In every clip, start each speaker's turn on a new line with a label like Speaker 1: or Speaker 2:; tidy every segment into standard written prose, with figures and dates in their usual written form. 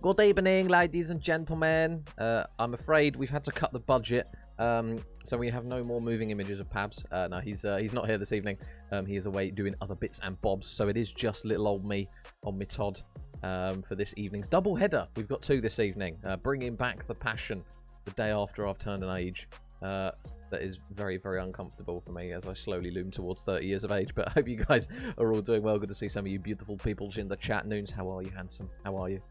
Speaker 1: Good evening, ladies and gentlemen. I'm afraid we've had to cut the budget, so we have no more moving images of Pabs. No, he's not here this evening. He is away doing other bits and bobs, so it is just little old me on me Todd for this evening's double header. We've got two this evening, bringing back the passion the day after I've turned an age. That is very, very uncomfortable for me as I slowly loom towards 30 years of age. But I hope you guys are all doing well. Good to see some of you beautiful people in the chat. Noons, how are you, handsome? How are you?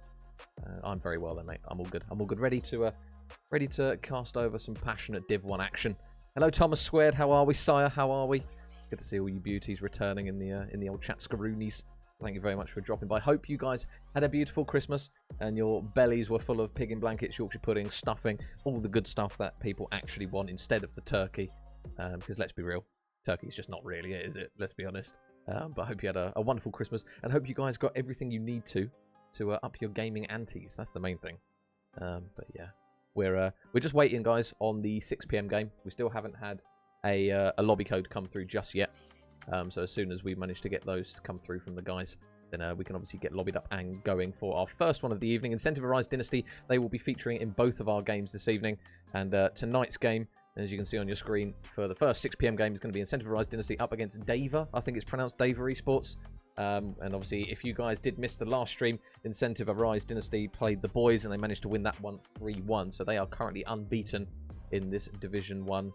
Speaker 1: I'm very well then, mate. I'm all good. I'm all good. Ready to cast over some passionate Div 1 action. Hello, Thomas Squared. How are we, sire? How are we? Good to see all you beauties returning in the old chat scaroonies. Thank you very much for dropping by. Hope you guys had a beautiful Christmas and your bellies were full of pig in blankets, Yorkshire pudding, stuffing, all the good stuff that people actually want instead of the turkey. Because let's be real, turkey's just not really it, is it? Let's be honest. But I hope you had a wonderful Christmas and hope you guys got everything you need to up your gaming antes. That's the main thing. But yeah, we're just waiting, guys, on the 6 PM game. We still haven't had a lobby code come through just yet. So as soon as we manage to get those come through from the guys, then we can obviously get lobbied up and going for our first one of the evening. Incentivized Dynasty, they will be featuring in both of our games this evening. And tonight's game, as you can see on your screen, for the first 6 PM game is going to be Incentivized Dynasty up against Daeva. I think it's pronounced Daeva eSports. And obviously, if you guys did miss the last stream, Incentivized Dynasty played the boys and they managed to win that one 3-1. So they are currently unbeaten in this Division 1.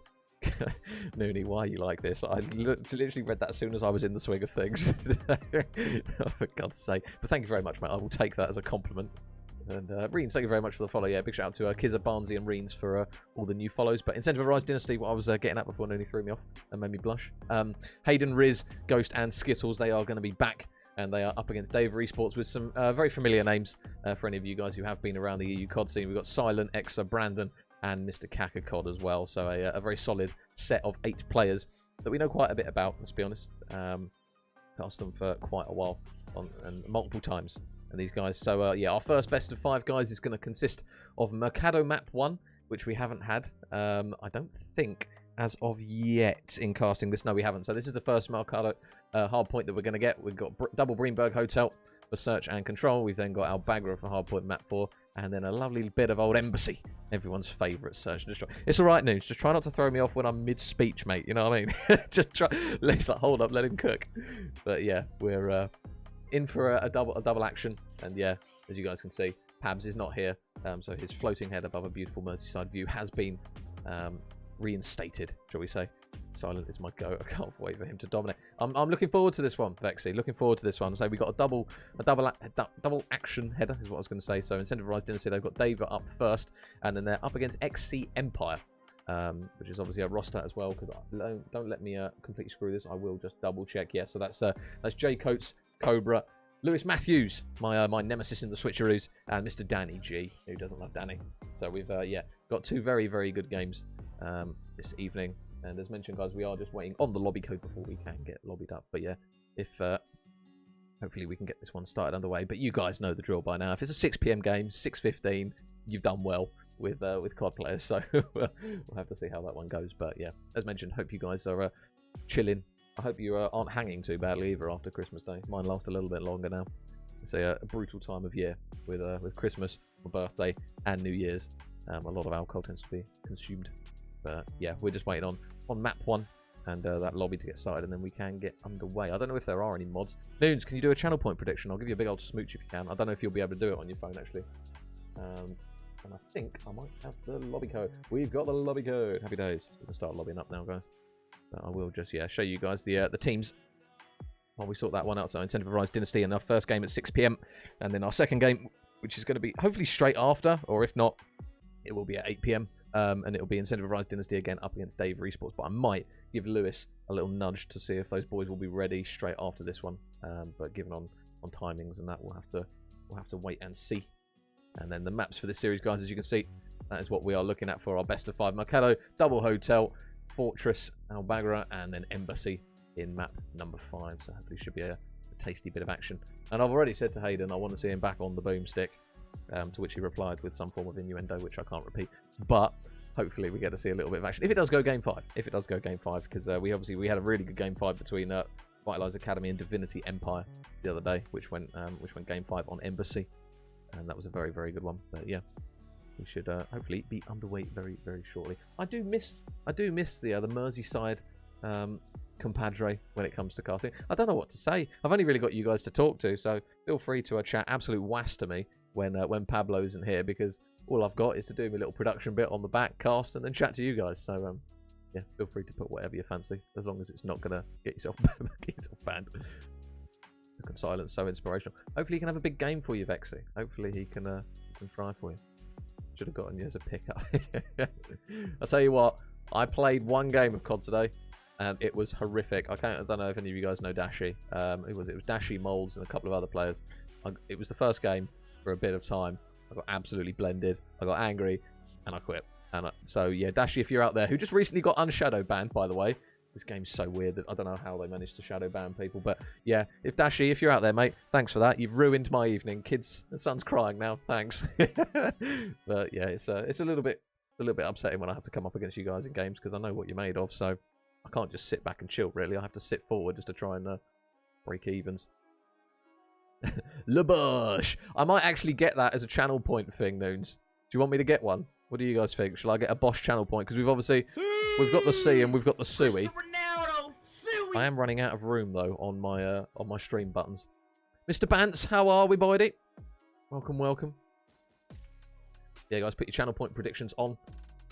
Speaker 1: Noonie, why are you like this? I literally read that as soon as I was in the swing of things. Oh, for God's sake. But thank you very much, mate. I will take that as a compliment. And Reens, thank you very much for the follow. Yeah, big shout out to Kizza, Barnsley and Reens for all the new follows. But Incentivized Dynasty, what I was getting at before Noonie threw me off and made me blush. Hayden, Riz, Ghost and Skittles, they are going to be back. And they are up against Daeva eSports with some very familiar names for any of you guys who have been around the EU COD scene. We've got Silent, Exa, Brandon, and Mr. Kakakod as well. So a very solid set of 8 players that we know quite a bit about, let's be honest. Cast them for quite a while and multiple times. And these guys, so yeah, our first best of 5 guys is going to consist of Mercado Map 1, which we haven't had, I don't think, as of yet in casting this. No, we haven't. So this is the first Mercado hardpoint that we're going to get. We've got double Greenberg Hotel for search and control. We've then got Albagra for hardpoint map 4, and then a lovely bit of old Embassy, everyone's favourite search and destroy. It's all right, Noons. Just try not to throw me off when I'm mid-speech, mate. You know what I mean? Just try. Let's like, hold up, let him cook. But yeah, we're in for a double action, and yeah, as you guys can see, Pabs is not here, so his floating head above a beautiful Merseyside view has been reinstated, shall we say. Silent is my go. I can't wait for him to dominate. I'm looking forward to this one, Vexy. Looking forward to this one. So we got a double action header is what I was going to say. So Incentivized Dynasty, they've got Daeva up first, and then they're up against XC Empire, which is obviously a roster as well. Because don't let me completely screw this. I will just double check. Yeah, so that's Jay Coates, Cobra, Lewis Matthews, my nemesis in the switcheroos, and Mr. Danny G, who doesn't love Danny. So we've yeah got 2 very, very good games this evening. And as mentioned, guys, we are just waiting on the lobby code before we can get lobbied up. But yeah, if hopefully we can get this one started underway. But you guys know the drill by now. If it's a 6 PM game, 6:15, you've done well with COD players. So we'll have to see how that one goes. But yeah, as mentioned, hope you guys are chilling. I hope you aren't hanging too badly either after Christmas Day. Mine lasts a little bit longer now. It's a brutal time of year with Christmas, my birthday, and New Year's. A lot of alcohol tends to be consumed. But yeah, we're just waiting on map 1 and that lobby to get started, and then we can get underway. I don't know if there are any mods. Noons, can you do a channel point prediction? I'll give you a big old smooch if you can. I don't know if you'll be able to do it on your phone, actually. And I think I might have the lobby code. We've got the lobby code. Happy days. We can start lobbying up now, guys. But I will just, yeah, show you guys the teams while we sort that one out. So Incentivized Dynasty in our first game at 6 PM. And then our second game, which is going to be hopefully straight after, or if not, it will be at 8 PM. And it'll be Incentivized Dynasty again up against Daeva eSports. But I might give Lewis a little nudge to see if those boys will be ready straight after this one. But given on timings and that, we'll have to wait and see. And then the maps for this series, guys, as you can see, that is what we are looking at for our best of 5. Mercado, Double Hotel, Fortress, Albagra, and then Embassy in map number 5. So hopefully should be a tasty bit of action. And I've already said to Hayden I want to see him back on the boomstick. To which he replied with some form of innuendo, which I can't repeat. But hopefully we get to see a little bit of action. If it does go game 5. If it does go game 5. Because we had a really good game 5 between Vitalize Academy and Divinity Empire the other day, which went game 5 on Embassy. and that was a very, very good one. But yeah, we should hopefully be underway very, very shortly. I do miss the Merseyside compadre when it comes to casting. I don't know what to say. I've only really got you guys to talk to, so feel free to chat absolute was to me when Pablo isn't here, because all I've got is to do my little production bit on the back, cast, and then chat to you guys. So yeah, feel free to put whatever you fancy, as long as it's not gonna get yourself banned. Look at silence, so inspirational. Hopefully he can have a big game for you, Vexy. Hopefully he can try for you. Should have gotten you as a pickup. I'll tell you what, I played one game of COD today, and it was horrific. I don't know if any of you guys know Dashi. It was Dashi, Molds, and a couple of other players. It was the first game for a bit of time. I got absolutely blended. I got angry, and I quit. So yeah, Dashi, if you're out there, who just recently got unshadow banned, by the way. This game's so weird that I don't know how they managed to shadow ban people. But yeah, if Dashi, if you're out there, mate, thanks for that. You've ruined my evening. Kids, the son's crying now. Thanks. But yeah, it's a little bit upsetting when I have to come up against you guys in games, because I know what you're made of. So I can't just sit back and chill, really. I have to sit forward just to try and break evens. Le Bush! I might actually get that as a channel point thing, Noons. Do you want me to get one? What do you guys think? Shall I get a Bosch channel point? Because we've got the C and we've got the Suey. I am running out of room though on my stream buttons. Mr. Bance, how are we, boydie? Welcome, welcome. Yeah, guys, put your channel point predictions on,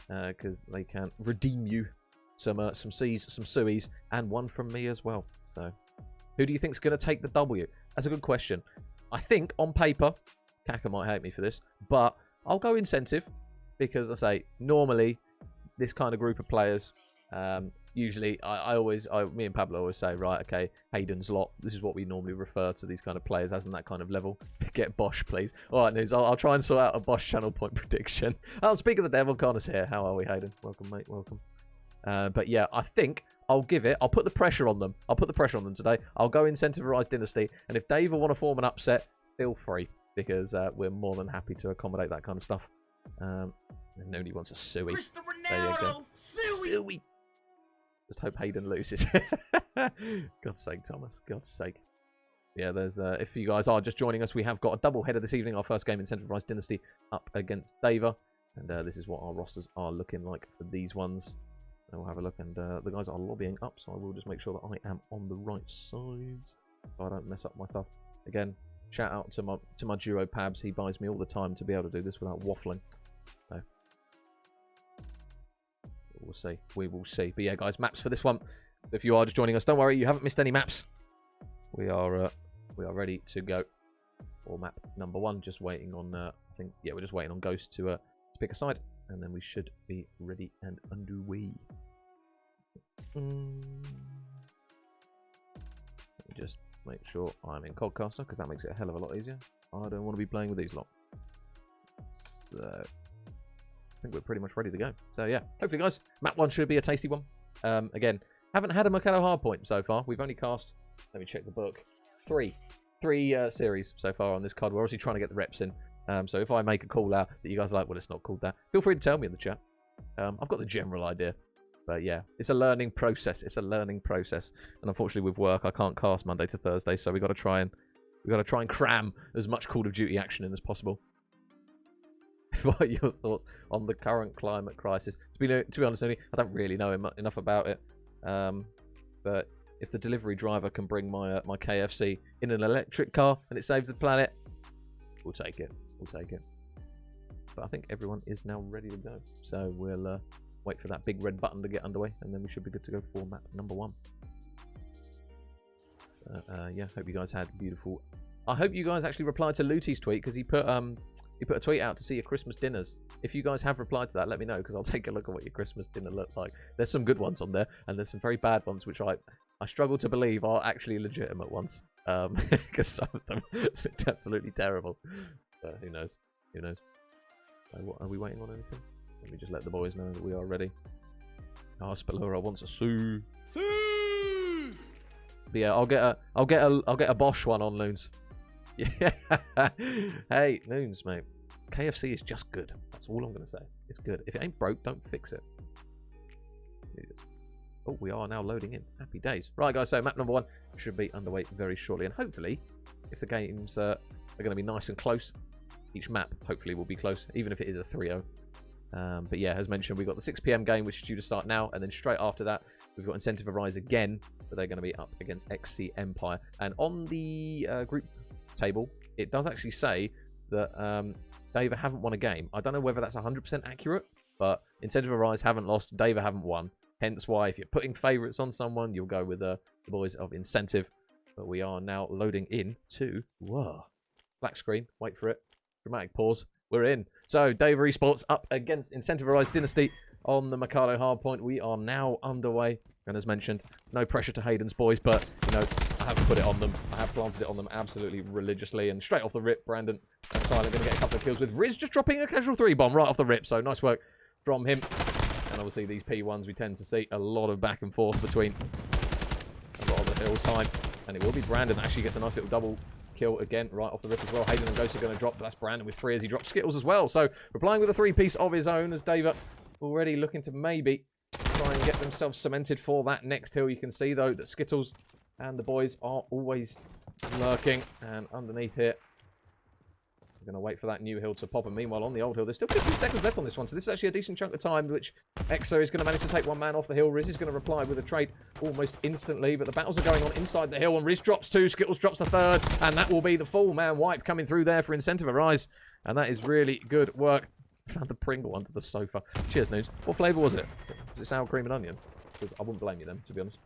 Speaker 1: because they can redeem you some C's, some Sueys, and one from me as well. So, who do you think's going to take the W? That's a good question. I think on paper, Kaka might hate me for this, but I'll go incentive. Because I say, normally, this kind of group of players, usually, me and Pablo always say, right, okay, Hayden's lot, this is what we normally refer to these kind of players as in that kind of level. Get Bosch, please. All right, News, I'll try and sort out a Bosch channel point prediction. Oh, speak of the devil, Connor's here. How are we, Hayden? Welcome, mate, welcome. But yeah, I think I'll put the pressure on them. I'll put the pressure on them today. I'll go incentivize Dynasty, and if Daeva want to form an upset, feel free, because we're more than happy to accommodate that kind of stuff. Nobody wants a Suey. There you go. Suey. Just hope Hayden loses. God's sake, Thomas. God's sake. Yeah, there's if you guys are just joining us, we have got a double header this evening. Our first game, Incentivized Dynasty, up against Daeva. And this is what our rosters are looking like for these ones. And we'll have a look. And the guys are lobbying up, so I will just make sure that I am on the right sides, so I don't mess up my stuff. Again, shout out to my duo Pabs. He buys me all the time to be able to do this without waffling. So we'll see. We will see. But yeah, guys, maps for this one. If you are just joining us, don't worry, you haven't missed any maps. We are ready to go for map number 1. Just waiting on we're just waiting on Ghost to pick a side, and then we should be ready and underway. Let me just make sure I'm in Codcaster, because that makes it a hell of a lot easier. I don't want to be playing with these lot. So I think we're pretty much ready to go. So yeah, hopefully, guys, map 1 should be a tasty one. Again, haven't had a Mercado hardpoint so far. We've only cast, let me check the book, three series so far on this card. We're obviously trying to get the reps in. So if I make a call out that you guys are like, well, it's not called that, feel free to tell me in the chat. I've got the general idea. But yeah, it's a learning process. It's a learning process. And unfortunately with work, I can't cast Monday to Thursday, so we've got to try and cram as much Call of Duty action in as possible. What are your thoughts on the current climate crisis? To be honest, I don't really know enough about it. But if the delivery driver can bring my KFC in an electric car and it saves the planet, we'll take it. We'll take it. But I think everyone is now ready to go. So we'll wait for that big red button to get underway, and then we should be good to go for map number 1. Yeah, hope you guys had beautiful. I hope you guys actually replied to Luty's tweet, because he put a tweet out to see your Christmas dinners. If you guys have replied to that, let me know, because I'll take a look at what your Christmas dinner looked like. There's some good ones on there, and there's some very bad ones, which I struggle to believe are actually legitimate ones. Because some of them looked absolutely terrible. But who knows? Who knows? Are we waiting on anything? Let me just let the boys know that we are ready. Oh, Spalura wants a Sue. Sue. But yeah, I'll get a Bosch one on Loons. Yeah. Hey, Loons, mate. KFC is just good. That's all I'm gonna say. It's good. If it ain't broke, don't fix it. Oh, we are now loading in. Happy days. Right, guys. So map number 1 should be underway very shortly, and hopefully, if the games are going to be nice and close, each map hopefully will be close, even if it is a 3-0. But yeah, as mentioned, we've got the 6 p.m. game, which is due to start now, and then straight after that, we've got Incentive Arise again, but they're going to be up against XC Empire. And on the group table, it does actually say that Daeva haven't won a game. I don't know whether that's 100% accurate, but Incentive Arise haven't lost, Daeva haven't won. Hence why, if you're putting favourites on someone, you'll go with the boys of Incentive. But we are now loading in to... Whoa. Black screen. Wait for it. Dramatic pause. We're in. So, Daeva eSports up against Incentive Arise Dynasty on the Mikado hardpoint. We are now underway. And as mentioned, no pressure to Hayden's boys, but, you know, I have put it on them. I have planted it on them absolutely religiously. And straight off the rip, Brandon and Silent going to get a couple of kills with Riz just dropping a casual 3-bomb right off the rip. So, nice work from him. And obviously, these P1s, we tend to see a lot of back and forth between a lot of the hillside. And it will be Brandon that actually gets a nice little double kill again right off the rip as well. Hayden and Ghost are going to drop, but that's Brandon with 3 as he drops Skittles as well. So replying with a 3-piece of his own as Daeva already looking to maybe try and get themselves cemented for that next hill. You can see though that Skittles and the boys are always lurking, and underneath here we're going to wait for that new hill to pop. And meanwhile on the old hill there's still 15 seconds left on this one, so this is actually a decent chunk of time which Exo is going to manage to take one man off the hill. Riz is going to reply with a trade almost instantly, but the battles are going on inside the hill, and Riz drops 2, Skittles drops the 3rd, and that will be the full man wipe coming through there for Incentive Arise, and that is really good work. Found the Pringle under the sofa. Cheers, News. What flavour was it? Was it sour cream and onion? Because I wouldn't blame you then, to be honest.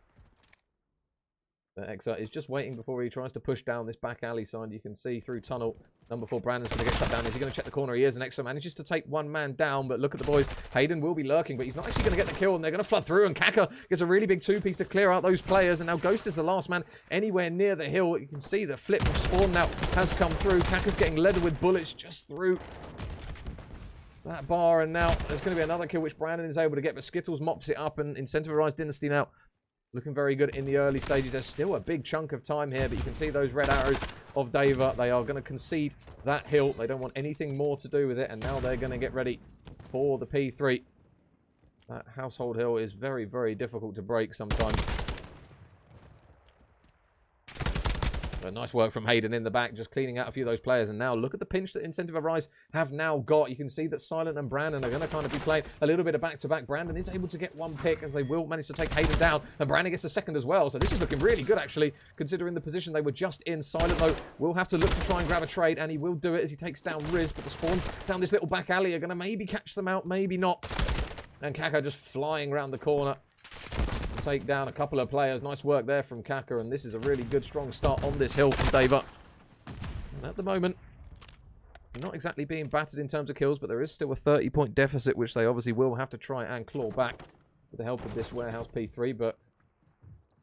Speaker 1: Exo is just waiting before he tries to push down this back alley side. You can see through tunnel. Number 4, Brandon's going to get shut down. Is he going to check the corner? He is, and Exo manages to take one man down, but look at the boys. Hayden will be lurking, but he's not actually going to get the kill, and they're going to flood through, and Kaka gets a really big 2-piece to clear out those players, and now Ghost is the last man anywhere near the hill. You can see the flip of spawn now has come through. Kaka's getting leathered with bullets just through that bar, and now there's going to be another kill, which Brandon is able to get, but Skittles mops it up, and Incentive Arise Dynasty now looking very good in the early stages. There's still a big chunk of time here, but you can see those red arrows of Daeva. They are going to concede that hill. They don't want anything more to do with it, and now they're going to get ready for the P3. That household hill is very, very difficult to break sometimes. But nice work from Hayden in the back, just cleaning out a few of those players. And now look at the pinch that Incentive Arise have now got. You can see that Silent and Brandon are going to kind of be playing a little bit of back-to-back. Brandon is able to get one pick as they will manage to take Hayden down. And Brandon gets a second as well. So this is looking really good, actually, considering the position they were just in. Silent, though, will have to look to try and grab a trade. And he will do it as he takes down Riz. But the spawns down this little back alley are going to maybe catch them out, maybe not. And Kaka just flying around the corner. Take down a couple of players. Nice work there from Kaka, and this is a really good strong start on this hill from Daeva. And at the moment, not exactly being battered in terms of kills, but there is still a 30-point deficit, which they obviously will have to try and claw back with the help of this warehouse P3. But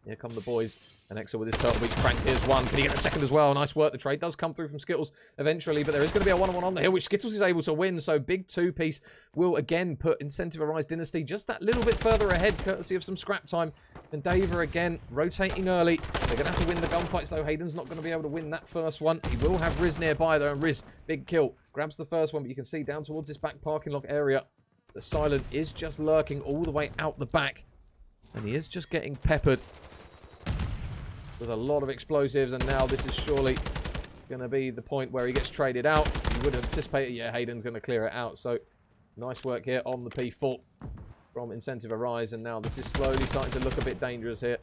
Speaker 1: here come the boys. And Exo with his Turtle Beach crank. Here's one. Can he get a second as well? Nice work. The trade does come through from Skittles eventually, but there is going to be a 1-on-1 on the hill, which Skittles is able to win. So big 2-piece will again put Incentive Arise Dynasty just that little bit further ahead, courtesy of some scrap time. And Daeva again rotating early. They're going to have to win the gunfights, though. Hayden's not going to be able to win that first one. He will have Riz nearby, though, and Riz, big kill, grabs the first one, but you can see down towards this back parking lot area, the Silent is just lurking all the way out the back. And he is just getting peppered with a lot of explosives, and now this is surely going to be the point where he gets traded out. You would have anticipated, yeah, Hayden's going to clear it out. So nice work here on the P4 from Incentive Arise, and now this is slowly starting to look a bit dangerous here.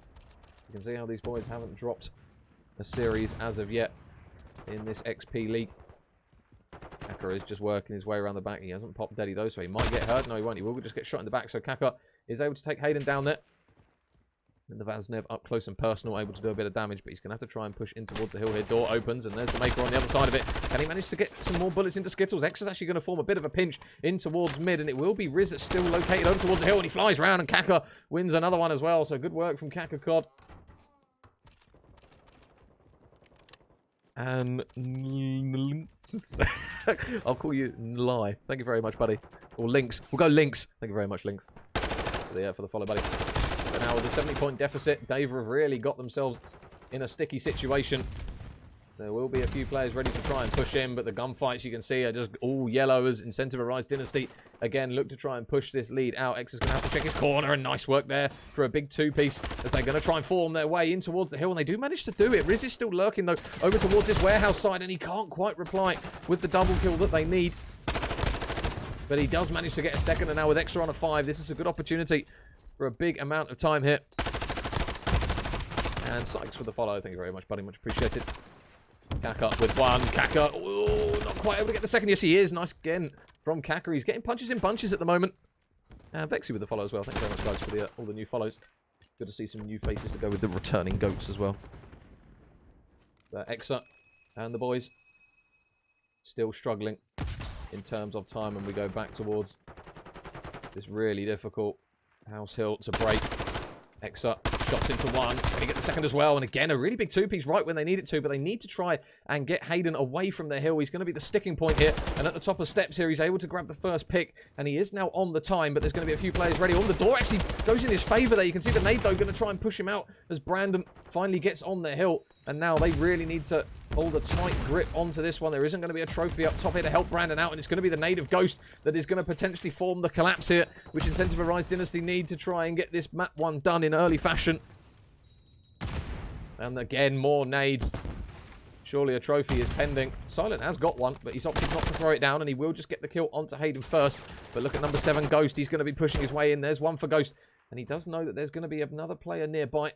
Speaker 1: You can see how these boys haven't dropped a series as of yet in this XP League. Kaka is just working his way around the back. He hasn't popped Deddy though, so he might get hurt. No, he won't. He will just get shot in the back. So Kaka is able to take Hayden down there. And the Vaznev up close and personal, able to do a bit of damage, but he's going to have to try and push in towards the hill here. Door opens, and there's the Maker on the other side of it. Can he manage to get some more bullets into Skittles? X is actually going to form a bit of a pinch in towards mid, and it will be Riz that's still located over towards the hill, and he flies around, and Kaka wins another one as well. So good work from Kaka Cod. And I'll call you Lie. Thank you very much, buddy. Or Lynx. We'll go Lynx. Thank you very much, Lynx. For the follow, buddy. But now with a 70-point deficit, Daeva have really got themselves in a sticky situation. There will be a few players ready to try and push in, but the gunfights you can see are just all yellow as Incentivized Dynasty again look to try and push this lead out. X is going to have to check his corner, and nice work there for a big two-piece as they're going to try and form their way in towards the hill, and they do manage to do it. Riz is still lurking though over towards this warehouse side, and he can't quite reply with the double kill that they need. But he does manage to get a second, and now with Extra on a 5, this is a good opportunity for a big amount of time here. And Sykes for the follow. Thank you very much, buddy. Much appreciated. Kaka with one. Kaka, oh, not quite able to get the second. Yes, he is. Nice again from Kaka. He's getting punches in bunches at the moment. And Vexy with the follow as well. Thank you very much, guys, for all the new follows. Good to see some new faces to go with the returning goats as well. Exa and the boys still struggling in terms of time, and we go back towards this really difficult house hill to break. Exa shots into one. Can he get the second as well? And again, a really big two-piece right when they need it to, but they need to try and get Hayden away from the hill. He's going to be the sticking point here. And at the top of steps here, he's able to grab the first pick, and he is now on the time, but there's going to be a few players ready. Oh, the door actually goes in his favor there. You can see the nade, though, going to try and push him out as Brandon finally gets on the hill. And now they really need to hold a tight grip onto this one. There isn't going to be a trophy up top here to help Brandon out, and it's going to be the native Ghost that is going to potentially form the collapse here, which Incentivized Dynasty need to try and get this map one done in early fashion. And again, more nades. Surely a trophy is pending. Silent has got one, but he's opted not to throw it down, and he will just get the kill onto Hayden first. But look at number 7, Ghost. He's going to be pushing his way in. There's one for Ghost, and he does know that there's going to be another player nearby.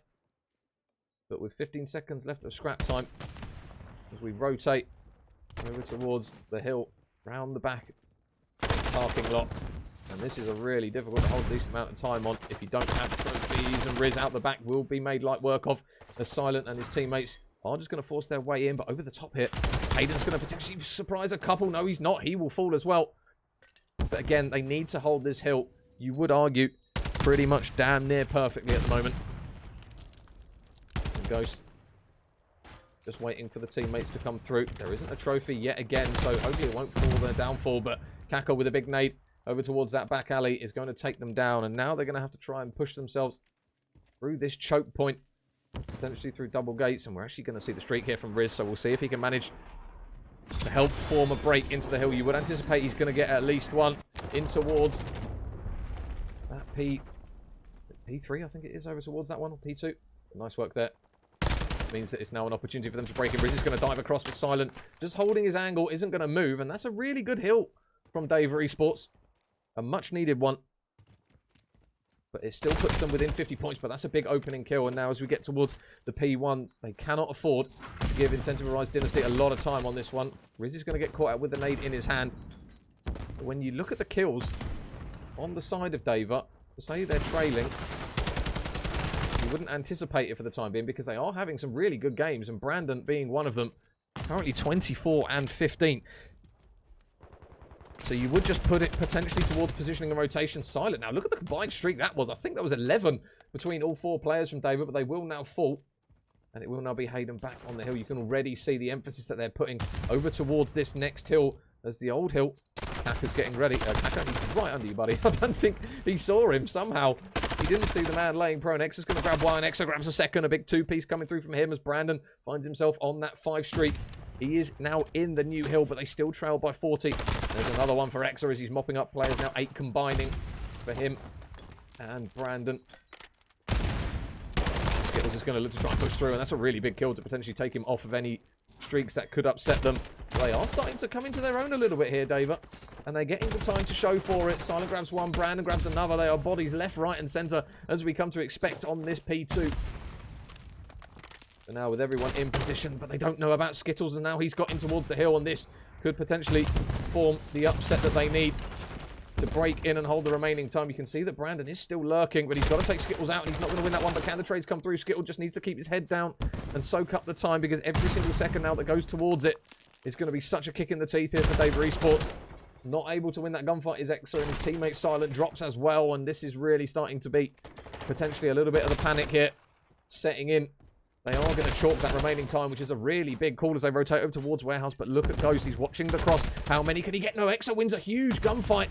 Speaker 1: But with 15 seconds left of scrap time, as we rotate over towards the hill, round the back parking lot. And this is a really difficult to hold a decent amount of time on if you don't have trophies, and Riz out the back will be made light work of, as Silent and his teammates are just going to force their way in. But over the top here, Hayden's going to potentially surprise a couple. No, he's not. He will fall as well. But again, they need to hold this hill, you would argue, pretty much damn near perfectly at the moment. And Ghost just waiting for the teammates to come through. There isn't a trophy yet again, so hopefully it won't fall their downfall. But Kako with a big nade over towards that back alley is going to take them down. And now they're going to have to try and push themselves through this choke point, potentially through double gates. And we're actually going to see the streak here from Riz, so we'll see if he can manage to help form a break into the hill. You would anticipate he's going to get at least one in towards that P3, I think it is, over towards that one, or P2. Nice work there. Means that it's now an opportunity for them to break in. Riz is going to dive across with Silent. Just holding his angle, isn't going to move. And that's a really good hill from Daeva eSports. A much needed one. But it still puts them within 50 points. But that's a big opening kill. And now as we get towards the P1, they cannot afford to give Incentivized Dynasty a lot of time on this one. Riz is going to get caught out with the nade in his hand. But when you look at the kills on the side of Daeva, to say they're trailing, you wouldn't anticipate it for the time being, because they are having some really good games, and Brandon being one of them, currently 24 and 15. So you would just put it potentially towards positioning and rotation. Silent now. Look at the combined streak that was. I think that was 11 between all 4 players from Daeva, but they will now fall. And it will now be Hayden back on the hill. You can already see the emphasis that they're putting over towards this next hill, as the old hill. Kaka's getting ready. Kaka, he's right under you, buddy. I don't think he saw him somehow. He didn't see the man laying prone. Exa's going to grab one. Exa grabs a second. A big two-piece coming through from him as Brandon finds himself on that 5 streak. He is now in the new hill, but they still trail by 40. There's another one for Exa as he's mopping up players. Now 8 combining for him and Brandon. Skittles is going to look to try and push through, and that's a really big kill to potentially take him off of any streaks that could upset them. They are starting to come into their own a little bit here, Daeva, and they're getting the time to show for it. Silent grabs one, Brandon grabs another. They are bodies left, right, and centre, as we come to expect on this P2. And now with everyone in position, but they don't know about Skittles, and now he's got in towards the hill, and this could potentially form the upset that they need to break in and hold the remaining time. You can see that Brandon is still lurking, but he's got to take Skittles out, and he's not going to win that one. But can the trades come through? Skittle just needs to keep his head down and soak up the time, because every single second now that goes towards it is going to be such a kick in the teeth here for Daeva eSports. Not able to win that gunfight is Exa, and his teammate Silent drops as well, and this is really starting to be potentially a little bit of the panic here setting in. They are going to chalk that remaining time, which is a really big call as they rotate over towards Warehouse. But look at Ghost. He's watching the cross. How many can he get? No, Exa wins a huge gunfight.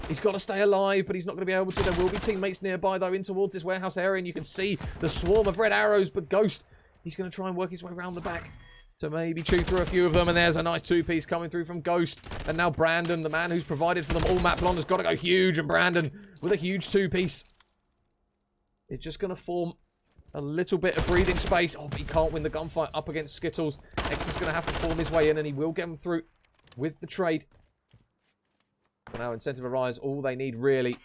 Speaker 1: He's got to stay alive, but he's not going to be able to. There will be teammates nearby, though, in towards this Warehouse area. And you can see the swarm of red arrows. But Ghost He's going to try and work his way around the back to maybe chew through a few of them. And there's a nice two-piece coming through from Ghost. And now Brandon, the man who's provided for them all map long, has got to go huge. And Brandon with a huge two-piece. It's just going to form a little bit of breathing space. Oh, but he can't win the gunfight up against Skittles. X is going to have to form his way in, and he will get him through with the trade. But now Incentive Arise, all they need really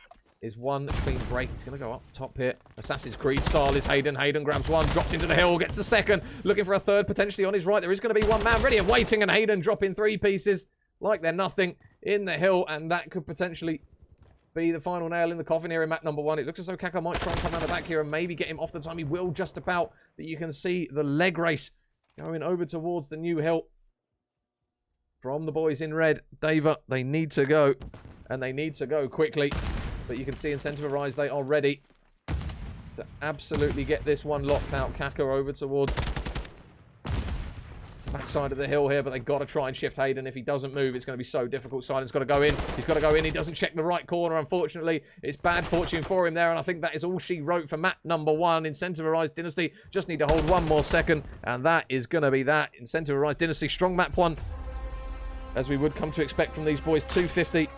Speaker 1: is one clean break. He's going to go up top here. Assassin's Creed style is Hayden. Hayden grabs one, drops into the hill, gets the second. Looking for a third, potentially on his right. There is going to be one man ready and waiting, and Hayden dropping 3 pieces like they're nothing in the hill, and that could potentially be the final nail in the coffin here in map number 1. It looks as though Kaka might try and come out the back here and maybe get him off the time. He will just about, but you can see the leg race going over towards the new hill from the boys in red. Daeva, they need to go, and they need to go quickly. But you can see Incentive Arise, they are ready to absolutely get this one locked out. Kaka over towards the backside of the hill here, but they've got to try and shift Hayden. If he doesn't move, it's going to be so difficult. Silent's got to go in. He's got to go in. He doesn't check the right corner, unfortunately. It's bad fortune for him there, and I think that is all she wrote for map number 1. Incentive Arise Dynasty just need to hold one more second, and that is going to be that. Incentive Arise Dynasty, strong map 1, as we would come to expect from these boys. 250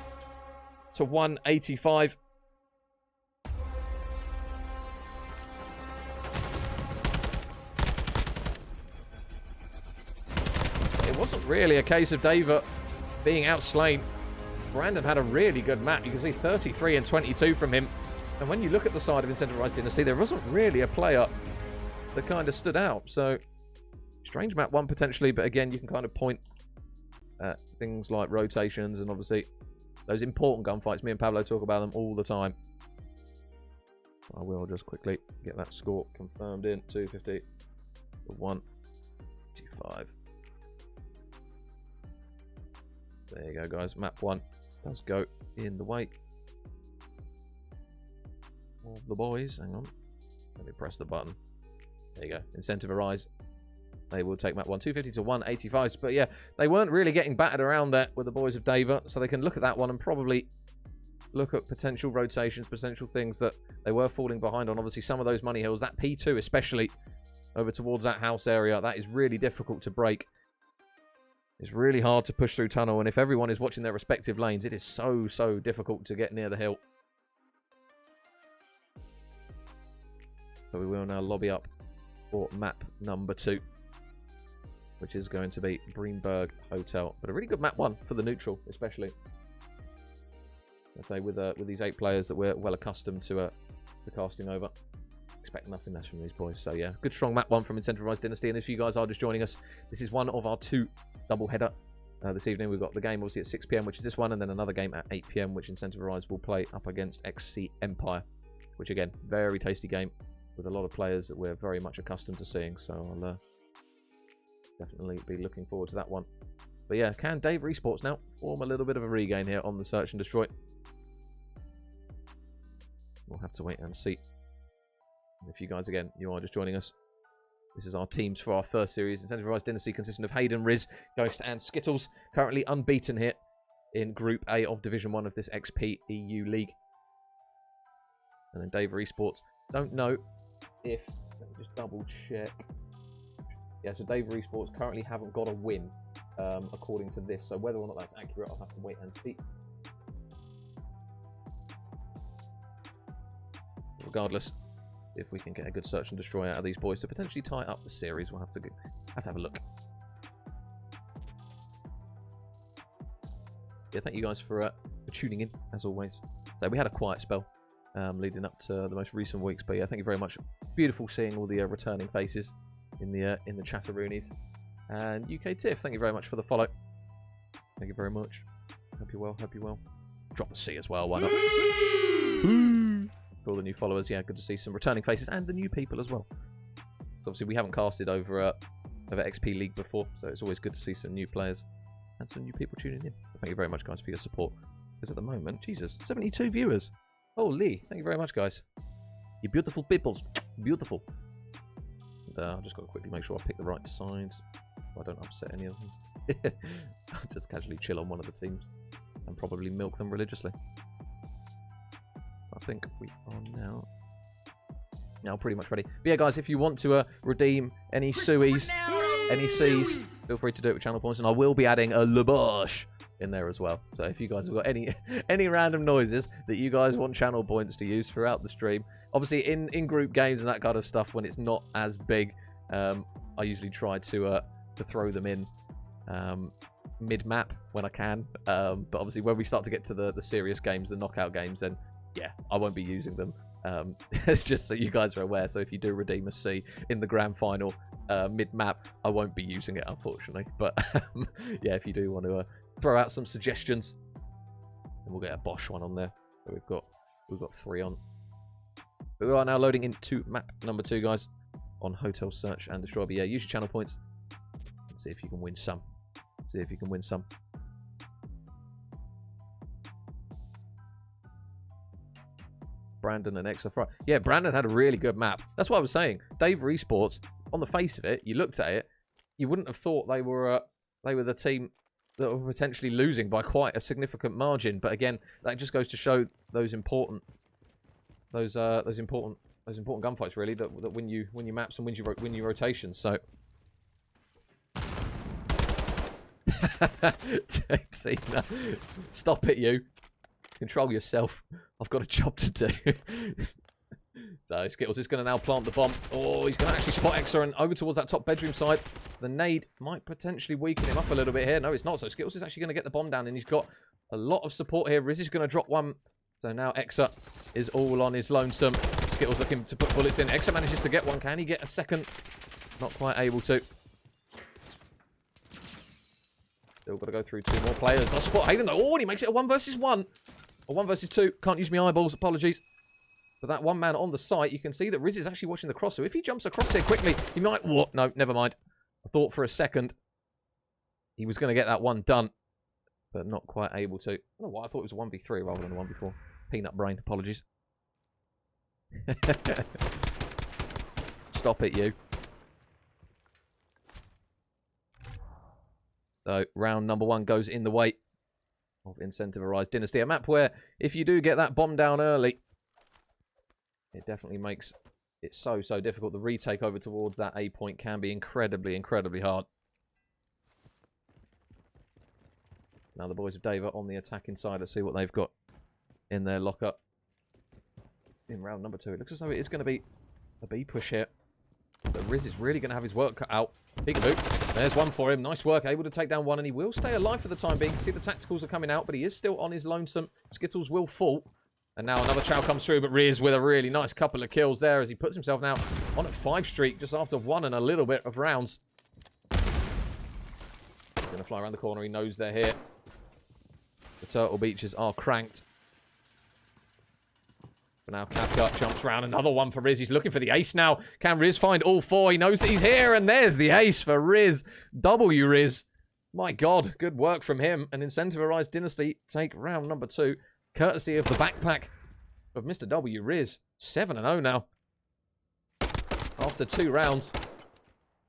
Speaker 1: to 185. It wasn't really a case of Daeva being outslain. Brandon had a really good map. You can see 33 and 22 from him. And when you look at the side of Incentive Arise Dynasty, there wasn't really a player that kind of stood out. So, strange map 1 potentially, but again, you can kind of point at things like rotations and obviously those important gunfights. Me and Pablo talk about them all the time. I will just quickly get that score confirmed in. 250 to 185. There you go, guys. Map 1 does go in the wake of the boys. Hang on. Let me press the button. There you go. Incentive Arise. They will take map 1, 250 to 185. But yeah, they weren't really getting battered around there with the boys of Daeva, so they can look at that one and probably look at potential rotations, potential things that they were falling behind on. Obviously, some of those money hills, that P2 especially, over towards that house area, that is really difficult to break. It's really hard to push through tunnel, and if everyone is watching their respective lanes, it is so difficult to get near the hill. So we will now lobby up for map number 2. Which is going to be Greenberg Hotel. But a really good map 1 for the neutral, especially. I'd say with these 8 players that we're well accustomed to casting over. Expect nothing less from these boys. So yeah, good strong map 1 from Incentive Arise Dynasty. And if you guys are just joining us, this is one of our 2 double header. This evening we've got the game obviously at 6 PM, which is this one, and then another game at 8 PM, which Incentive Arise will play up against XC Empire. Which again, very tasty game with a lot of players that we're very much accustomed to seeing. So I'll definitely be looking forward to that one. But yeah, can Daeva eSports now form a little bit of a regain here on the Search and Destroy? We'll have to wait and see. If you guys, again, you are just joining us, this is our teams for our first series. Incentive Arise Dynasty consisting of Hayden, Riz, Ghost and Skittles. Currently unbeaten here in Group A of Division 1 of this XP EU League. And then Daeva eSports. Don't know if... Let me just double check. Yeah, so Daeva eSports currently haven't got a win, according to this. So whether or not that's accurate, I'll have to wait and see. Regardless, if we can get a good Search and Destroy out of these boys to potentially tie up the series, we'll have to have a look. Yeah, thank you guys for tuning in, as always. So we had a quiet spell leading up to the most recent weeks, but yeah, thank you very much. Beautiful seeing all the returning faces in the chatteroonies. And UK Tiff, thank you very much for the follow. Thank you very much. Hope you're well, hope you're well. Drop a C as well, why not? For all the new followers, yeah, good to see some returning faces and the new people as well. So obviously we haven't casted over XP League before, so it's always good to see some new players and some new people tuning in. Thank you very much, guys, for your support. Because at the moment, Jesus, 72 viewers. Holy, thank you very much, guys. You beautiful peoples. Beautiful. And I've just got to quickly make sure I pick the right sides so I don't upset any of them. I'll just casually chill on one of the teams and probably milk them religiously. I think we are now Now pretty much ready. But yeah, guys, if you want to redeem any Sueys, any C's, feel free to do it with channel points, and I will be adding a Labosh in there as well. So if you guys have got any random noises that you guys want channel points to use throughout the stream, obviously in group games and that kind of stuff, when it's not as big, I usually try to throw them in mid-map when I can. But obviously when we start to get to the serious games, the knockout games, then yeah, I won't be using them. It's just so you guys are aware. So if you do redeem a C in the grand final mid-map, I won't be using it, unfortunately. But yeah, if you do want to throw out some suggestions, and we'll get a Bosch one on there. So we've got 3 on. But we are now loading into map number 2, guys, on Hotel Search and Destroy. But yeah, use your channel points and see if you can win some. See if you can win some. Brandon and Exafry. Yeah, Brandon had a really good map. That's what I was saying. Daeva eSports, on the face of it, you looked at it, you wouldn't have thought they were the team that were potentially losing by quite a significant margin. But again, that just goes to show those important gunfights, really, that win you maps and win you rotations. So Tina, stop it, you. Control yourself. I've got a job to do. So Skittles is going to now plant the bomb. Oh, he's going to actually spot Exa and over towards that top bedroom side. The nade might potentially weaken him up a little bit here. No, it's not. So Skittles is actually going to get the bomb down, and he's got a lot of support here. Riz is going to drop one. So now Exa is all on his lonesome. Skittles looking to put bullets in. Exa manages to get one. Can he get a second? Not quite able to. Still got to go through 2 more players. Got to spot Hayden though. Oh, and he makes it a 1 versus 1. Or 1 versus 2. Can't use my eyeballs. Apologies. But that one man on the site, you can see that Riz is actually watching the cross. So if he jumps across here quickly, he might... What? No, never mind. I thought for a second he was going to get that one done. But not quite able to. I don't know why. I thought it was a 1v3 rather than a 1v4. Peanut brain. Apologies. Stop it, you. So round number 1 goes in the way of Incentivized Dynasty. A map where if you do get that bomb down early, it definitely makes it so difficult. The retake over towards that A point can be incredibly hard. Now the boys of Daeva on the attacking side. Let's see what they've got in their lockup in round number 2. It looks as though it is going to be a B push here. But Riz is really going to have his work cut out. Big boot. There's one for him. Nice work. Able to take down one, and he will stay alive for the time being. You can see the tacticals are coming out, but he is still on his lonesome. Skittles will fall. And now another chow comes through, but Riz with a really nice couple of kills there as he puts himself now on a 5 streak just after 1 and a little bit of rounds. He's going to fly around the corner. He knows they're here. The Turtle Beaches are cranked. But now Kafka jumps around. Another one for Riz. He's looking for the ace now. Can Riz find all 4? He knows that he's here, and there's the ace for Riz. W Riz. My God, good work from him. And Incentivized Dynasty take round number 2. Courtesy of the backpack of Mr. W Riz. 7-0 now. After 2 rounds.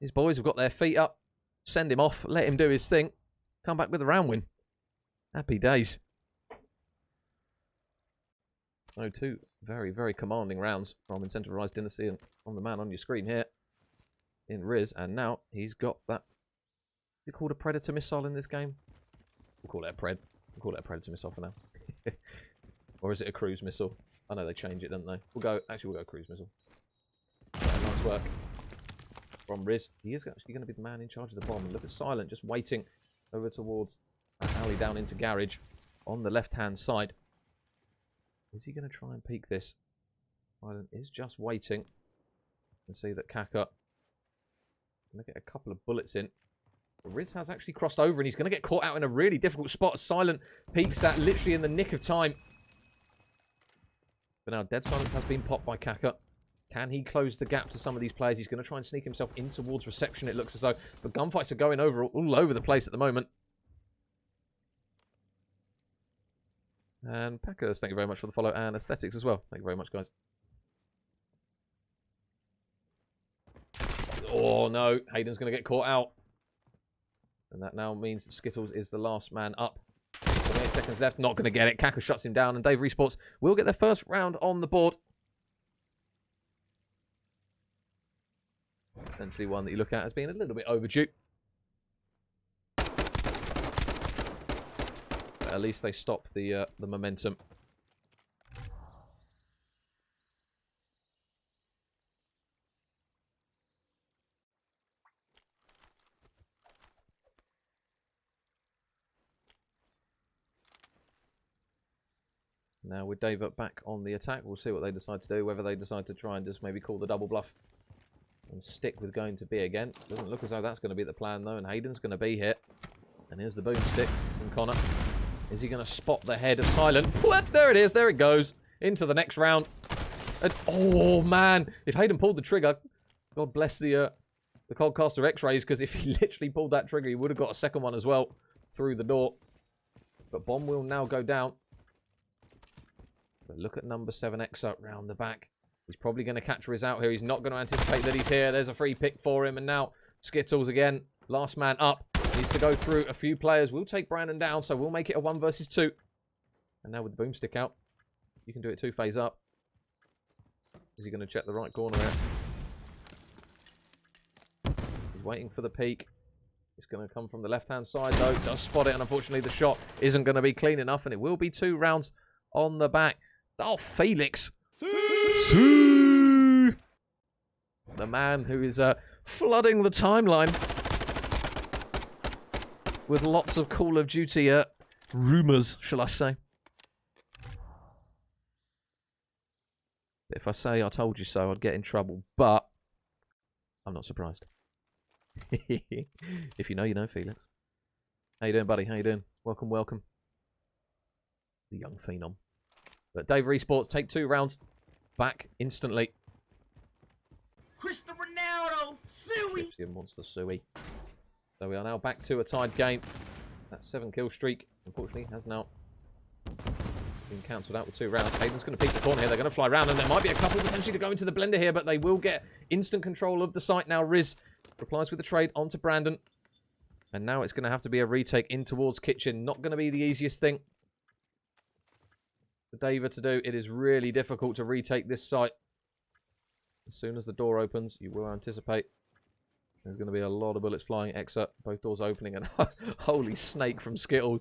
Speaker 1: His boys have got their feet up. Send him off. Let him do his thing. Come back with a round win. Happy days. So 2 very commanding rounds from Incentivized Dynasty, and on the man on your screen here in Riz. And now he's got that. Is it called a Predator missile in this game? We'll call it a Pred. We'll call it a Predator missile for now. Or is it a cruise missile? I know they change it, don't they? We'll go cruise missile. Nice work from Riz. He is actually going to be the man in charge of the bomb. Look at Silent just waiting over towards that alley down into Garage on the left-hand side. Is he going to try and peek this? Silent is just waiting. You can see that Kaka going to get a couple of bullets in. But Riz has actually crossed over, and he's going to get caught out in a really difficult spot. Silent peeks that literally in the nick of time. But now Dead Silence has been popped by Kaka. Can he close the gap to some of these players? He's going to try and sneak himself in towards reception, it looks as though. But gunfights are going over all over the place at the moment. And Packers, thank you very much for the follow, and Aesthetics as well. Thank you very much, guys. Oh, no. Hayden's going to get caught out. And that now means that Skittles is the last man up. 28 seconds left. Not going to get it. Kaka shuts him down, and Daeva eSports will get their first round on the board. Potentially one that you look at as being a little bit overdue. But at least they stop the momentum. Now with Daeva back on the attack, we'll see what they decide to do. Whether they decide to try and just maybe call the double bluff and stick with going to B again. Doesn't look as though that's going to be the plan though. And Hayden's going to be here. And here's the boomstick from Connor. Is he going to spot the head of Silent? Whoop, there it is. There it goes. Into the next round. And, oh man, if Hayden pulled the trigger, God bless the Coldcaster X-rays, because if he literally pulled that trigger, he would have got a second one as well through the door. But bomb will now go down. But look at number 7 X up round the back. He's probably going to catch Riz out here. He's not going to anticipate that he's here. There's a free pick for him. And now Skittles again. Last man up. Needs to go through a few players. We'll take Brandon down, so we'll make it a 1 versus 2. And now with the boomstick out, you can do it 2 phase up. Is he going to check the right corner here? He's waiting for the peak. It's going to come from the left-hand side, though. Does spot it, and unfortunately the shot isn't going to be clean enough, and it will be 2 rounds on the back. Oh, Felix. The man who is flooding the timeline with lots of Call of Duty rumours, shall I say. If I say I told you so, I'd get in trouble, but I'm not surprised. If you know, you know, Felix. How you doing, buddy? How you doing? Welcome, welcome. The young phenom. But Daeva eSports take 2 rounds. Back instantly.
Speaker 2: Cristiano Ronaldo, Suey.
Speaker 1: Wants the Suey. So we are now back to a tied game. That 7 kill streak, unfortunately, has now been cancelled out with 2 rounds. Hayden's going to peek the corner here. They're going to fly around, and there might be a couple potentially to go into the blender here, but they will get instant control of the site now. Riz replies with the trade onto Brandon. And now it's going to have to be a retake in towards Kitchen. Not going to be the easiest thing for Daeva to do. It is really difficult to retake this site. As soon as the door opens, you will anticipate there's going to be a lot of bullets flying. Exit, both doors opening, and holy snake from Skittles.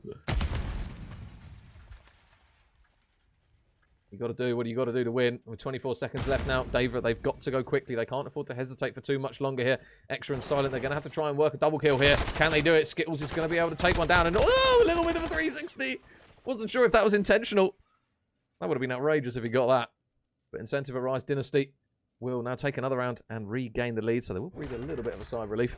Speaker 1: You got to do what you got to do to win. With 24 seconds left now, Daeva, they've got to go quickly. They can't afford to hesitate for too much longer here. Extra and Silent, they're going to have to try and work a double kill here. Can they do it? Skittles is going to be able to take one down. And oh, a little bit of a 360. Wasn't sure if that was intentional. That would have been outrageous if he got that. But Incentivized Dynasty will now take another round and regain the lead. So they will breathe a little bit of a sigh of relief.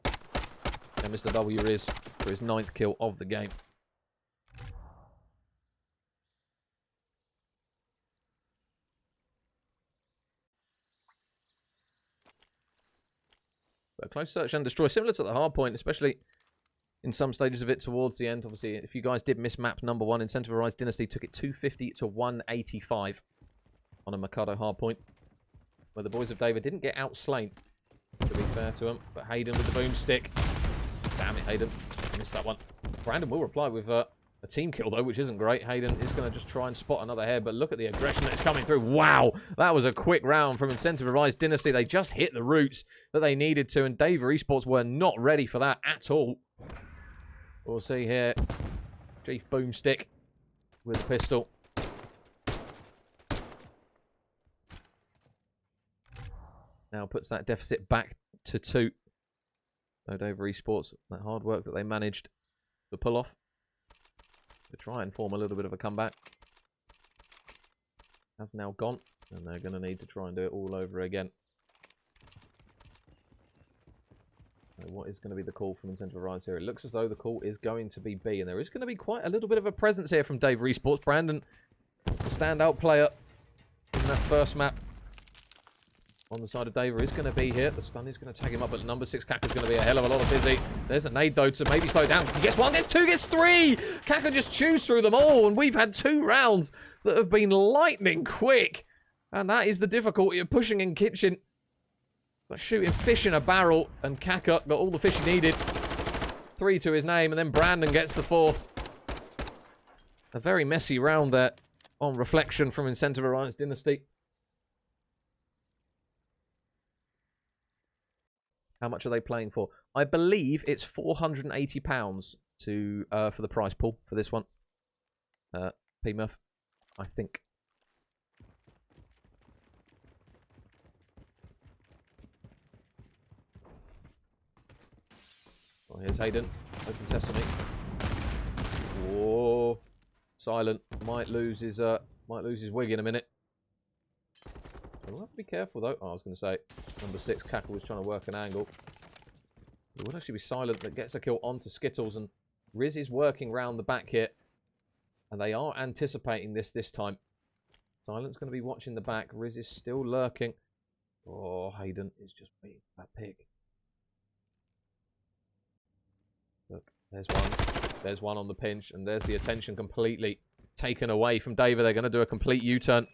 Speaker 1: And Mr. W is for his 9th kill of the game. But a close search and destroy, similar to the hard point, especially in some stages of it towards the end. Obviously, if you guys did miss map number 1, Incentivized Dynasty took it 250 to 185 on a Mikado hard point, where the boys of Daeva didn't get outslain, to be fair to them. But Hayden with the boomstick. Damn it, Hayden. Missed that one. Brandon will reply with a team kill, though, which isn't great. Hayden is going to just try and spot another head, but look at the aggression that's coming through. Wow, that was a quick round from Incentivized Dynasty. They just hit the roots that they needed to, and Daeva eSports were not ready for that at all. We'll see here. Chief Boomstick with pistol. Now puts that deficit back to 2. So Daeva eSports, that hard work that they managed to pull off, to try and form a little bit of a comeback, has now gone, and they're going to need to try and do it all over again. So what is going to be the call from Incentivized here? It looks as though the call is going to be B, and there is going to be quite a little bit of a presence here from Daeva eSports. Brandon, the standout player in that first map on the side of Daeva, is going to be here. The stun is going to tag him up, but number 6 Kaka is going to be a hell of a lot of busy. There's a nade, though, to maybe slow down. He gets 1, gets 2, gets 3! Kaka just chews through them all, and we've had 2 rounds that have been lightning quick. And that is the difficulty of pushing in Kitchen. But shooting fish in a barrel, and Kaka got all the fish he needed. 3 to his name, and then Brandon gets the 4th. A very messy round there on reflection from Incentivized Dynasty. How much are they playing for? I believe it's £480 to for the prize pool for this one. P-Muff, I think. Oh, here's Hayden. Open sesame. Whoa. Silent. Might lose his wig in a minute. We'll have to be careful though. Oh, I was going to say, number 6, Cackle was trying to work an angle. It would actually be Silent that gets a kill onto Skittles, and Riz is working round the back here. And they are anticipating this time. Silent's going to be watching the back. Riz is still lurking. Oh, Hayden is just being that pig. Look, there's one. There's one on the pinch, and there's the attention completely taken away from Daeva. They're going to do a complete U-turn.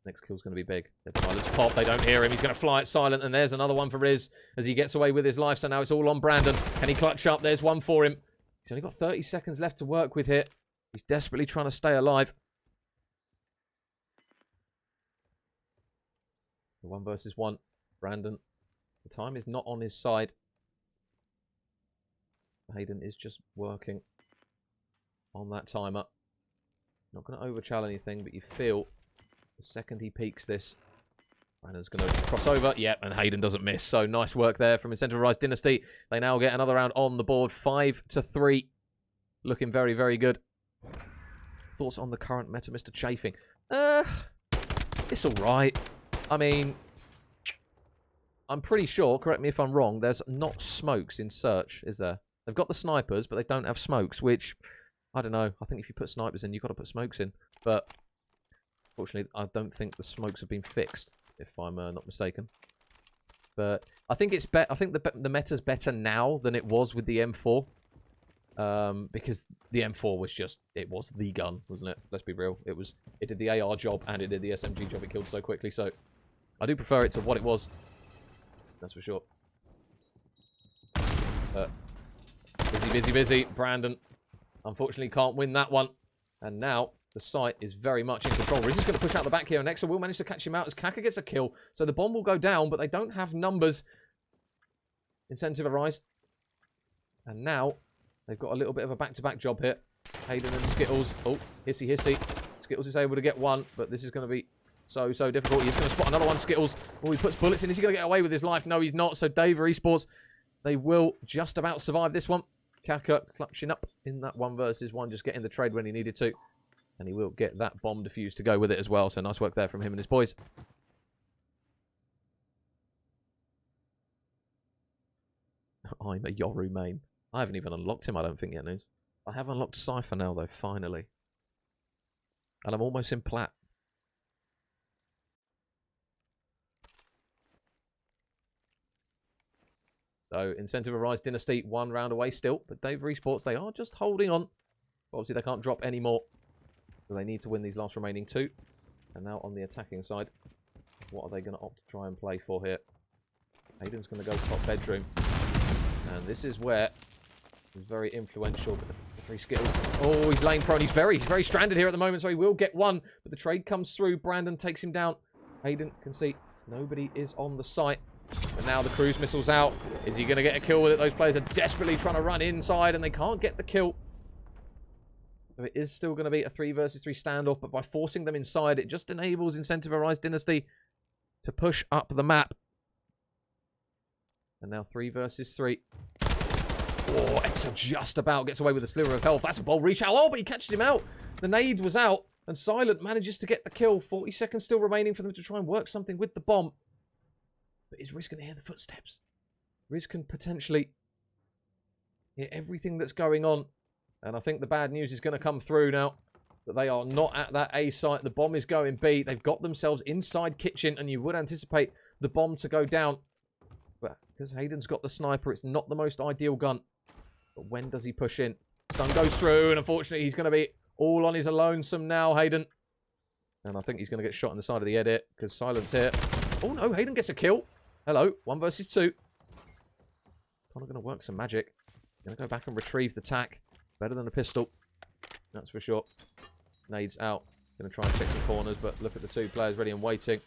Speaker 1: Next kill's going to be big. Silent's pop. They don't hear him. He's going to fly it Silent, and there's another one for Riz as he gets away with his life. So now it's all on Brandon. Can he clutch up? There's one for him. He's only got 30 seconds left to work with here. He's desperately trying to stay alive. The 1 versus 1. Brandon. The time is not on his side. Hayden is just working on that timer. Not going to overchal anything, but you feel the second he peaks this, Brandon's going to cross over. Yep, and Hayden doesn't miss. So nice work there from Incentivized Dynasty. They now get another round on the board. 5-3. Looking very, very good. Thoughts on the current meta, Mr. Chafing? It's all right. I mean, I'm pretty sure, correct me if I'm wrong, there's not smokes in search, is there? They've got the snipers, but they don't have smokes, which, I don't know. I think if you put snipers in, you've got to put smokes in. But fortunately, I don't think the smokes have been fixed, if I'm not mistaken. But I think it's I think the meta's better now than it was with the M4. Because the M4 was just, it was the gun, wasn't it? Let's be real. It did the AR job and it did the SMG job. It killed so quickly. So I do prefer it to what it was. That's for sure. Busy. Brandon, unfortunately, can't win that one. And now the site is very much in control. Riz is going to push out the back here, and Nexa will manage to catch him out as Kaka gets a kill. So the bomb will go down, but they don't have numbers. Incentive arise. And now they've got a little bit of a back-to-back job here. Hayden and Skittles. Oh, hissy. Skittles is able to get one, but this is going to be so difficult. He's going to spot another one, Skittles. Oh, he puts bullets in. Is he going to get away with his life? No, he's not. So Daeva eSports, they will just about survive this one. Kaka clutching up in that 1 versus 1, just getting the trade when he needed to. And he will get that bomb defused to go with it as well. So nice work there from him and his boys. I'm a Yoru main. I haven't even unlocked him, I don't think, yet, News. I have unlocked Cypher now, though, finally. And I'm almost in plat. So, Incentive Arise Dynasty, 1 round away still. But Daeva eSports, they are just holding on. Obviously, they can't drop any more. So they need to win these last remaining 2. And now on the attacking side, what are they going to opt to try and play for here? Hayden's going to go top bedroom. And this is where he's very influential. But the 3 Skittles. Oh, he's lane prone. He's very stranded here at the moment, so he will get 1. But the trade comes through. Brandon takes him down. Hayden can see nobody is on the site. And now the cruise missile's out. Is he going to get a kill with it? Those players are desperately trying to run inside, and they can't get the kill. So it is still going to be a 3 versus 3 standoff, but by forcing them inside, it just enables Incentive Arise Dynasty to push up the map. And now 3 versus 3. Oh, Exa just about gets away with a sliver of health. That's a bold reach out. Oh, but he catches him out. The nade was out, and Silent manages to get the kill. 40 seconds still remaining for them to try and work something with the bomb. But is Riz going to hear the footsteps? Riz can potentially hear everything that's going on. And I think the bad news is going to come through now. That they are not at that A site. The bomb is going B. They've got themselves inside kitchen. And you would anticipate the bomb to go down. But because Hayden's got the sniper, it's not the most ideal gun. But when does he push in? Sun goes through. And unfortunately, he's going to be all on his lonesome now, Hayden. And I think he's going to get shot in the side of the head here. Because Silent's here. Oh no, Hayden gets a kill. Hello, 1 versus 2. Connor going to work some magic. Going to go back and retrieve the tack. Better than a pistol. That's for sure. Nades out. Going to try and check some corners, but look at the two players ready and waiting.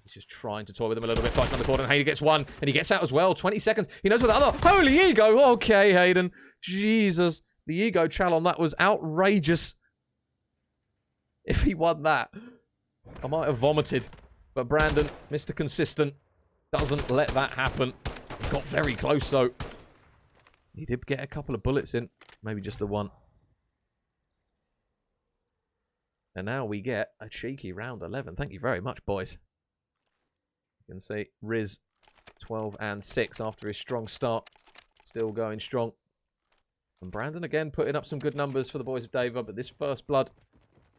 Speaker 1: He's just trying to toy with them a little bit. Fighting on the corner, and Hayden gets one, and he gets out as well. 20 seconds. He knows where the other... Holy ego! Okay, Hayden. Jesus. The ego chal on that was outrageous. If he won that, I might have vomited. But Brandon, Mr. Consistent, doesn't let that happen. Got very close, though. He did get a couple of bullets in. Maybe just the one. And now we get a cheeky round 11. Thank you very much, boys. You can see Riz 12 and 6 after his strong start. Still going strong. And Brandon again putting up some good numbers for the boys of Daeva. But this first blood,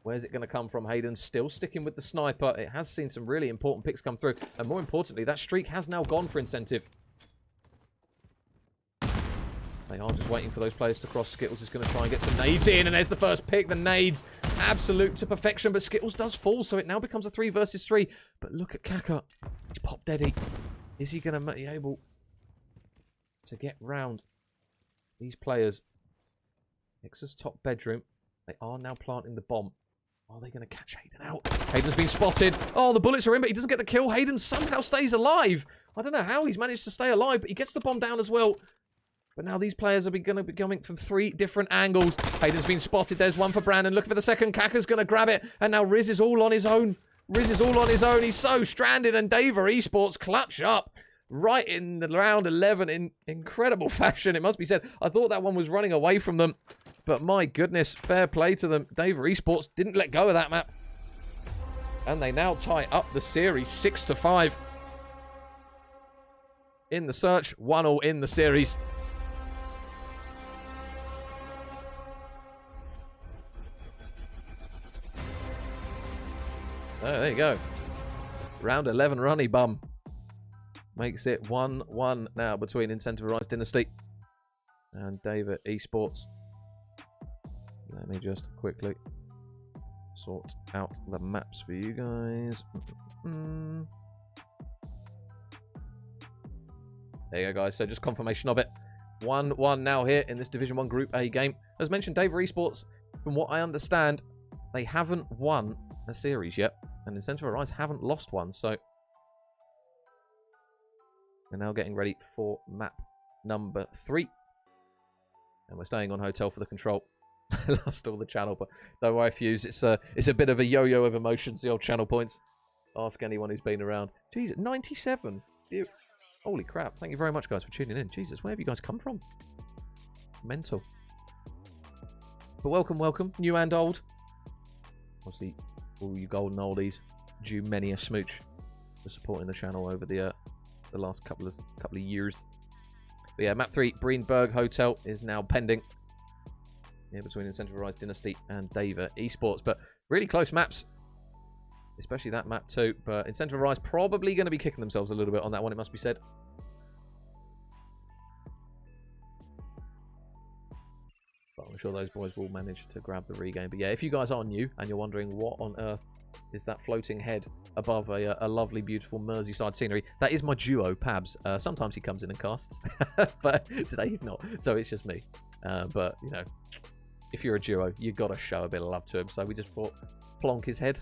Speaker 1: where's it going to come from? Hayden still sticking with the sniper. It has seen some really important picks come through. And more importantly, that streak has now gone for incentive. They are just waiting for those players to cross. Skittles is going to try and get some nades in. And there's the first pick. The nades, absolute to perfection. But Skittles does fall, so it now becomes a 3 versus 3. But look at Kaka. He's pop deady. Is he going to be able to get round these players? Nix's top bedroom. They are now planting the bomb. Are they going to catch Hayden out? Hayden's been spotted. Oh, the bullets are in, but he doesn't get the kill. Hayden somehow stays alive. I don't know how he's managed to stay alive, but he gets the bomb down as well. But now these players are going to be coming from 3 different angles. Hayden's been spotted. There's one for Brandon. Looking for the second. Kaka's going to grab it. And now Riz is all on his own. Riz is all on his own. He's so stranded. And Daeva eSports clutch up right in the round 11 in incredible fashion, it must be said. I thought that one was running away from them. But my goodness, fair play to them. Daeva eSports didn't let go of that map. And they now tie up the series 6-5. In the search, 1-1 in the series. Oh, there you go. Round 11 runny bum. Makes it 1-1 now between Incentivized Dynasty and Daeva eSports. Let me just quickly sort out the maps for you guys. There you go, guys. So just confirmation of it. 1-1 now here in this Division 1 Group A game. As mentioned, Daeva eSports, from what I understand, they haven't won a series yet. And Incentivized haven't lost one, so we're now getting ready for map number 3. And we're staying on hotel for the control. I lost all the channel, but don't worry, Fuse. It's a bit of a yo-yo of emotions, the old channel points. Ask anyone who's been around. Jesus, 97. Holy crap. Thank you very much, guys, for tuning in. Jesus, where have you guys come from? Mental. But welcome, welcome, new and old. Obviously, all you golden oldies, due many a smooch for supporting the channel over the last couple of years. But yeah, map 3, Breenberg Hotel, is now pending. Yeah, between Incentivized Dynasty and Daeva eSports. But really close maps, especially that map too. But Incentivized probably going to be kicking themselves a little bit on that one, it must be said. But I'm sure those boys will manage to grab the regain. But yeah, if you guys are new and you're wondering what on earth is that floating head above a lovely, beautiful Merseyside scenery, that is my duo, Pabs. Sometimes he comes in and casts, but today he's not. So it's just me. But, you know, if you're a duo, you've got to show a bit of love to him. So we just thought, plonk his head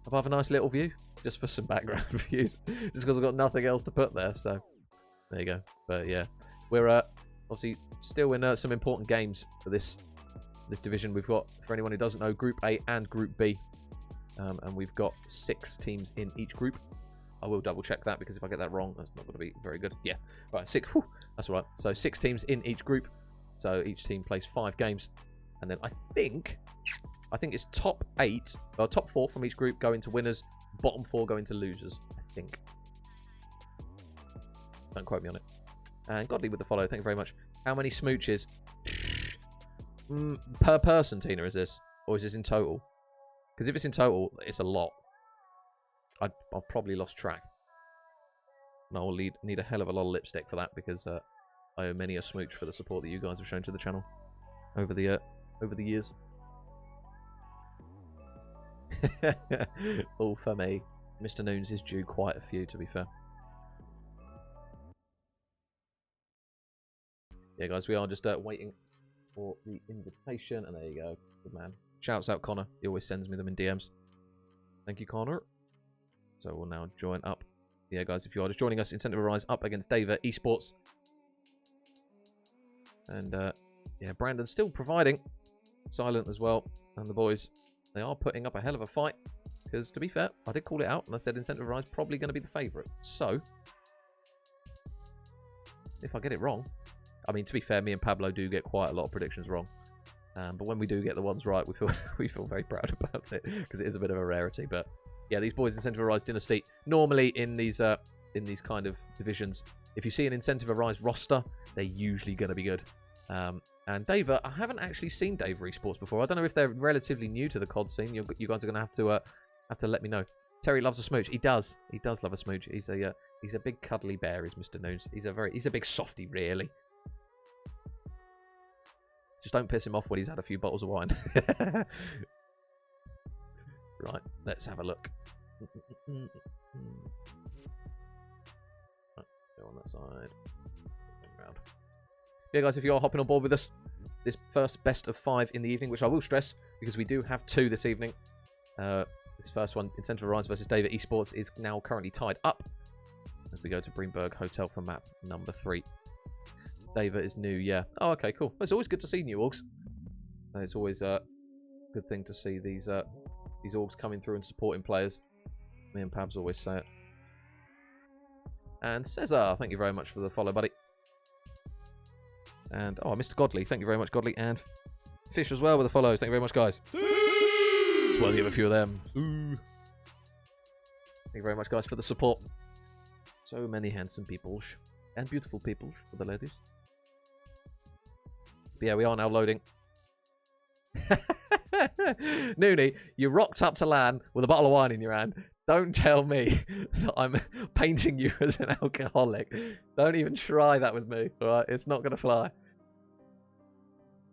Speaker 1: above a nice little view, just for some background views, just because I've got nothing else to put there. So there you go. But yeah, we're obviously still in some important games for this division. We've got, for anyone who doesn't know, Group A and Group B. And we've got 6 teams in each group. I will double check that, because if I get that wrong, that's not going to be very good. Yeah, right, 6. Whew, that's all right. So 6 teams in each group. So each team plays 5 games. And then I think it's top 8, or top 4 from each group go into winners. Bottom 4 go into losers, I think. Don't quote me on it. And Godly with the follow, thank you very much. How many smooches per person, Tina, is this? Or is this in total? Because if it's in total, it's a lot. I've probably lost track. And I will need a hell of a lot of lipstick for that, because I owe many a smooch for the support that you guys have shown to the channel over the years. All for me. Mr. Noons is due quite a few, to be fair. Yeah, guys, we are just waiting for the invitation. And there you go. Good man. Shouts out Connor. He always sends me them in DMs. Thank you, Connor. So we'll now join up. Yeah, guys, if you are just joining us, Incentive Arise up against Daeva eSports. And, yeah, Brandon's still providing. Silent as well. And the boys, they are putting up a hell of a fight. Because, to be fair, I did call it out. And I said Incentive Arise probably going to be the favourite. So, if I get it wrong... I mean, to be fair, me and Pablo do get quite a lot of predictions wrong. But when we do get the ones right, we feel very proud about it. Because it is a bit of a rarity. But, yeah, these boys Incentive Arise Dynasty, normally in these kind of divisions, if you see an Incentive Arise roster, they're usually going to be good. And Daeva, I haven't actually seen Daeva eSports before. I don't know if they're relatively new to the COD scene. You guys are going to have to let me know. Terry loves a smooch. He does. He does love a smooch. He's a big cuddly bear, is Mr. Noons. He's a big softie, really. Just don't piss him off when he's had a few bottles of wine. Right, let's have a look. Right, go on that side. Round. Yeah, guys, if you are hopping on board with us, this first best of 5 in the evening, which I will stress, because we do have 2 this evening. This first one, Incentive Arise versus Daeva eSports, is now currently tied up as we go to Greenberg Hotel for map number 3. Daeva is new, yeah. Oh, okay, cool. It's always good to see new orgs. It's always a good thing to see these orgs coming through and supporting players. Me and Pabs always say it. And Cesar, thank you very much for the follow, buddy. And, oh, Mr. Godley, thank you very much, Godley. And Fish as well with the follows. Thank you very much, guys. Just want to give a few of them. Ooh. Thank you very much, guys, for the support. So many handsome people and beautiful people for the ladies. But yeah, we are now loading. Noonie, you rocked up to LAN with a bottle of wine in your hand. Don't tell me that I'm painting you as an alcoholic. Don't even try that with me. All right, it's not going to fly.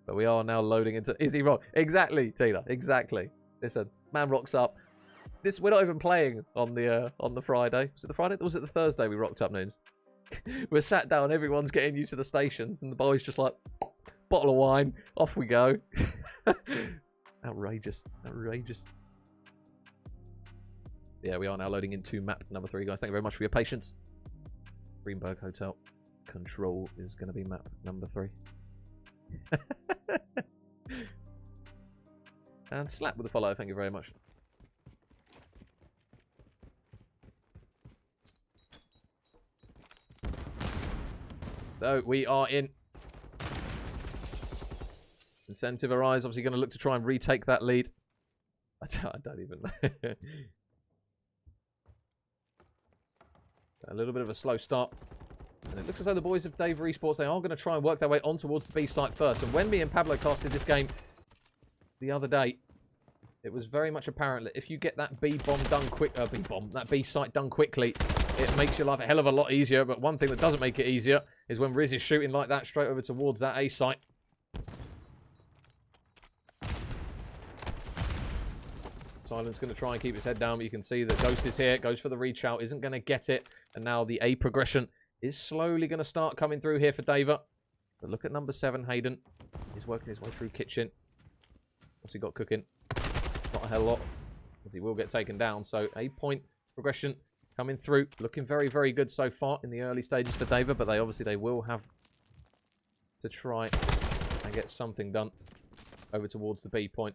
Speaker 1: But we are now loading into... Is he wrong? Exactly, Tina. Exactly. Listen, man rocks up. We're not even playing on the Friday. Was it the Friday? Or was it the Thursday we rocked up, Noons? We're sat down. Everyone's getting used to the stations, and the boys just like... Bottle of wine. Off we go. Outrageous. Outrageous. Yeah, we are now loading into map number 3, guys. Thank you very much for your patience. Greenberg Hotel. Control is going to be map number 3. And Slap with the follow. Thank you very much. So, we are in. Incentive Arise, obviously going to look to try and retake that lead. I don't even know. A little bit of a slow start. And it looks as though the boys of Daeva eSports, they are going to try and work their way on towards the B site first. And when me and Pablo casted this game the other day, it was very much apparent that if you get that B bomb done quick, that B site done quickly, it makes your life a hell of a lot easier. But one thing that doesn't make it easier is when Riz is shooting like that straight over towards that A site. Silent's going to try and keep his head down, but you can see that Ghost is here. Goes for the reach out, isn't going to get it. And now the A progression is slowly going to start coming through here for Daeva. But look at number 7, Hayden. He's working his way through kitchen. What's he got cooking? Not a hell lot, as he will get taken down. So A point progression coming through. Looking very, very good so far in the early stages for Daeva, but they will have to try and get something done over towards the B point.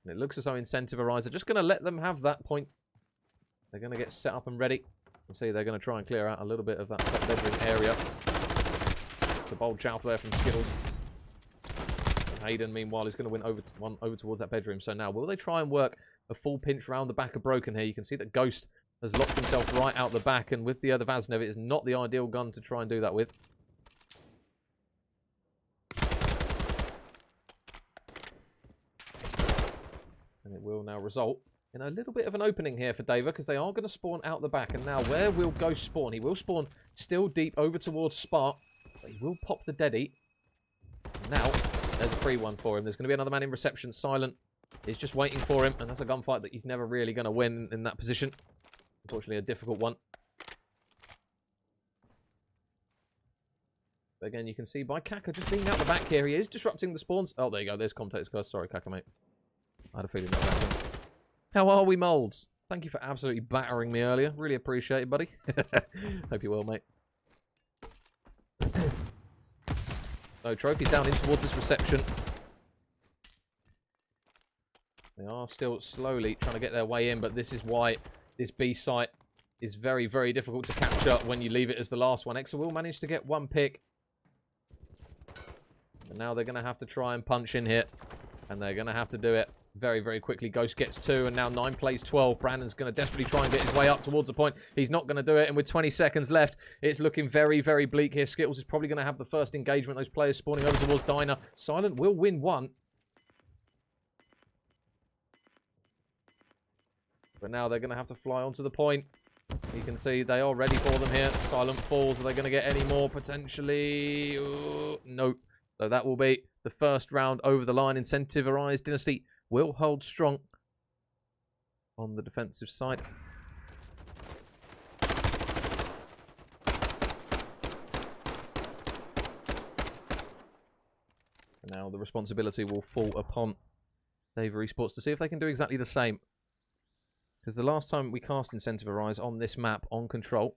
Speaker 1: And it looks as though Incentive Arise are just going to let them have that point. They're going to get set up and ready. And see, they're going to try and clear out a little bit of that top bedroom area. It's a bold chow there from Skittles. And Hayden, meanwhile, is going to win over towards that bedroom. So now, will they try and work a full pinch around the back of Broken here? You can see that Ghost has locked himself right out the back. And with the other Vaznev, it is not the ideal gun to try and do that with. And it will now result in a little bit of an opening here for Daeva, because they are going to spawn out the back. And now, where will Ghost spawn? He will spawn still deep over towards Spark, but he will pop the deadie. Now, there's a free one for him. There's going to be another man in reception. Silent is just waiting for him, and that's a gunfight that he's never really going to win in that position. Unfortunately, a difficult one. But again, you can see by Kaka just being out the back here, he is disrupting the spawns. Oh, there you go. There's context, guys. Sorry, Kaka, mate. I had a feeling that would happen. How are we, Molds? Thank you for absolutely battering me earlier. Really appreciate it, buddy. Hope you will, mate. So, trophies down in towards this reception. They are still slowly trying to get their way in, but this is why this B site is very, very difficult to capture when you leave it as the last one. Exa will manage to get one pick. And now they're going to have to try and punch in here. And they're going to have to do it very, very quickly. Ghost gets 2, and now 9 plays 12. Brandon's going to desperately try and get his way up towards the point. He's not going to do it, and with 20 seconds left, it's looking very, very bleak here. Skittles is probably going to have the first engagement. Those players spawning over towards Dyna. Silent will win one. But now they're going to have to fly onto the point. You can see they are ready for them here. Silent falls. Are they going to get any more, potentially? Ooh, nope. So that will be the first round over the line. Incentivized Dynasty will hold strong on the defensive side. And now the responsibility will fall upon Daeva eSports to see if they can do exactly the same. Because the last time we cast Incentivize on this map on Control...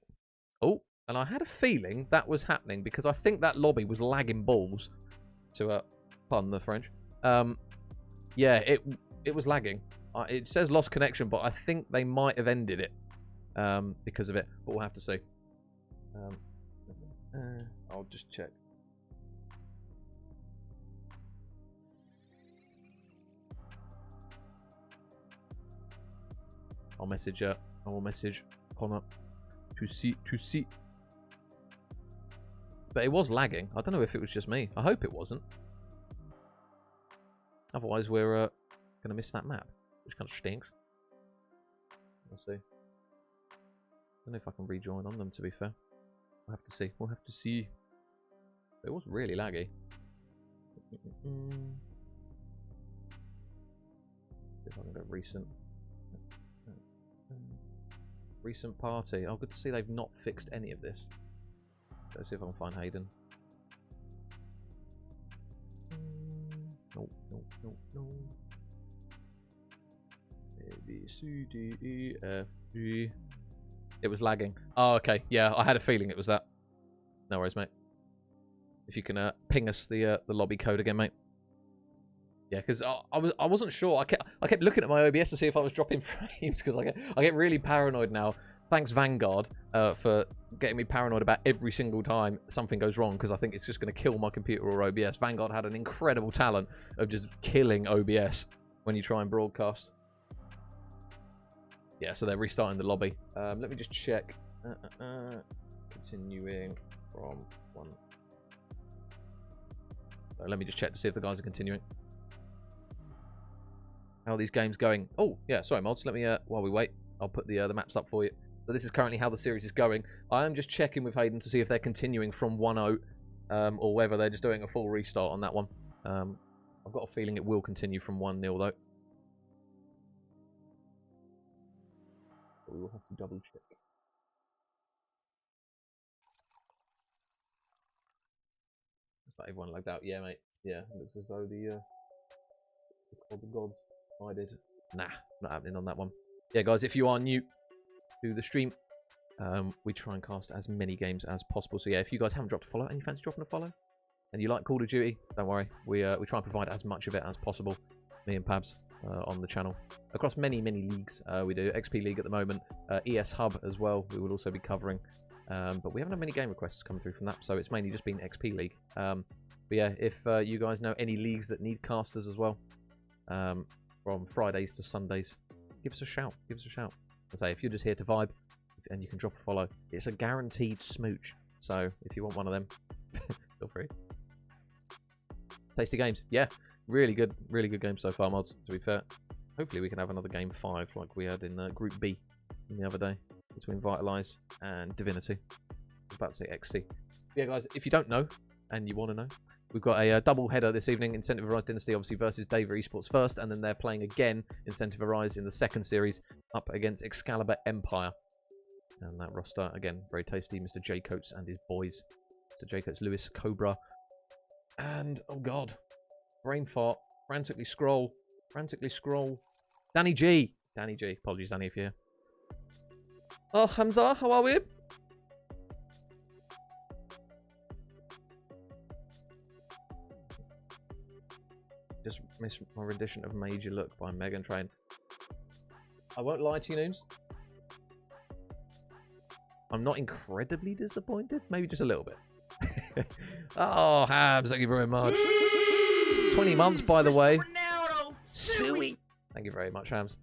Speaker 1: Oh, and I had a feeling that was happening because I think that lobby was lagging balls. To, pardon the French. Yeah, it was lagging. It says lost connection, but I think they might have ended it because of it. But we'll have to see. I'll just check. I'll message I will message Connor to see. But it was lagging. I don't know if it was just me. I hope it wasn't. Otherwise, we're going to miss that map, which kind of stinks. We'll see. I don't know if I can rejoin on them, to be fair. We'll have to see. We'll have to see. It was really laggy. See if I can go recent. Recent party. Oh, good to see they've not fixed any of this. Let's see if I can find Hayden. No. A, B, C, D, E, F, G. It was lagging. Oh, okay. Yeah, I had a feeling it was that. No worries, mate. If you can ping us the lobby code again, mate. Yeah, because I wasn't sure. I kept looking at my OBS to see if I was dropping frames because I get really paranoid now. Thanks Vanguard for getting me paranoid about every single time something goes wrong because I think it's just going to kill my computer or OBS. Vanguard had an incredible talent of just killing OBS when you try and broadcast. Yeah, so they're restarting the lobby. Let me just check. Continuing from 1. So let me just check to see if the guys are continuing. How are these games going? Oh, yeah, sorry, mods. Let me, while we wait, I'll put the maps up for you. So this is currently how the series is going. I am just checking with Hayden to see if they're continuing from 1-0 or whether they're just doing a full restart on that one. I've got a feeling it will continue from 1-0, though. We will have to double check. Is that everyone lagged out? Yeah, mate. Yeah, it looks as though the gods decided. Nah, not happening on that one. Yeah, guys, if you are new to the stream, we try and cast as many games as possible. So yeah, if you guys haven't dropped a follow and you fancy dropping a follow, and you like Call of Duty, don't worry. We try and provide as much of it as possible. Me and Pabs on the channel across many leagues. We do XP League at the moment, ES Hub as well. We will also be covering, but we haven't had many game requests coming through from that, so it's mainly just been XP League. But yeah, if you guys know any leagues that need casters as well, from Fridays to Sundays, give us a shout. Give us a shout. I say if you're just here to vibe and you can drop a follow, it's a guaranteed smooch. So if you want one of them, feel free. Tasty games, yeah. Really good games so far, mods, to be fair. Hopefully we can have another game 5 like we had in Group B the other day between Vitalize and Divinity. I was about to say XC. Yeah, guys, if you don't know and you want to know, we've got a double header this evening. Incentivize Dynasty, obviously, versus Daeva eSports first, and then they're playing again Incentivize in the second series up against Excalibur Empire. And that roster, again, very tasty. Mr. J Coates and his boys. Mr. J Coates, Lewis, Cobra, and, oh god, brain fart, frantically scroll. Frantically scroll. Danny G. Danny G. Apologies, Danny, if you're here. Oh, Hamza, how are we? Just missed my rendition of Major Look by Megan Train. I won't lie to you, Noons. I'm not incredibly disappointed. Maybe just a little bit. Oh, Habs, thank you very much. 20 months, by the way.
Speaker 2: Suey.
Speaker 1: Thank you very much, Hams.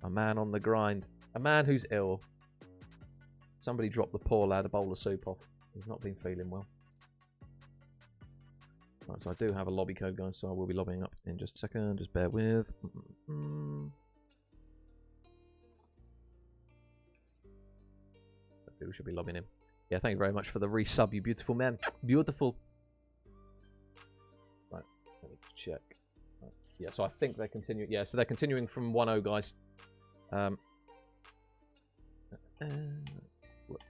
Speaker 1: A man on the grind. A man who's ill. Somebody dropped the poor lad a bowl of soup off. He's not been feeling well. Right, so I do have a lobby code, guys, so I will be lobbying up in just a second. Just bear with. We should be lobbying him. Yeah, thank you very much for the resub, you beautiful man. Beautiful. Right, let me check. Right. Yeah, so I think they're continuing. Yeah, so they're continuing from 1-0, guys.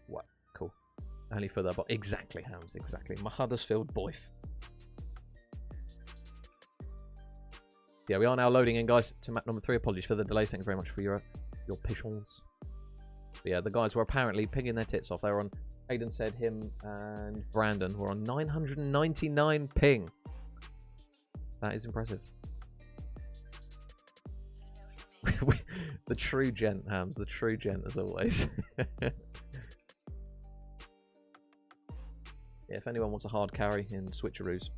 Speaker 1: What? Cool. Only for the... Exactly, Hams, exactly. My Huddersfield boy. Yeah, we are now loading in, guys, to map number 3. Apologies for the delay. Thank you very much for your patience. But yeah, the guys were apparently pinging their tits off. They were on... Aiden said him and Brandon were on 999 ping. That is impressive. The true gent, Hams. The true gent, as always. Yeah, if anyone wants a hard carry in switcheroos,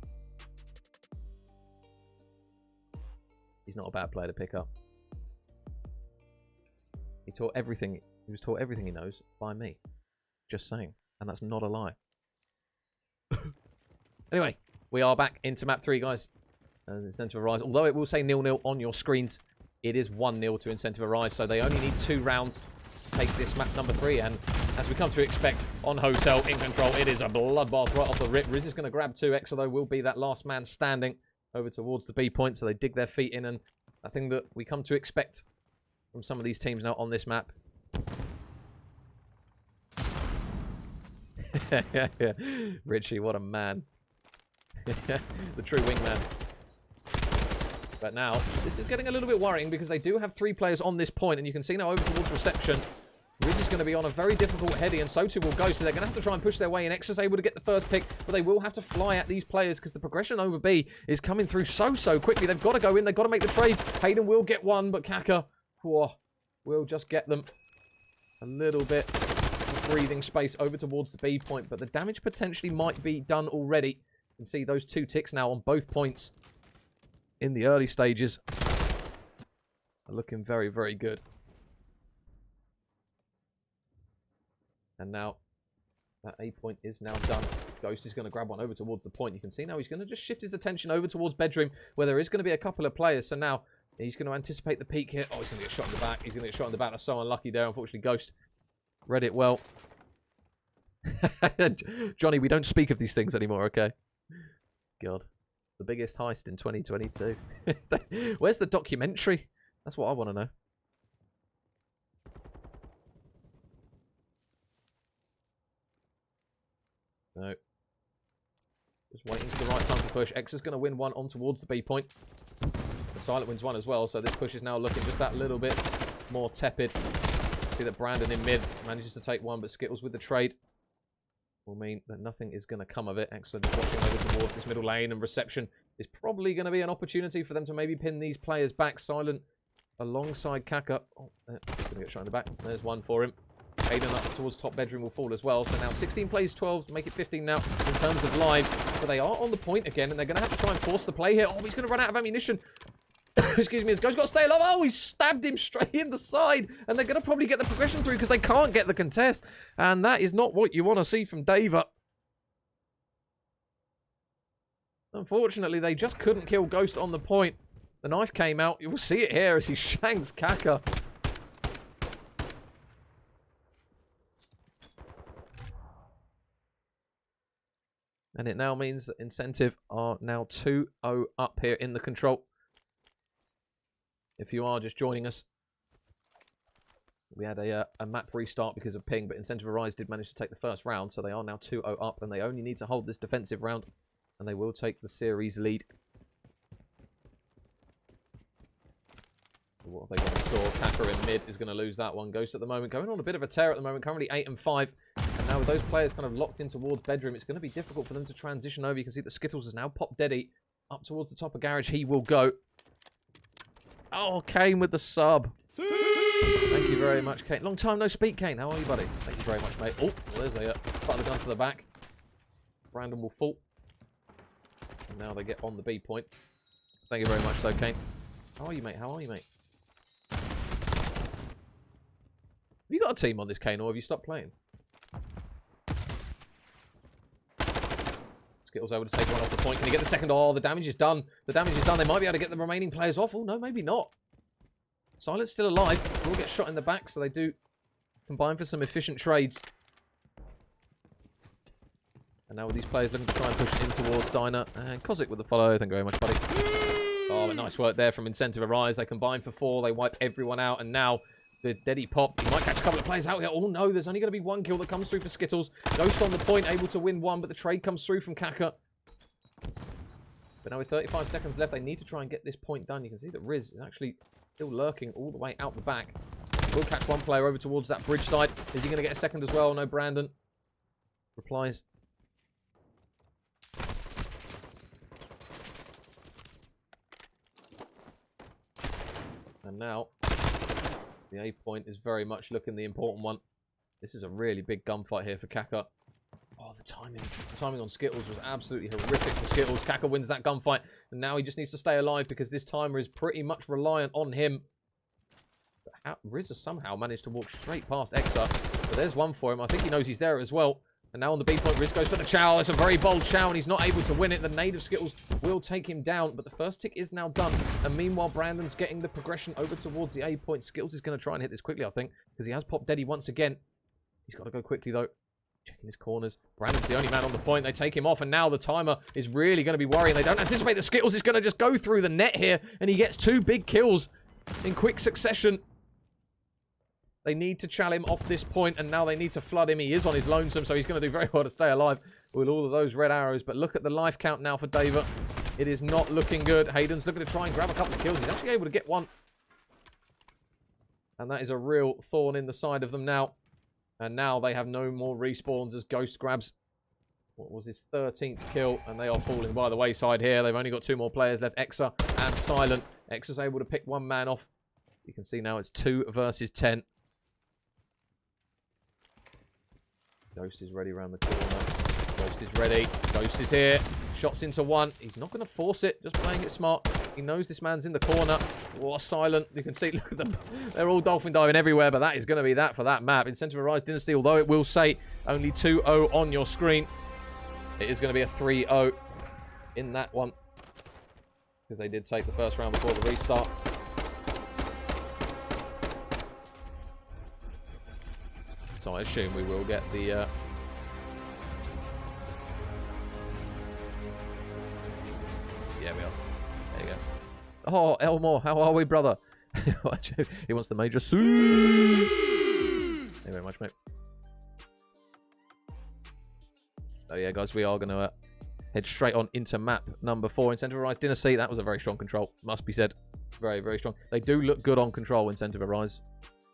Speaker 1: he's not a bad player to pick up. He taught everything. He was taught everything he knows by me. Just saying. And that's not a lie. Anyway, we are back into map 3, guys. Incentive Arise. Although it will say 0-0 on your screens, it is 1-0 to Incentive Arise. So they only need 2 rounds to take this map number 3. And as we come to expect on Hotel, in control, it is a bloodbath right off the rip. Riz is going to grab 2. Exo, will be that last man standing over towards the B point. So they dig their feet in. And I think that we come to expect from some of these teams now on this map. Yeah. Richie, what a man. The true wingman. But now, this is getting a little bit worrying because they do have 3 players on this point, and you can see now over towards reception. Riz is going to be on a very difficult heady, and so too will Ghost, so they're going to have to try and push their way in. X is able to get the first pick, but they will have to fly at these players because the progression over B is coming through so quickly. They've got to go in, they've got to make the trades. Hayden will get one, but Kaka will just get them a little bit breathing space over towards the B point, but the damage potentially might be done already. You can see those 2 ticks now on both points in the early stages are looking very good. And now that A point is now done. Ghost is going to grab one over towards the point. You can see now he's going to just shift his attention over towards bedroom where there is going to be a couple of players. So now he's going to anticipate the peak here. Oh, he's going to get shot in the back. He's going to get shot in the back. That's so unlucky there. Unfortunately, Ghost read it well. Johnny, we don't speak of these things anymore, okay? God. The biggest heist in 2022. Where's the documentary? That's what I want to know. No. Just waiting for the right time to push. X is going to win one on towards the B point. The Silent wins one as well, so this push is now looking just that little bit more tepid. See that Brandon in mid manages to take one, but Skittles with the trade will mean that nothing is going to come of it. Excellent, just watching over towards this middle lane, and reception is probably going to be an opportunity for them to maybe pin these players back. Silent alongside Kaka. Oh, he's going to get shot in the back. There's one for him. Aiden up towards top bedroom will fall as well. So now 16 plays 12, make it 15 now in terms of lives. But they are on the point again, and they're going to have to try and force the play here. Oh, he's going to run out of ammunition. Excuse me, his guy's got to stay alive. Oh, he stabbed him straight in the side. And they're going to probably get the progression through because they can't get the contest. And that is not what you want to see from Daeva. Unfortunately, they just couldn't kill Ghost on the point. The knife came out. You will see it here as he shanks Kaka. And it now means that Incentive are now 2-0 up here in the control. If you are just joining us, we had a map restart because of ping, but Incentive Arise did manage to take the first round, so they are now 2-0 up, and they only need to hold this defensive round, and they will take the series lead. What have they got in store? Kaka in mid is going to lose that one. Ghost at the moment going on a bit of a tear at the moment. Currently 8 and 5. And now with those players kind of locked in towards bedroom, it's going to be difficult for them to transition over. You can see that Skittles has now popped Deddy up towards the top of garage. He will go. Oh, Kane with the sub. Thank you very much, Kane. Long time no speak, Kane. How are you, buddy? Thank you very much, mate. Oh, well, there's a butt of the gun to the back. Brandon will fall. And now they get on the B point. Thank you very much, though, Kane. How are you, mate? How are you, mate? Have you got a team on this, Kane, or have you stopped playing? Skittles over to take one off the point. Can he get the second? Oh, the damage is done. The damage is done. They might be able to get the remaining players off. Oh, no, maybe not. Silent's still alive. Will get shot in the back, so they do combine for some efficient trades. And now with these players looking to try and push in towards Dyna. And Kozik with the follow. Thank you very much, buddy. Oh, but nice work there from Incentive Arise. They combine for 4. They wipe everyone out. And now the Deddy pop. He might catch a couple of players out here. Oh, no. There's only going to be 1 kill that comes through for Skittles. Ghost on the point, able to win 1. But the trade comes through from Kaka. But now with 35 seconds left, they need to try and get this point done. You can see that Riz is actually still lurking all the way out the back. Will catch 1 player over towards that bridge side. Is he going to get a second as well? No, Brandon replies. And now, the A point is very much looking the important one. This is a really big gunfight here for Kaka. Oh, the timing on Skittles was absolutely horrific for Skittles. Kaka wins that gunfight, and now he just needs to stay alive because this timer is pretty much reliant on him. But Riz has somehow managed to walk straight past Exa. But there's one for him. I think he knows he's there as well. And now on the B point, Riz goes for the Chow. It's a very bold Chow, and he's not able to win it. The nade of Skittles will take him down, but the first tick is now done. And meanwhile, Brandon's getting the progression over towards the A point. Skittles is going to try and hit this quickly, I think, because he has popped Deddy once again. He's got to go quickly, though. Checking his corners. Brandon's the only man on the point. They take him off, and now the timer is really going to be worrying. They don't anticipate that Skittles is going to just go through the net here, and he gets 2 big kills in quick succession. They need to chal him off this point, and now they need to flood him. He is on his lonesome, so he's going to do very well to stay alive with all of those red arrows. But look at the life count now for Daeva. It is not looking good. Hayden's looking to try and grab a couple of kills. He's actually able to get 1. And that is a real thorn in the side of them now. And now they have no more respawns as Ghost grabs what was his 13th kill. And they are falling by the wayside here. They've only got 2 more players left, Exa and Silent. Exa's able to pick 1 man off. You can see now it's 2 versus 10. Ghost is ready around the corner. Ghost is ready. Ghost is here. Shots into 1. He's not going to force it. Just playing it smart. He knows this man's in the corner. Oh, Silent. You can see, look at them. They're all dolphin diving everywhere, but that is going to be that for that map. Incentive Arise Dynasty, although it will say only 2-0 on your screen, it is going to be a 3-0 in that one. Because they did take the first round before the restart. So I assume we will get the... Yeah, we are. There you go. Oh, Elmore, how are we, brother? He wants the major suit. Thank you very much, mate. Oh, yeah, guys, we are going to head straight on into map number 4. Incentive Arise Dynasty. That was a very strong control, must be said. Very, very strong. They do look good on control, Incentive Arise.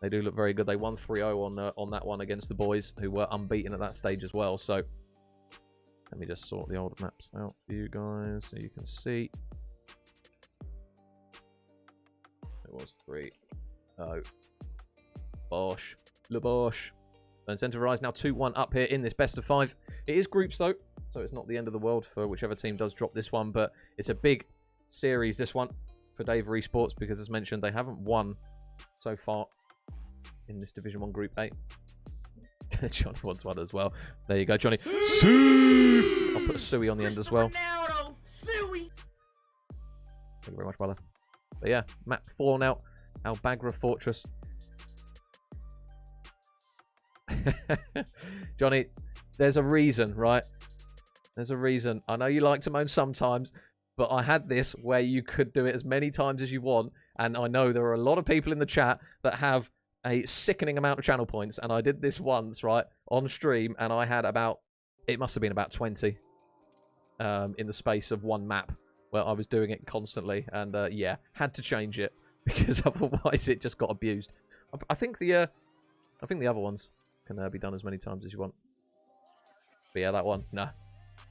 Speaker 1: They do look very good. They won 3-0 on that one against the boys, who were unbeaten at that stage as well. So let me just sort the old maps out for you guys so you can see. It was 3-0. Bosh. Le Bosh. Incentive Rise now 2-1 up here in this best of 5. It is groups, though, so it's not the end of the world for whichever team does drop this one. But it's a big series, this one, for Daeva eSports, because, as mentioned, they haven't won so far in this Division 1 Group 8. Johnny wants one as well. There you go, Johnny. Sue! I'll put a Suey on the end as well. Thank you very much, brother. But yeah, map 4 now. Albagra Fortress. Johnny, there's a reason, right? There's a reason. I know you like to moan sometimes, but I had this where you could do it as many times as you want. And I know there are a lot of people in the chat that have a sickening amount of channel points, and I did this once, right, on stream, and I had about, it must have been about 20 in the space of one map where I was doing it constantly, and yeah, had to change it. because otherwise it just got abused. I think the other ones can be done as many times as you want. But yeah, that one, nah.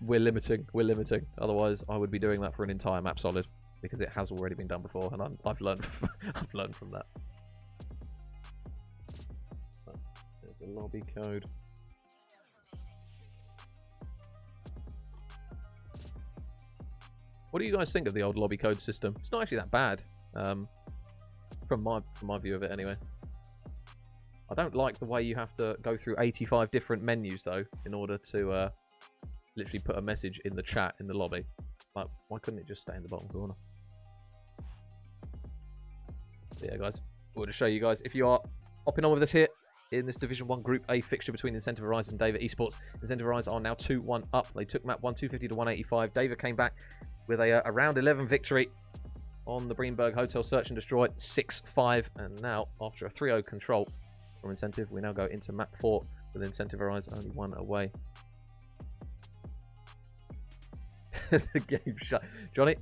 Speaker 1: We're limiting. Otherwise, I would be doing that for an entire map solid because it has already been done before, and I've learned I've learned from that. There's the lobby code. What do you guys think of the old lobby code system? It's not actually that bad, from my view of it anyway. I don't like the way you have to go through 85 different menus though in order to literally put a message in the chat in the lobby. Like, why couldn't it just stay in the bottom corner? But yeah, guys, I want to show you guys, if you are hopping on with us here in this Division 1 Group A fixture between Incentive Rise and Daeva eSports. Incentive Rise are now 2-1 up. They took map 1, 250 to 185. Daeva came back with a round 11 victory on the Greenberg Hotel Search and Destroy, 6-5. And now, after a 3-0 control from Incentive, we now go into map 4 with Incentive Rise only 1 away. The game shut. Johnny,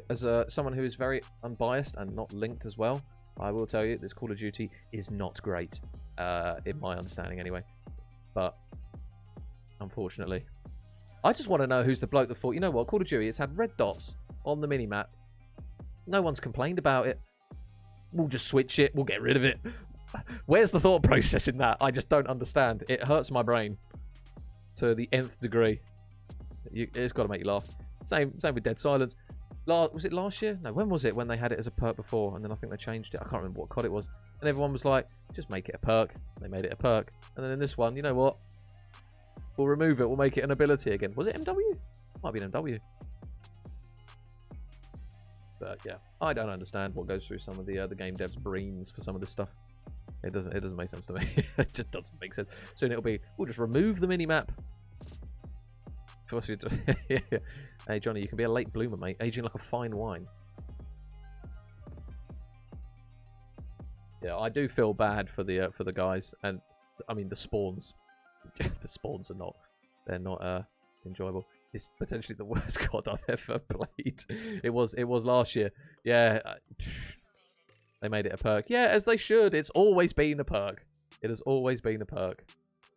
Speaker 1: as someone who is very unbiased and not linked as well, I will tell you this Call of Duty is not great, in my understanding anyway. But unfortunately, I just want to know who's the bloke that thought, you know what, Call of Duty, it's had red dots on the minimap. No one's complained about it. We'll just switch it. We'll get rid of it. Where's the thought process in that? I just don't understand. It hurts my brain to the nth degree. It's got to make you laugh. Same with Dead Silence. Was it last year? No, when was it when they had it as a perk before? And then I think they changed it. I can't remember what COD it was. And everyone was like, just make it a perk. They made it a perk. And then in this one, you know what? We'll remove it. We'll make it an ability again. Was it MW? Might be an MW. But yeah, I don't understand what goes through some of the game devs' brains for some of this stuff. It doesn't make sense to me. It just doesn't make sense. Soon it'll be, we'll just remove the minimap. Hey Johnny, you can be a late bloomer, mate. Aging like a fine wine. Yeah, I do feel bad for the guys, and I mean the spawns. The spawns are not. They're not enjoyable. It's potentially the worst COD I've ever played. It was last year. Yeah, they made it a perk. Yeah, as they should. It's always been a perk. It has always been a perk.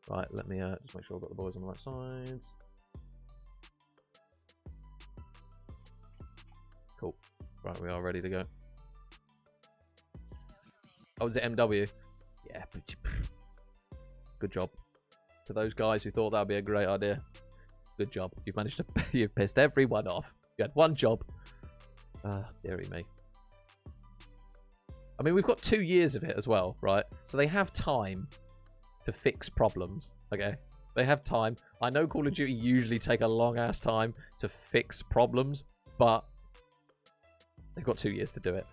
Speaker 1: Right, let me just make sure I've got the boys on the right sides. Cool. Right, we are ready to go. Oh, is it MW? Yeah. Good job. To those guys who thought that would be a great idea. Good job. You've managed to... You've pissed everyone off. You had one job. Dearie me. I mean, we've got 2 years of it as well, right? So they have time to fix problems, okay? They have time. I know Call of Duty usually take a long-ass time to fix problems, but... they've got 2 years to do it.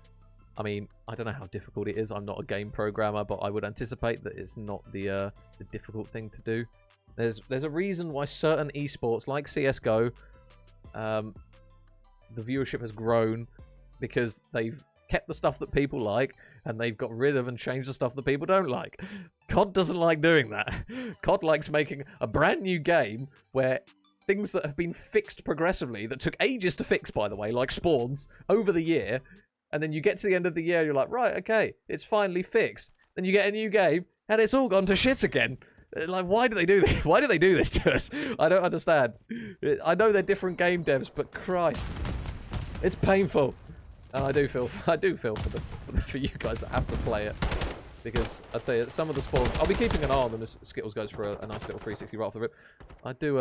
Speaker 1: I mean, I don't know how difficult it is. I'm not a game programmer, but I would anticipate that it's not the difficult thing to do. There's a reason why certain esports, like CSGO, the viewership has grown because they've kept the stuff that people like, and they've got rid of and changed the stuff that people don't like. COD doesn't like doing that. COD likes making a brand new game where things that have been fixed progressively, that took ages to fix, by the way, like spawns, over the year, and then you get to the end of the year, you're like, right, okay, it's finally fixed. Then you get a new game, and it's all gone to shit again. Like, why do they do this? Why do they do this to us? I don't understand. I know they're different game devs, but Christ, it's painful. And I do feel for you guys that have to play it. Because, I'll tell you, some of the spawns... I'll be keeping an eye on them as Skittles goes for a nice little 360 right off the rip. I do,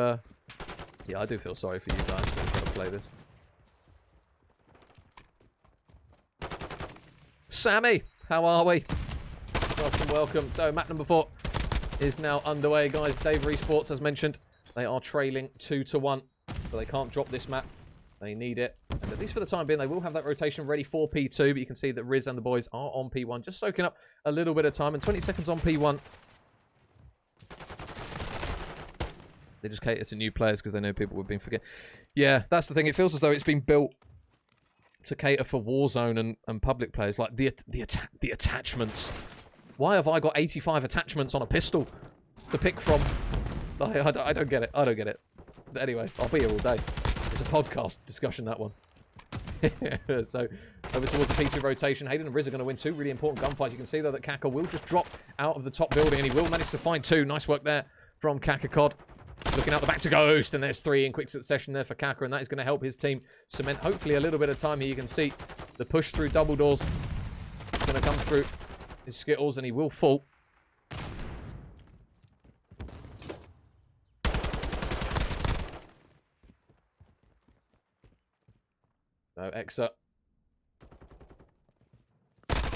Speaker 1: yeah, I do feel sorry for you guys that have to play this. Sammy, how are we? Welcome, welcome. So, map number 4 is now underway, guys. Daeva eSports, as mentioned, they are trailing 2-1. So they can't drop this map. They need it. And at least for the time being, they will have that rotation ready for P2. But you can see that Riz and the boys are on P1, just soaking up a little bit of time. And 20 seconds on P1. They just cater to new players because they know people would be forgetting. Yeah, that's the thing. It feels as though it's been built to cater for Warzone and public players. Like, the attachments. Why have I got 85 attachments on a pistol to pick from? I don't get it. I don't get it. But anyway, I'll be here all day. It's a podcast discussion, that one. So, over towards the P2 rotation. Hayden and Riz are going to win two really important gunfights. You can see, though, that Kaka will just drop out of the top building, and he will manage to find two. Nice work there from Kakakod. Looking out the back to Ghost, and there's three in quick succession there for Kaka, and that is going to help his team cement, hopefully, a little bit of time here. You can see the push through double doors is going to come through his Skittles, and he will fall. So, Exa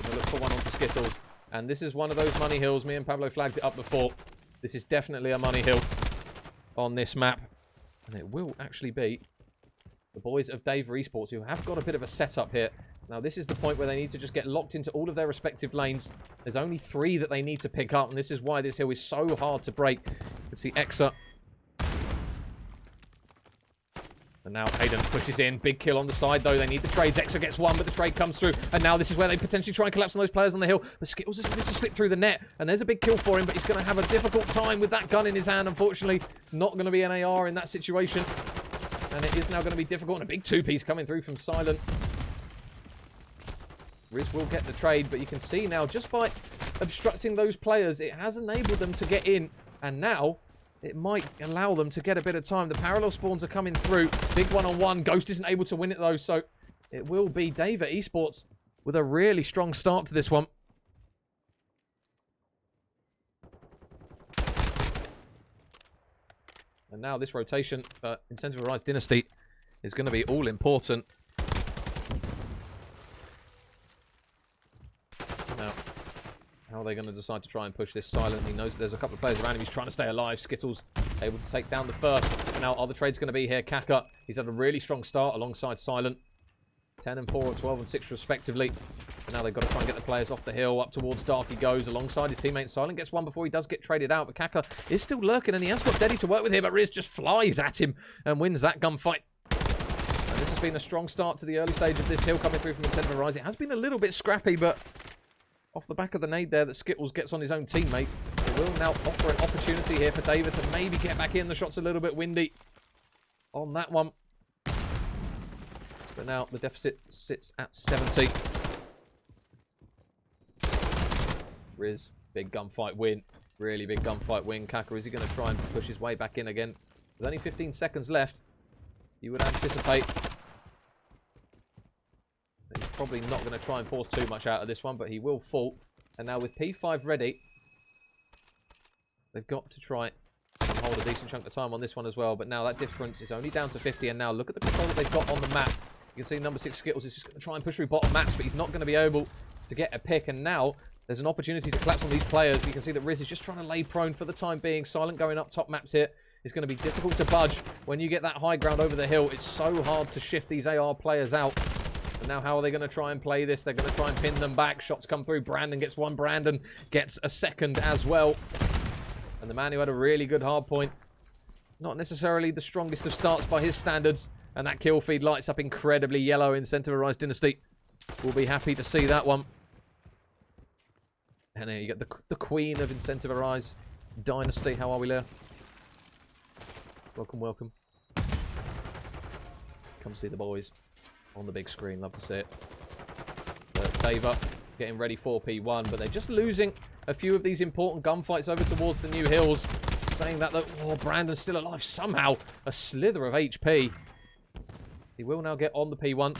Speaker 1: going to look for one onto Skittles, and this is one of those money hills. Me and Pablo flagged it up before. This is definitely a money hill on this map, and it will actually be the boys of Daeva eSports, who have got a bit of a setup here. Now, this is the point where they need to just get locked into all of their respective lanes. There's only 3 that they need to pick up, and this is why this hill is so hard to break. You can see Exa. And now Hayden pushes in. Big kill on the side, though. They need the trades. Exa gets one, but the trade comes through. And now this is where they potentially try and collapse on those players on the hill. But Skittles is going to slip through the net. And there's a big kill for him, but he's going to have a difficult time with that gun in his hand. Unfortunately, not going to be an AR in that situation. And it is now going to be difficult. And a big 2-piece coming through from Silent. Riz will get the trade, but you can see now, just by obstructing those players, it has enabled them to get in. And now it might allow them to get a bit of time. The parallel spawns are coming through. Big one-on-one. Ghost isn't able to win it, though. So it will be Daeva eSports with a really strong start to this one. And now this rotation for Incentivized Dynasty is going to be all important. Now, how are they going to decide to try and push this silently? He knows that there's a couple of players around him. He's trying to stay alive. Skittles able to take down the first. Now, are the trades going to be here? Kaka, he's had a really strong start alongside Silent. 10 and 4, or 12 and 6 respectively. And now they've got to try and get the players off the hill. Up towards Dark he goes alongside his teammate. Silent gets one before he does get traded out. But Kaka is still lurking, and he has got Deddy to work with here. But Riz just flies at him and wins that gunfight. And this has been a strong start to the early stage of this hill coming through from Incentivized. It has been a little bit scrappy, but off the back of the nade there that Skittles gets on his own teammate, it will now offer an opportunity here for Daeva to maybe get back in. The shot's a little bit windy on that one. But now the deficit sits at 70. Riz, big gunfight win. Really big gunfight win. Kaka, is he going to try and push his way back in again? With only 15 seconds left, you would anticipate that he's probably not going to try and force too much out of this one, but he will fall. And now with P5 ready, they've got to try and hold a decent chunk of time on this one as well. But now that difference is only down to 50, and now look at the control that they've got on the map. You can see number 6 Skittles is just going to try and push through bottom maps, but he's not going to be able to get a pick. And now there's an opportunity to collapse on these players. You can see that Riz is just trying to lay prone for the time being. Silent going up top maps here. It's going to be difficult to budge when you get that high ground over the hill. It's so hard to shift these AR players out. And now how are they going to try and play this? They're going to try and pin them back. Shots come through. Brandon gets one. Brandon gets a second as well. And the man who had a really good hard point, not necessarily the strongest of starts by his standards. And that kill feed lights up incredibly yellow. Incentivized Dynasty will be happy to see that one. And there you get the queen of Incentivized Dynasty. How are we, Leah? Welcome, welcome. Come see the boys on the big screen. Love to see it. Daeva getting ready for P1, but they're just losing a few of these important gunfights over towards the new hills. Saying that, oh, Brandon's still alive somehow. A slither of HP. He will now get on the P1,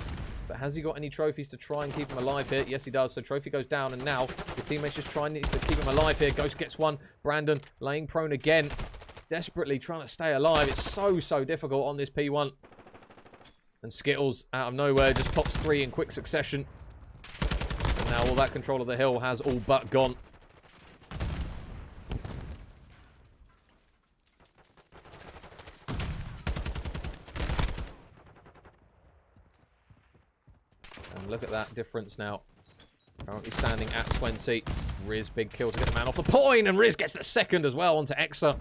Speaker 1: but has he got any trophies to try and keep him alive here? Yes, he does. So trophy goes down, and now his teammates just trying to keep him alive here. Ghost gets one. Brandon laying prone again, desperately trying to stay alive. It's so difficult on this P1. And Skittles, out of nowhere, just pops 3 in quick succession. And now all that control of the hill has all but gone. And look at that difference now. Currently standing at 20. Riz, big kill to get the man off the point. And Riz gets the second as well onto Exa.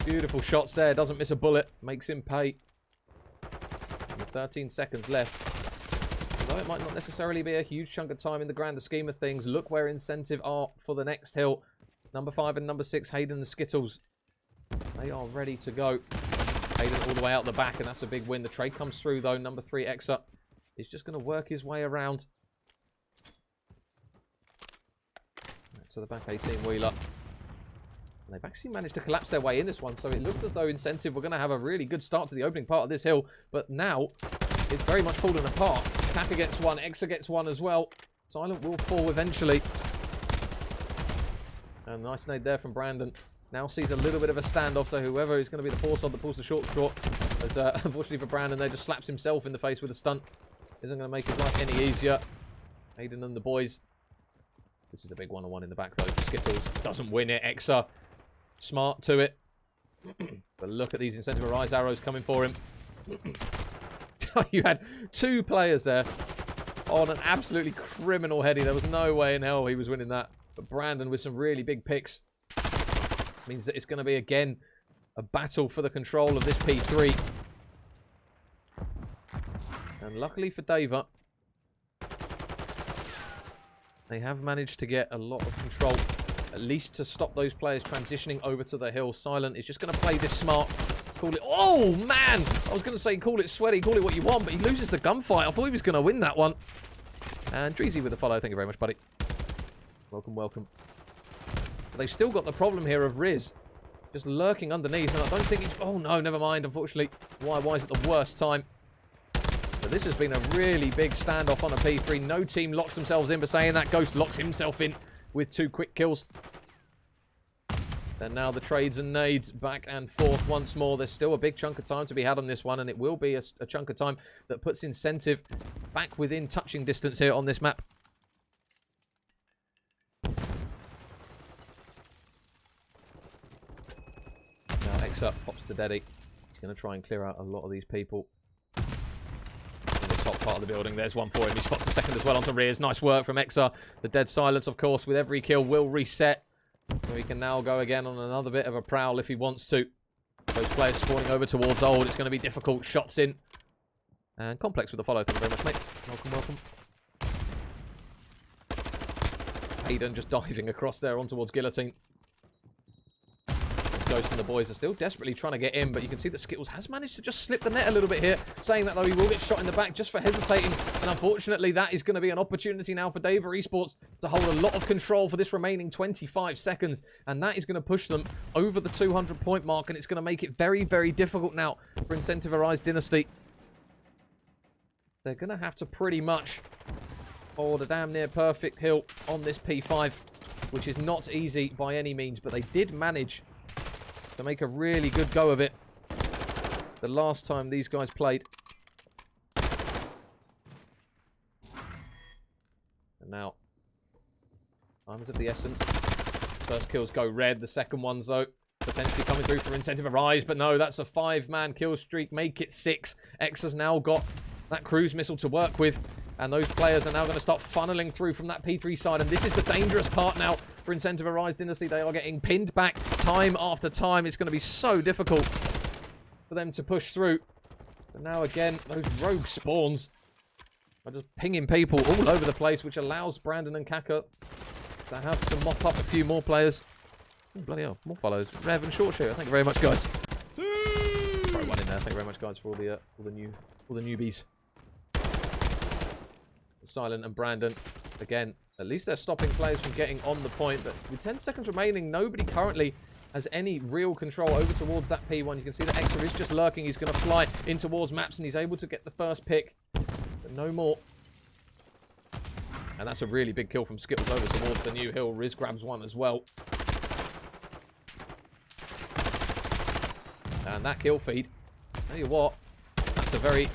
Speaker 1: Beautiful shots there. Doesn't miss a bullet. Makes him pay. And 13 seconds left. Although it might not necessarily be a huge chunk of time in the grander scheme of things, look where Incentive are for the next hill. Number 5 and number 6, Hayden and Skittles. They are ready to go. Hayden all the way out the back, and that's a big win. The trade comes through, though. Number 3, Exa is just going to work his way around. Back to the back 18-wheeler. And they've actually managed to collapse their way in this one, so it looked as though Incentive were going to have a really good start to the opening part of this hill, but now it's very much fallen apart. Kaka gets one, Exa gets one as well. Silent will fall eventually. And nice nade there from Brandon. Now sees a little bit of a standoff, so whoever is going to be the poor sod that pulls the short straw, as unfortunately for Brandon, there just slaps himself in the face with a stunt. Isn't going to make his life any easier. Aiden and the boys. This is a big one-on-one in the back, though. Skittles doesn't win it. Exa smart to it. But look at these Incentive Rise arrows coming for him. You had two players there on an absolutely criminal heady. There was no way in hell he was winning that. But Brandon with some really big picks means that it's going to be, again, a battle for the control of this P3. And luckily for Daeva, they have managed to get a lot of control, at least to stop those players transitioning over to the hill. Silent is just going to play this smart. Call it... Oh, man! I was going to say call it sweaty, call it what you want, but he loses the gunfight. I thought he was going to win that one. And Dreezy with the follow. Thank you very much, buddy. Welcome, welcome. But they've still got the problem here of Riz just lurking underneath, and I don't think he's... Oh, no, never mind, unfortunately. Why is it the worst time? But this has been a really big standoff on a P3. No team locks themselves in, but saying that, Ghost locks himself in with 2 quick kills. And now the trades and nades back and forth once more. There's still a big chunk of time to be had on this one, and it will be a chunk of time that puts Incentive back within touching distance here on this map. Now Exa pops the Deddy. He's going to try and clear out a lot of these people. In the top part of the building, there's one for him. He spots the second as well onto rears. Nice work from Exa. The dead silence, of course, with every kill will reset. So he can now go again on another bit of a prowl if he wants to. Those players spawning over towards Old. It's going to be difficult. Shots in. And Complex with the follow. Thank you very much, mate. Welcome, welcome. Aiden just diving across there on towards Guillotine. Ghost and the boys are still desperately trying to get in, but you can see that Skittles has managed to just slip the net a little bit here. Saying that, though, he will get shot in the back just for hesitating. And unfortunately, that is going to be an opportunity now for Daeva eSports to hold a lot of control for this remaining 25 seconds. And that is going to push them over the 200-point mark, and it's going to make it very, very difficult now for Incentive Arise Dynasty. They're going to have to pretty much hold a damn near perfect hill on this P5, which is not easy by any means, but they did manage to make a really good go of it the last time these guys played. And now, time is of the essence. First kills go red. The second one's, though, potentially coming through for Incentive Arise. But no, that's a 5-man kill streak. Make it 6. X has now got that cruise missile to work with. And those players are now going to start funneling through from that P3 side. And this is the dangerous part now for Incentive Arise Dynasty. They are getting pinned back time after time. It's going to be so difficult for them to push through. But now again, those rogue spawns are just pinging people all over the place, which allows Brandon and Kaka to have to mop up a few more players. Oh, bloody hell, more follows. Rev and Short Shooter. Thank you very much, guys. Throw one in there. Thank you very much, guys, for all the newbies. Silent and Brandon, again, at least they're stopping players from getting on the point, but with 10 seconds remaining, nobody currently has any real control over towards that P1. You can see that Exa is just lurking. He's going to fly in towards maps, and he's able to get the first pick, but no more. And that's a really big kill from Skittles over towards the new hill. Riz grabs one as well. And that kill feed, tell you what, that's a very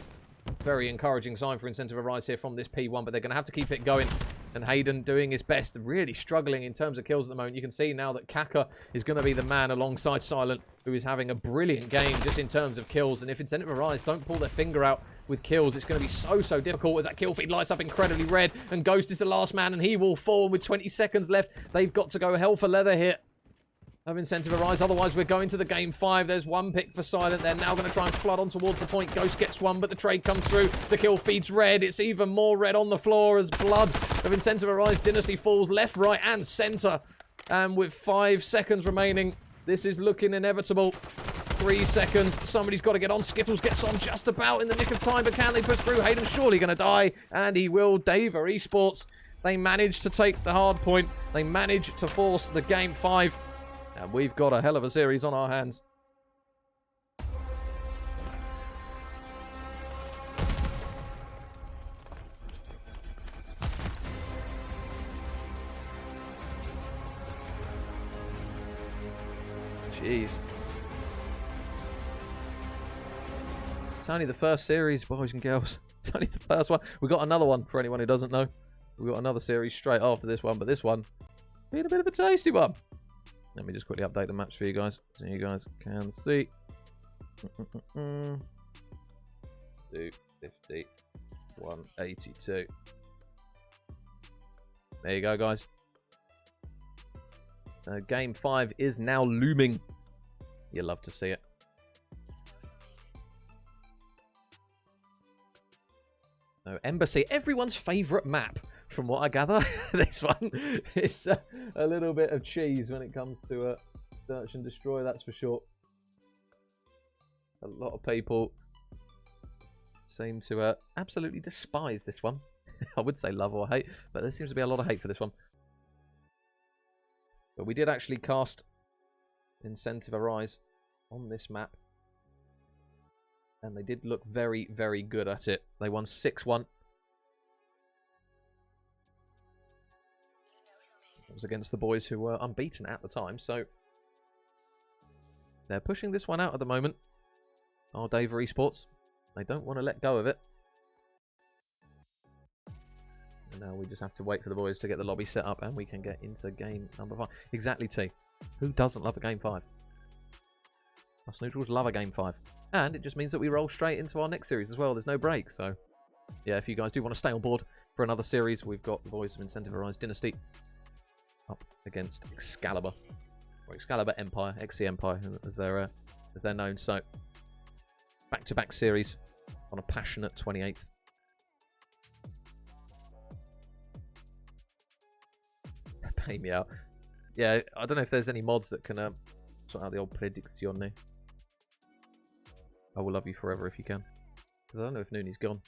Speaker 1: encouraging sign for Incentive Arise here from this P1, but they're going to have to keep it going. And Hayden doing his best, really struggling in terms of kills at the moment. You can see now that Kaka is going to be the man alongside Silent, who is having a brilliant game just in terms of kills. And if Incentive Arise don't pull their finger out with kills, it's going to be so difficult as that kill feed lights up incredibly red. And Ghost is the last man, and he will fall with 20 seconds left. They've got to go hell for leather here of Incentive Arise. Otherwise, we're going to the game 5. There's one pick for Silent. They're now going to try and flood on towards the point. Ghost gets one, but the trade comes through. The kill feeds red. It's even more red on the floor as blood of Incentive Arise Dynasty falls left, right, and center. And with 5 seconds remaining, this is looking inevitable 3 seconds. Somebody's got to get on. Skittles gets on just about in the nick of time, but can they push through? Hayden's surely going to die, and he will. Daeva eSports, they manage to take the hard point. They manage to force the game 5, and we've got a hell of a series on our hands. Jeez. It's only the first series, boys and girls. It's only the first one. We've got another one for anyone who doesn't know. We've got another series straight after this one, but this one being a bit of a tasty one. Let me just quickly update the maps for you guys, so you guys can see. 250, 182. There you go, guys. So game 5 is now looming. You'll love to see it. So Embassy, everyone's favourite map, from what I gather. This one is a little bit of cheese when it comes to search and destroy, that's for sure. A lot of people seem to absolutely despise this one. I would say love or hate, but there seems to be a lot of hate for this one. But we did actually cast Incentive Arise on this map. And they did look very, very good at it. They won 6-1. It was against the boys who were unbeaten at the time, so they're pushing this one out at the moment. Oh, Daeva eSports. They don't want to let go of it. And now we just have to wait for the boys to get the lobby set up and we can get into game number 5. Exactly, T. Who doesn't love a game 5? Us neutrals love a game 5. And it just means that we roll straight into our next series as well. There's no break. So, yeah, if you guys do want to stay on board for another series, we've got the boys of Incentive Arise Dynasty up against Excalibur. Or Excalibur Empire, XC Empire, as they're known. So, back-to-back series on a passionate 28th. Pay me out. Yeah, I don't know if there's any mods that can sort out the old Predictione. I will love you forever if you can. Because I don't know if Nooney's gone.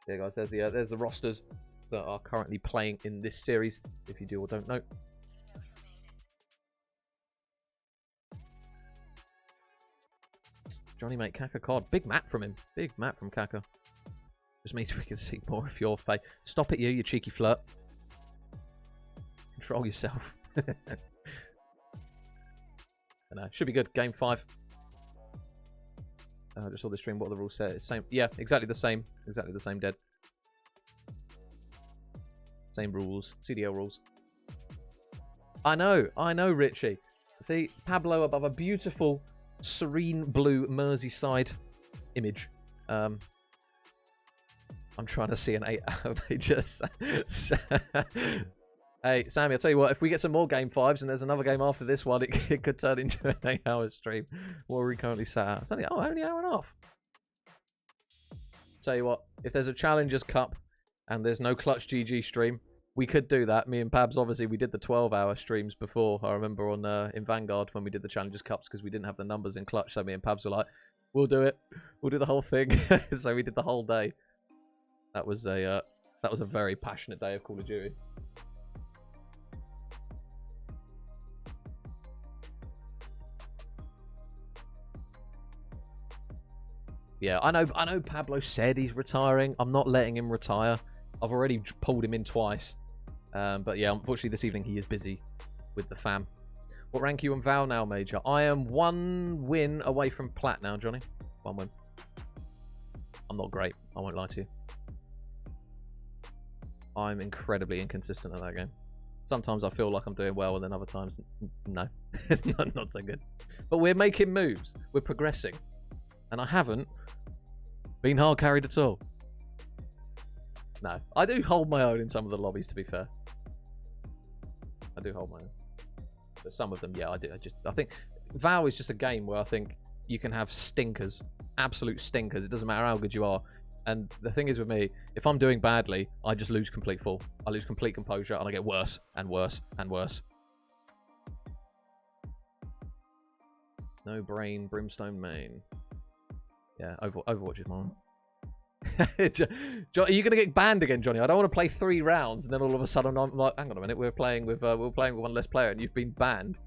Speaker 1: Yeah, guys, there's the rosters that are currently playing in this series, if you do or don't know. Johnny Mate Kaka card. Big map from him. Big map from Kaka. Just means we can see more of your face. Stop it, you cheeky flirt. Control yourself. No, should be good. Game 5. I just saw the stream. What the rules say? Same. Yeah, exactly the same. Exactly the same. Dead. Same rules. CDL rules. I know, Richie. See, Pablo above a beautiful, serene blue Merseyside image. I'm trying to see an 8-hour majors. Hey, Sammy, I'll tell you what, if we get some more game 5s and there's another game after this one, it could turn into an 8-hour stream. What are we currently sat at? It's only an hour and a half. Tell you what, if there's a Challengers Cup and there's no Clutch GG stream, we could do that. Me and Pabs, obviously, we did the 12-hour streams before. I remember on in Vanguard when we did the Challengers Cups because we didn't have the numbers in Clutch. So me and Pabs were like, we'll do it. We'll do the whole thing. So we did the whole day. That was a very passionate day of Call of Duty. Yeah, I know Pablo said he's retiring. I'm not letting him retire. I've already pulled him in twice. But yeah, unfortunately this evening he is busy with the fam. What rank are you on Val now, Major? I am 1 win away from Plat now, Johnny. 1 win. I'm not great. I won't lie to you. I'm incredibly inconsistent at that game. Sometimes I feel like I'm doing well, and then other times, no. It's not so good. But we're making moves. We're progressing. And I haven't been hard carried at all. No. I do hold my own in some of the lobbies, to be fair. I do hold my own. But some of them, yeah, I do. I think Val is just a game where I think you can have stinkers. Absolute stinkers. It doesn't matter how good you are. And the thing is with me, if I'm doing badly, I just lose complete fall. I lose complete composure and I get worse and worse and worse. No brain, brimstone main. Yeah, Overwatch is mine. Are you gonna get banned again, Johnny? I don't want to play 3 rounds and then all of a sudden I'm like, hang on a minute, we're playing with one less player and you've been banned.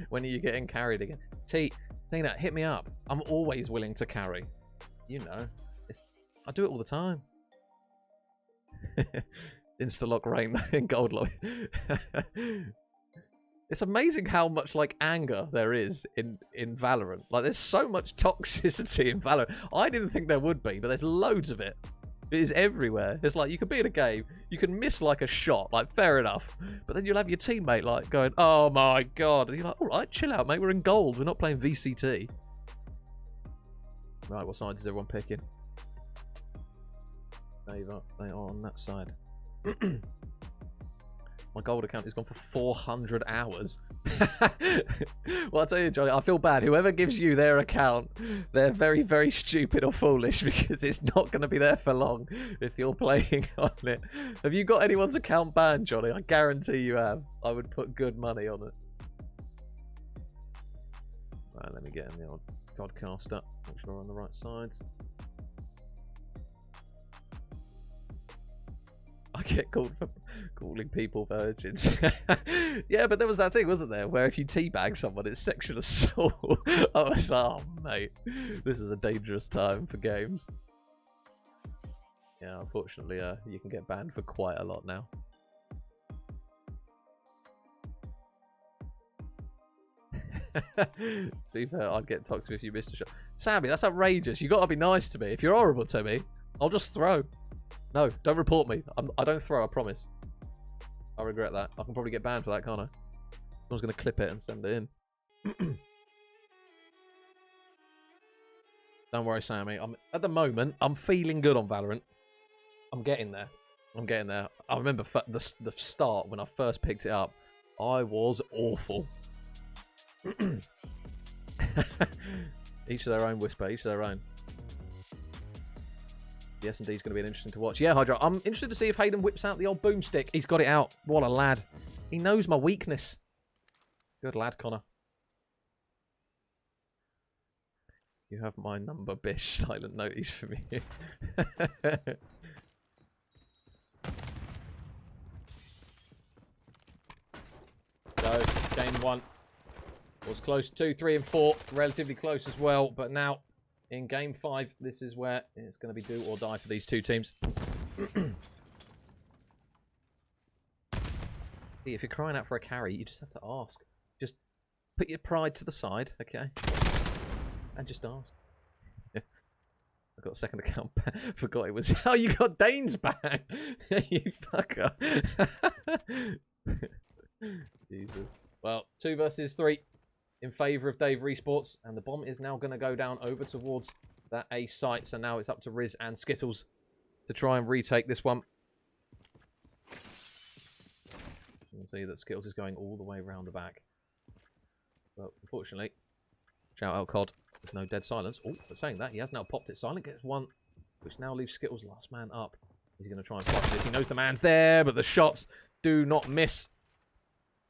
Speaker 1: When are you getting carried again? Tina, hit me up. I'm always willing to carry. You know, I do it all the time. Insta-lock rain in gold lock. It's amazing how much like anger there is in Valorant. Like there's so much toxicity in Valorant. I didn't think there would be, but there's loads of it. It is everywhere. It's like you could be in a game, you can miss like a shot, like fair enough, but then you'll have your teammate like going, "Oh my god," and you're like, "All right, chill out, mate. We're in gold. We're not playing VCT." Right, what side is everyone picking? Daeva, they are on that side. My gold account has gone for 400 hours. Well, I'll tell you, Johnny, I feel bad. Whoever gives you their account, they're very, very stupid or foolish because it's not going to be there for long if you're playing on it. Have you got anyone's account banned, Johnny? I guarantee you have. I would put good money on it. Right, let me get in the old Godcaster. Make sure we're on the right sides. I get called for calling people virgins. Yeah, but there was that thing, wasn't there, where if you teabag someone, it's sexual assault. I was like, oh, mate, this is a dangerous time for games. Yeah, unfortunately, you can get banned for quite a lot now. To be fair, I'd get toxic if you missed a shot. Sammy, that's outrageous. You got to be nice to me. If you're horrible to me, I'll just throw. No, don't report me. I don't throw, I promise. I regret that. I can probably get banned for that, can't I? Someone's going to clip it and send it in. Don't worry, Sammy. At the moment, I'm feeling good on Valorant. I'm getting there. I'm getting there. I remember the start when I first picked it up. I was awful. Each of their own, Whisper. Each of their own. The S&D is going to be interesting to watch. Yeah, Hydra, I'm interested to see if Hayden whips out the old boomstick. He's got it out. What a lad. He knows my weakness. Good lad, Connor. You have my number, bish. Silent notice for me. So, game 1 was close. 2, 3, and 4. Relatively close as well. But now, in game 5, this is where it's going to be do or die for these two teams. If you're crying out for a carry, you just have to ask. Just put your pride to the side, okay? And just ask. I got a second account. Forgot it was. Oh, you got Dane's back. You fucker. Jesus. Well, 2 versus 3 in favour of Daeva eSports, and the bomb is now going to go down over towards that A site. So now it's up to Riz and Skittles to try and retake this one. You can see that Skittles is going all the way around the back. But unfortunately, shout out COD, there's no dead silence. Oh, but saying that, he has now popped it silent, gets one, which now leaves Skittles last man up. He's going to try and fight this. He knows the man's there, but the shots do not miss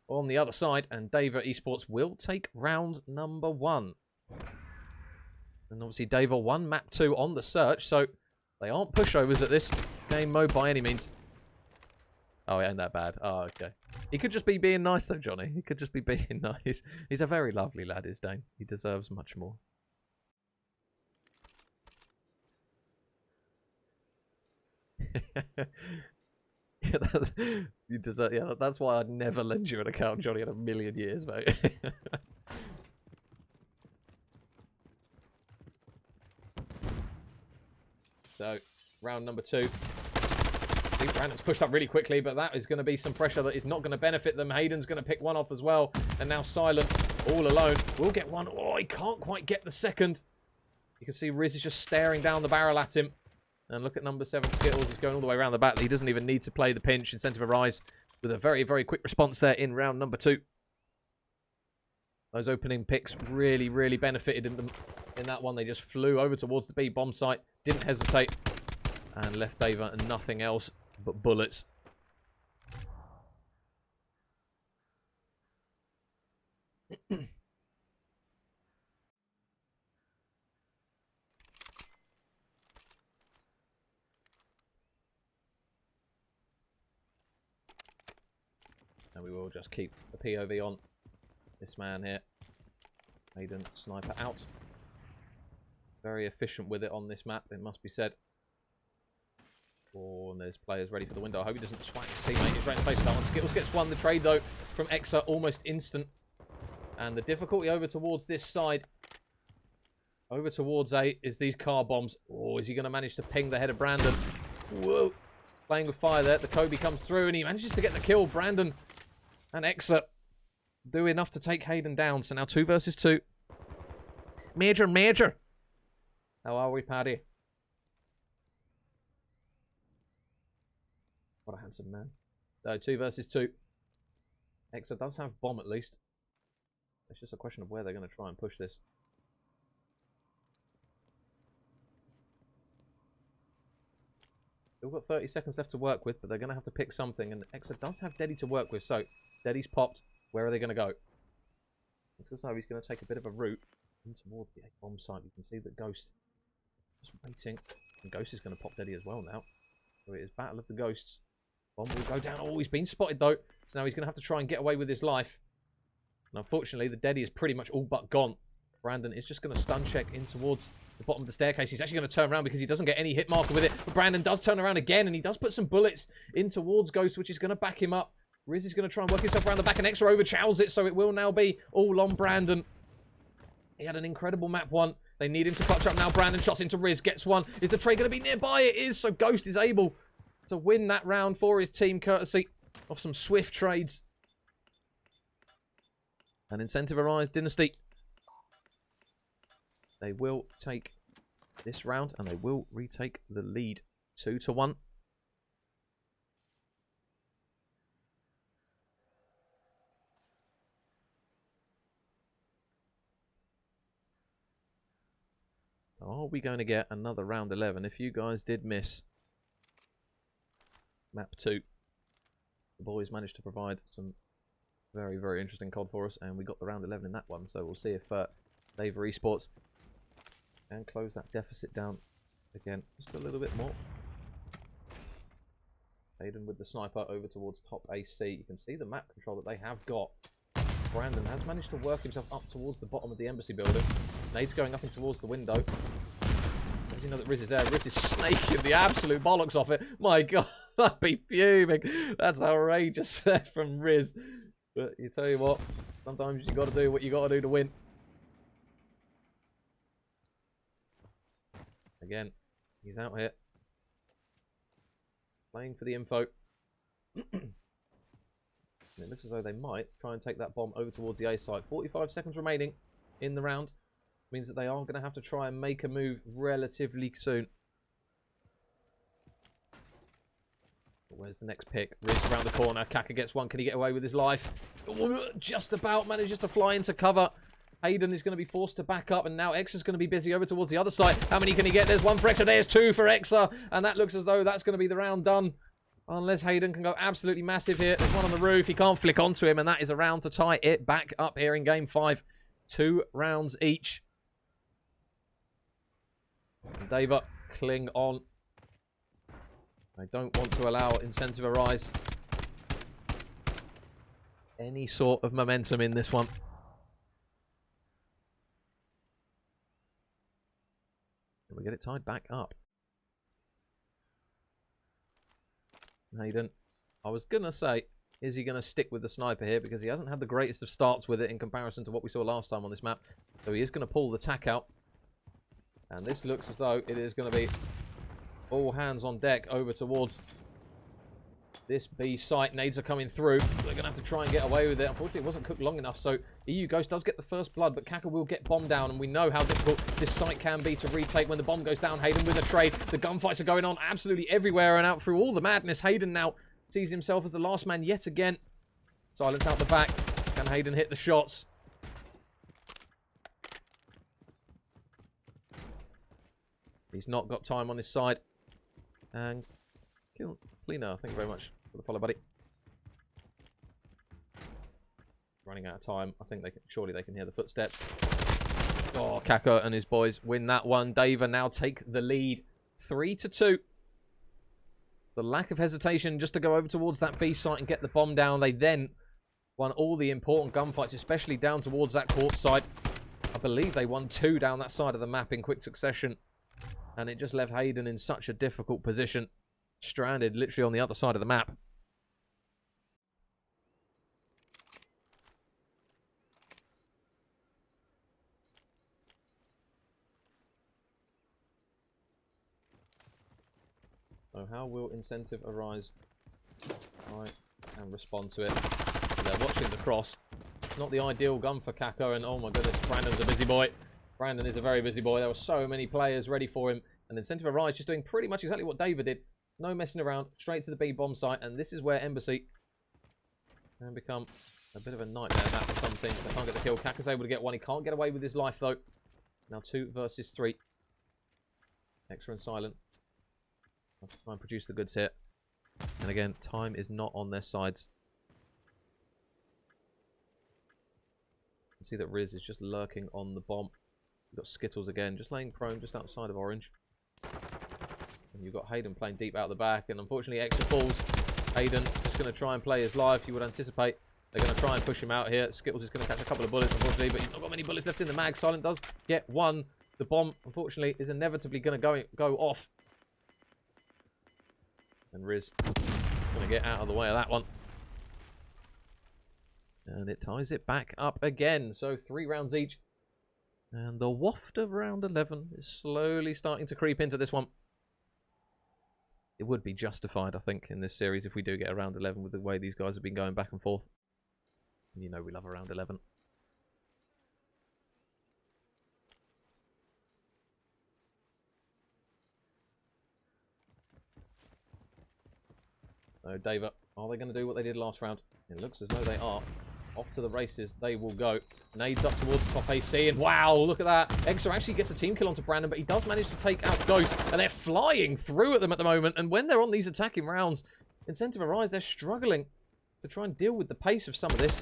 Speaker 1: on the other side, and Daeva eSports will take round number 1. And obviously Daeva won map 2 on the search, so they aren't pushovers at this game mode by any means. Oh, it ain't that bad. Oh, okay. He could just be being nice though, Johnny. He could just be being nice. He's a very lovely lad, is Dane. He deserves much more. You deserve, yeah, that's why I'd never lend you an account, Johnny, in a million years, mate. So, round number 2. See, Brandon's pushed up really quickly, but that is going to be some pressure that is not going to benefit them. Hayden's going to pick one off as well, and now Silent, all alone, will get one. Oh, he can't quite get the second. You can see Riz is just staring down the barrel at him. And look at number 7, Skittles. He's going all the way around the back. He doesn't even need to play the pinch. Incentive Arise with a very, very quick response there in round number 2. Those opening picks really, really benefited in that one. They just flew over towards the B bomb site. Didn't hesitate. And left Daeva and nothing else but bullets. And we will just keep the POV on this man here. Hayden, sniper out. Very efficient with it on this map, it must be said. Oh, and there's players ready for the window. I hope he doesn't swat his teammate. He's right in the face of that one. Skittles gets one. The trade, though, from Exa, almost instant. And the difficulty over towards this side, over towards A, is these car bombs. Oh, is he going to manage to ping the head of Brandon? Whoa. Playing with fire there. The Kobe comes through, and he manages to get the kill. Brandon and Exa do enough to take Hayden down. So now 2 versus 2. Major, major. How are we, Paddy? What a handsome man. 2 versus 2. Exa does have bomb at least. It's just a question of where they're going to try and push this. Still got 30 seconds left to work with, but they're going to have to pick something. And Exa does have Deddy to work with, so Deddy's popped. Where are they going to go? Looks as though he's going to take a bit of a route in towards the A-bomb site. You can see that Ghost is waiting. And Ghost is going to pop Deddy as well now. So it is Battle of the Ghosts. Bomb will go down. Oh, he's been spotted though. So now he's going to have to try and get away with his life. And unfortunately, the Deddy is pretty much all but gone. Brandon is just going to stun check in towards the bottom of the staircase. He's actually going to turn around because he doesn't get any hit marker with it. But Brandon does turn around again, and he does put some bullets in towards Ghost, which is going to back him up. Riz is going to try and work himself around the back, and Exa overchows it, so it will now be all on Brandon. He had an incredible map one. They need him to clutch up now. Brandon shots into Riz, gets one. Is the trade going to be nearby? It is, so Ghost is able to win that round for his team, courtesy of some swift trades. And incentivized Dynasty. They will take this round, and they will retake the lead 2-1. Are we going to get another round 11? If you guys did miss map 2, the boys managed to provide some very, very interesting COD for us, and we got the round 11 in that one. So we'll see if Daeva eSports can close that deficit down again just a little bit more. Hayden with the sniper over towards top AC. You can see the map control that they have got. Brandon has managed to work himself up towards the bottom of the embassy building. Nade's going up in towards the window. Does he know that Riz is there? Riz is snaking the absolute bollocks off it. My God, I'd be fuming. That's outrageous there from Riz. But you tell you what, sometimes you got to do what you got to do to win. Again, he's out here. Playing for the info. And it looks as though they might try and take that bomb over towards the A site. 45 seconds remaining in the round. Means that they are going to have to try and make a move relatively soon. Where's the next pick? Riz around the corner. Kaka gets one. Can he get away with his life? Just about manages to fly into cover. Hayden is going to be forced to back up, and now Exa's going to be busy over towards the other side. How many can he get? There's one for Exa. There's two for Exa. And that looks as though that's going to be the round done. Unless Hayden can go absolutely massive here. There's one on the roof. He can't flick onto him, and that is a round to tie it back up here in Game 5. 2 rounds each. And Daeva cling on. I don't want to allow Incentive Arise any sort of momentum in this one. And we get it tied back up. Hayden, I was going to say, is he going to stick with the sniper here? Because he hasn't had the greatest of starts with it in comparison to what we saw last time on this map. So he is going to pull the tack out. And this looks as though it is going to be all hands on deck over towards this B site. Nades are coming through. They're going to have to try and get away with it. Unfortunately, it wasn't cooked long enough. So EU Ghost does get the first blood, but Kaka will get bombed down. And we know how difficult this site can be to retake when the bomb goes down. Hayden with a trade. The gunfights are going on absolutely everywhere, and out through all the madness. Hayden now sees himself as the last man yet again. Silence out the back. Can Hayden hit the shots? He's not got time on his side. And kill Cleaner. Thank you very much for the follow, buddy. Running out of time. I think they can, surely they can hear the footsteps. Oh, Kaka and his boys win that one. Daeva now take the lead. 3-2. The lack of hesitation just to go over towards that B site and get the bomb down. They then won all the important gunfights, especially down towards that court side. I believe they won 2 down that side of the map in quick succession. And it just left Hayden in such a difficult position. Stranded literally on the other side of the map. So how will incentive arise? Right, and respond to it. They're watching the cross. Not the ideal gun for Kako, and oh my goodness, Brandon's a busy boy. Brandon is a very busy boy. There were so many players ready for him. And incentive arise just doing pretty much exactly what Daeva did. No messing around, straight to the B bomb site, and this is where Embassy can become a bit of a nightmare map for some teams. They can't get the kill. Kaka's able to get one. He can't get away with his life though. Now 2 versus 3. Extra and silent. I'll try and produce the goods here. And again, time is not on their sides. You can see that Riz is just lurking on the bomb. You've got Skittles again, just laying prone just outside of Orange. And you've got Hayden playing deep out the back. And unfortunately, Extra falls. Hayden just going to try and play his life. You would anticipate they're going to try and push him out here. Skittles is going to catch a couple of bullets, unfortunately. But he's not got many bullets left in the mag. Silent does get one. The bomb, unfortunately, is inevitably going to go off. And Riz going to get out of the way of that one. And it ties it back up again. So 3 rounds each. And the waft of round 11 is slowly starting to creep into this one. It would be justified, I think, in this series if we do get a round 11 with the way these guys have been going back and forth. And you know we love a round 11. So Daeva, are they going to do what they did last round? It looks as though they are. Off to the races they will go. Nades up towards top AC, and wow, look at that. Exer actually gets a team kill onto Brandon, but he does manage to take out Ghost, and they're flying through at them at the moment. And when they're on these attacking rounds, incentive arise, they're struggling to try and deal with the pace of some of this.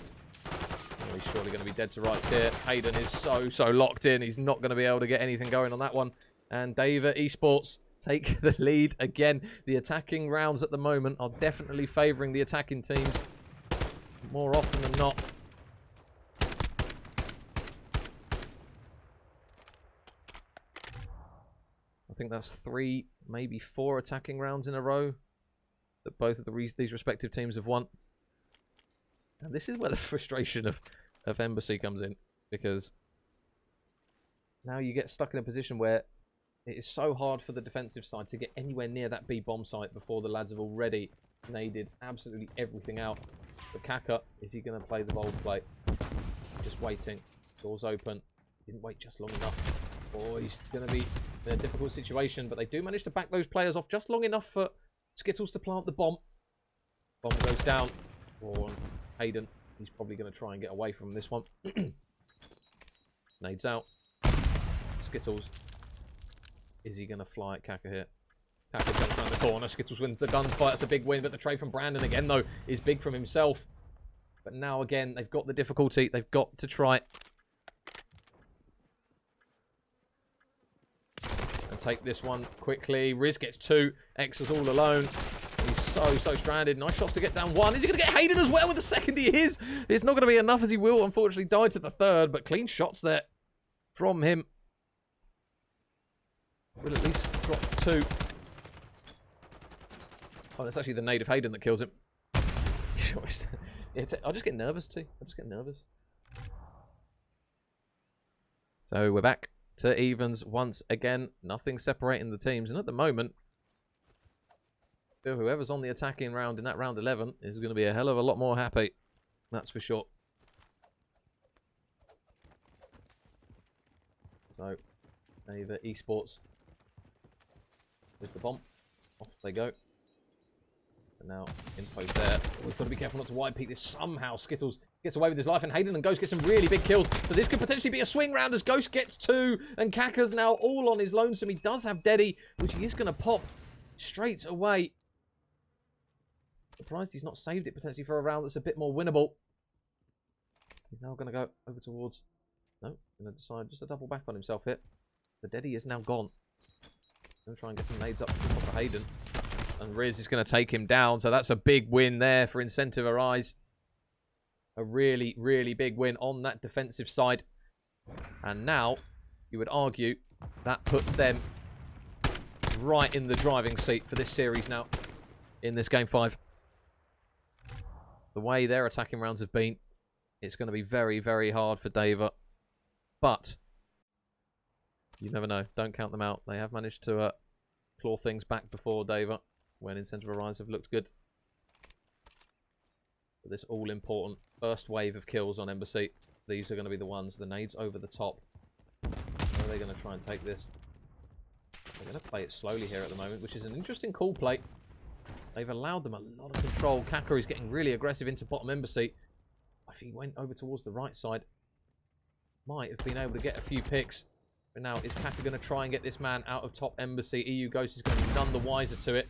Speaker 1: Oh, he's surely going to be dead to rights here. Hayden is so locked in. He's not going to be able to get anything going on that one. And Daeva eSports take the lead again. The attacking rounds at the moment are definitely favouring the attacking teams more often than not. I think that's 3, maybe 4 attacking rounds in a row that both of these respective teams have won. And this is where the frustration of Embassy comes in, because now you get stuck in a position where it is so hard for the defensive side to get anywhere near that B bomb site before the lads have already naded absolutely everything out. But Kaka, is he going to play the bold play? Just waiting. Doors open. Didn't wait just long enough. Oh, he's going to be in a difficult situation. But they do manage to back those players off just long enough for Skittles to plant the bomb. Bomb goes down. Oh, Hayden, he's probably going to try and get away from this one. Nades out. Skittles. Is he going to fly at Kaka here? Kaka jumps around the corner. Skittles wins the gunfight. That's a big win. But the trade from Brandon again, though, is big from himself. But now, again, they've got the difficulty. They've got to try and take this one quickly. Riz gets 2. X is all alone. He's so stranded. Nice shots to get down 1. Is he going to get Hayden as well with the second? He is. It's not going to be enough, as he will, unfortunately, die to the 3rd. But clean shots there from him. Will at least drop 2. Oh, that's actually the nade of Hayden that kills him. I just get nervous too. I just get nervous. So we're back to evens once again. Nothing separating the teams. And at the moment, whoever's on the attacking round in that round 11 is going to be a hell of a lot more happy. That's for sure. So, Daeva eSports with the bomb. Off they go. And now, info's there. We've got to be careful not to wide peek this. Somehow, Skittles gets away with his life, and Hayden and Ghost get some really big kills. So this could potentially be a swing round as Ghost gets 2, and Kaka's now all on his lonesome. He does have Deddy, which he is going to pop straight away. Surprised he's not saved it potentially for a round that's a bit more winnable. He's now going to go over towards... No, going to decide just to double back on himself here. The Deddy is now gone. Going to try and get some nades up to the top of Hayden. And Riz is going to take him down. So that's a big win there for Incentive Arise. A really, really big win on that defensive side. And now, you would argue, that puts them right in the driving seat for this series now. In this Game 5. The way their attacking rounds have been, it's going to be very, very hard for Daeva. But, you never know. Don't count them out. They have managed to claw things back before Daeva, when Incentive Arise have looked good. But this all-important first wave of kills on Embassy. These are going to be the ones. The nades over the top. How are they going to try and take this? They're going to play it slowly here at the moment, which is an interesting call play. They've allowed them a lot of control. Kaka is getting really aggressive into bottom Embassy. If he went over towards the right side, might have been able to get a few picks. But now, is Kaka going to try and get this man out of top Embassy? EU Ghost is going to be none the wiser to it.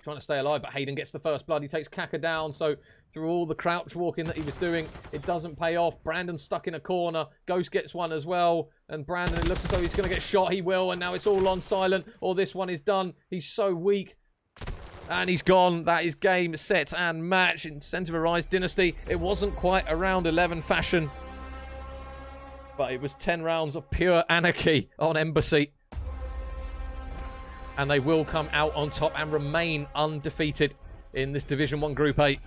Speaker 1: Trying to stay alive, but Hayden gets the first blood. He takes Kaka down, so through all the crouch walking that he was doing, it doesn't pay off. Brandon's stuck in a corner. Ghost gets one as well. And Brandon, it looks as though he's going to get shot. He will, and now it's all on silent, or this one is done. He's so weak. And he's gone. That is game, set, and match. Incentive Arise Dynasty. It wasn't quite a round 11 fashion, but it was 10 rounds of pure anarchy on Embassy. And they will come out on top and remain undefeated in this Division 1 Group 8.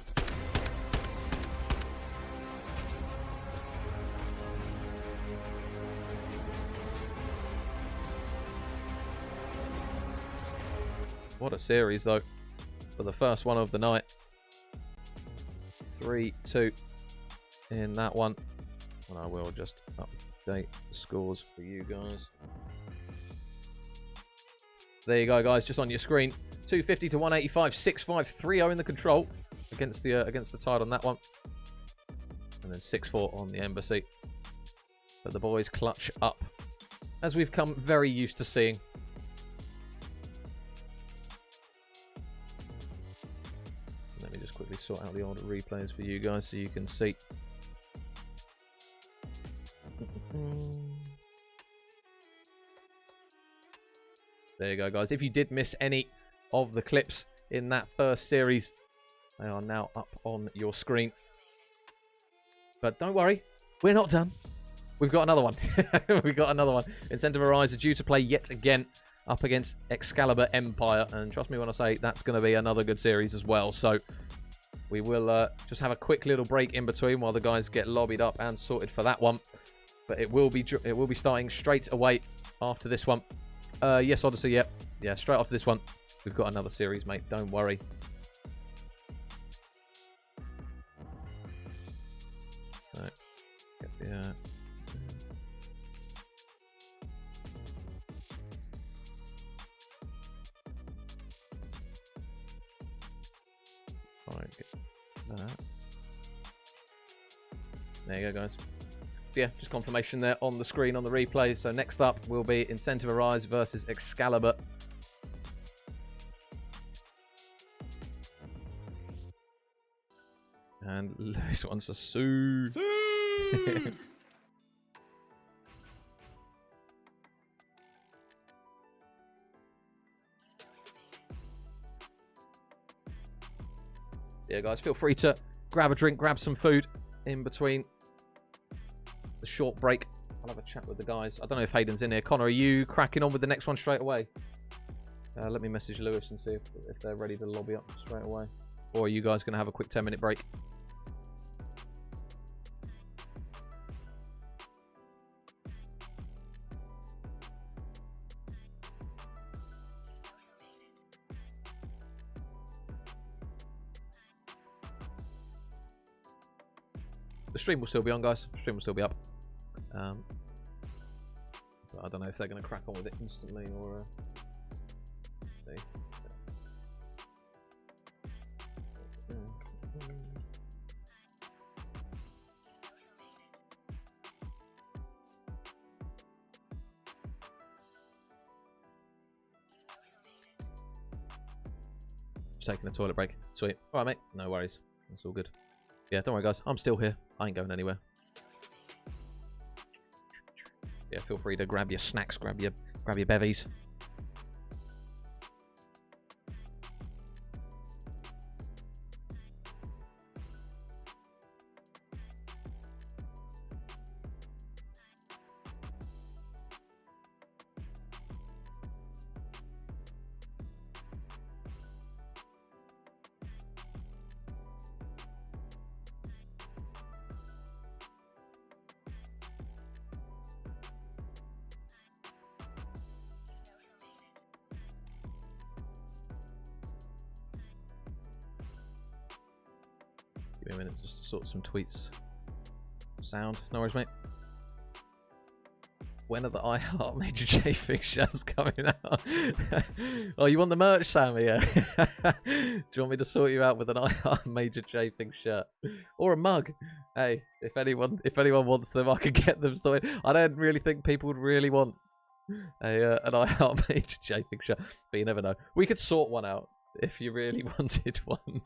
Speaker 1: What a series, though, for the first one of the night. 3-2 in that one. And I will just update the scores for you guys. There you go, guys, just on your screen. 250 to 185, 6-5, 3-0 in the control against the Tide on that one. And then 6-4 on the Embassy. But the boys clutch up, as we've come very used to seeing. Let me just quickly sort out the old replays for you guys so you can see. There you go, guys. If you did miss any of the clips in that first series, they are now up on your screen. But don't worry, we're not done. We've got another one. We've got another one. Incentive Arise are due to play yet again up against Excalibur Empire. And trust me when I say that's going to be another good series as well. So we will just have a quick little break in between while the guys get lobbied up and sorted for that one. But it will be starting straight away after this one. Yes, Odyssey, yep. Yeah, straight after this one. We've got another series, mate. Don't worry. Right. Get the, Alright, get that. There you go, guys. Yeah, just confirmation there on the screen on the replay. So next up will be Incentive Arise versus Excalibur. And Lewis wants a sue. Yeah, guys, feel free to grab a drink, grab some food in between the short break. I'll have a chat with the guys. I don't know if Hayden's in here. Connor, are you cracking on with the next one straight away? Let me message Lewis and see if they're ready to lobby up straight away. Or are you guys going to have a quick 10-minute break? The stream will still be on, guys. The stream will still be up. But I don't know if they're going to crack on with it instantly or... see. Just taking a toilet break. Sweet. All right, mate. No worries. That's all good. Yeah, don't worry, guys. I'm still here. I ain't going anywhere. Yeah, feel free to grab your snacks, grab your bevies. Give me a minute just to sort some tweets. Sound. No worries, mate. When are the I Heart Major J fixtures coming out? Oh, you want the merch, Sammy? Yeah. Do you want me to sort you out with an I Heart Major J shirt or a mug? Hey, if anyone wants them, I could get them sorted. I don't really think people would really want an I Heart Major J shirt, but you never know. We could sort one out if you really wanted one.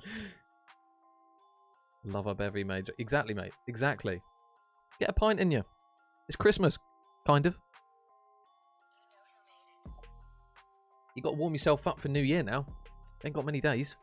Speaker 1: Love a bevy major. Exactly, mate. Exactly. Get a pint in you. It's Christmas. Kind of. You got to warm yourself up for New Year now. Ain't got many days.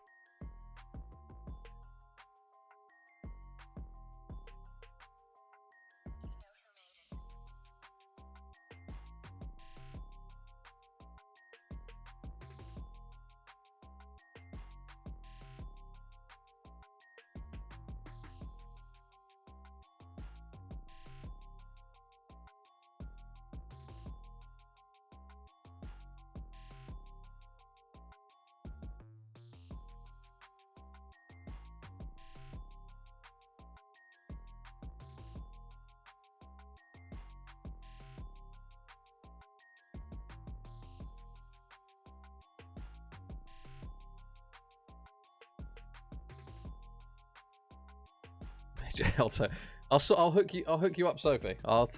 Speaker 1: I'll hook you up, Sophie. I'll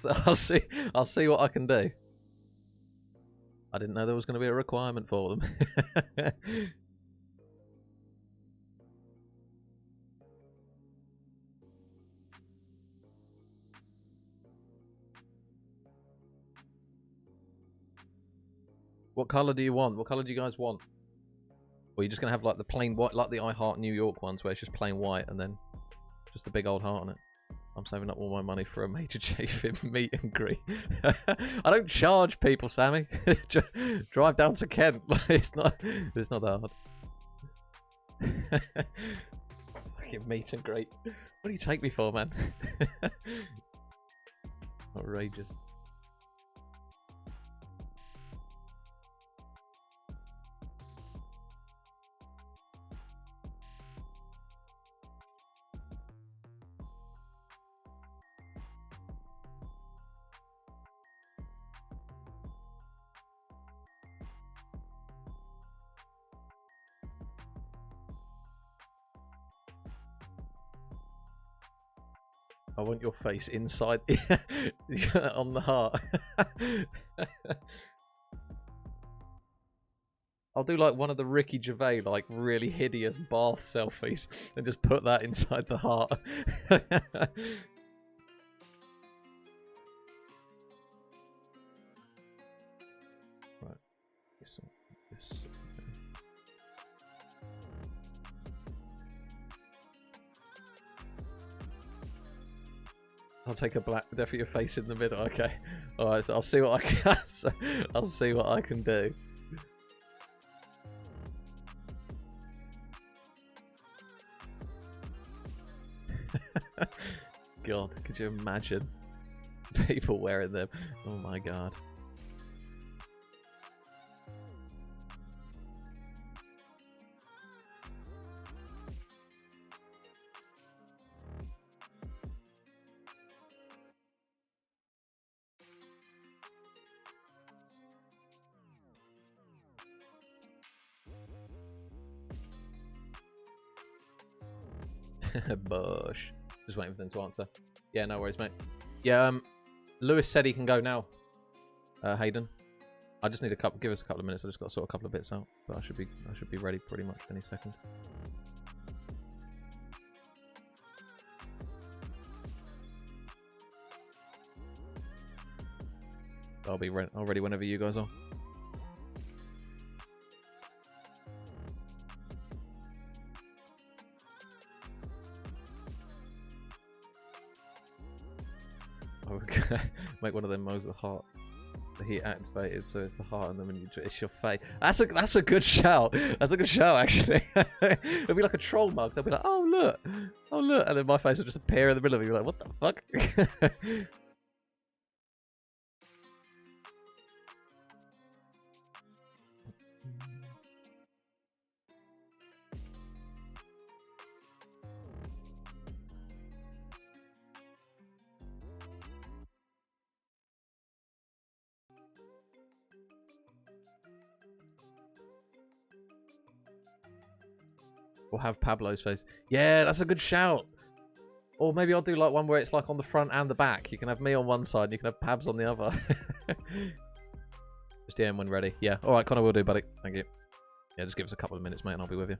Speaker 1: see what I can do. I didn't know there was going to be a requirement for them. What colour do you want? What colour do you guys want? Or are you just going to have like the plain white, like the I Heart New York ones, where it's just plain white and then just the big old heart on it? I'm saving up all my money for a Major J meet and greet. I don't charge people, Sammy. Drive down to Kent. It's not that hard. Fucking meet and greet. What do you take me for, man? Outrageous. I want your face inside on the heart. I'll do like one of the Ricky Gervais, like really hideous bath selfies, and just put that inside the heart. Right. This. I'll take a black, definitely your face in the middle. Okay, all right. So I'll see what I can. I'll see what I can do. God, could you imagine people wearing them? Oh my god. Bush. Just waiting for them to answer. Yeah, no worries, mate. Yeah, Lewis said he can go now. Hayden. I just need give us a couple of minutes. I just got to sort a couple of bits out. But I should be ready pretty much any second. I'll be ready whenever you guys are. Make one of them mows the heart. The heat activated, so it's the heart, and then when it's your face. That's a good shout. That's a good shout, actually. It'll be like a troll mug. They'll be like, oh look, and then my face will just appear in the middle of it. You're like, what the fuck? Or have Pablo's face. Yeah, that's a good shout. Or maybe I'll do like one where it's like on the front and the back. You can have me on one side and you can have Pabs on the other. Just DM when ready. Yeah. Alright, Connor, will do, buddy. Thank you. Yeah, just give us a couple of minutes, mate, and I'll be with you.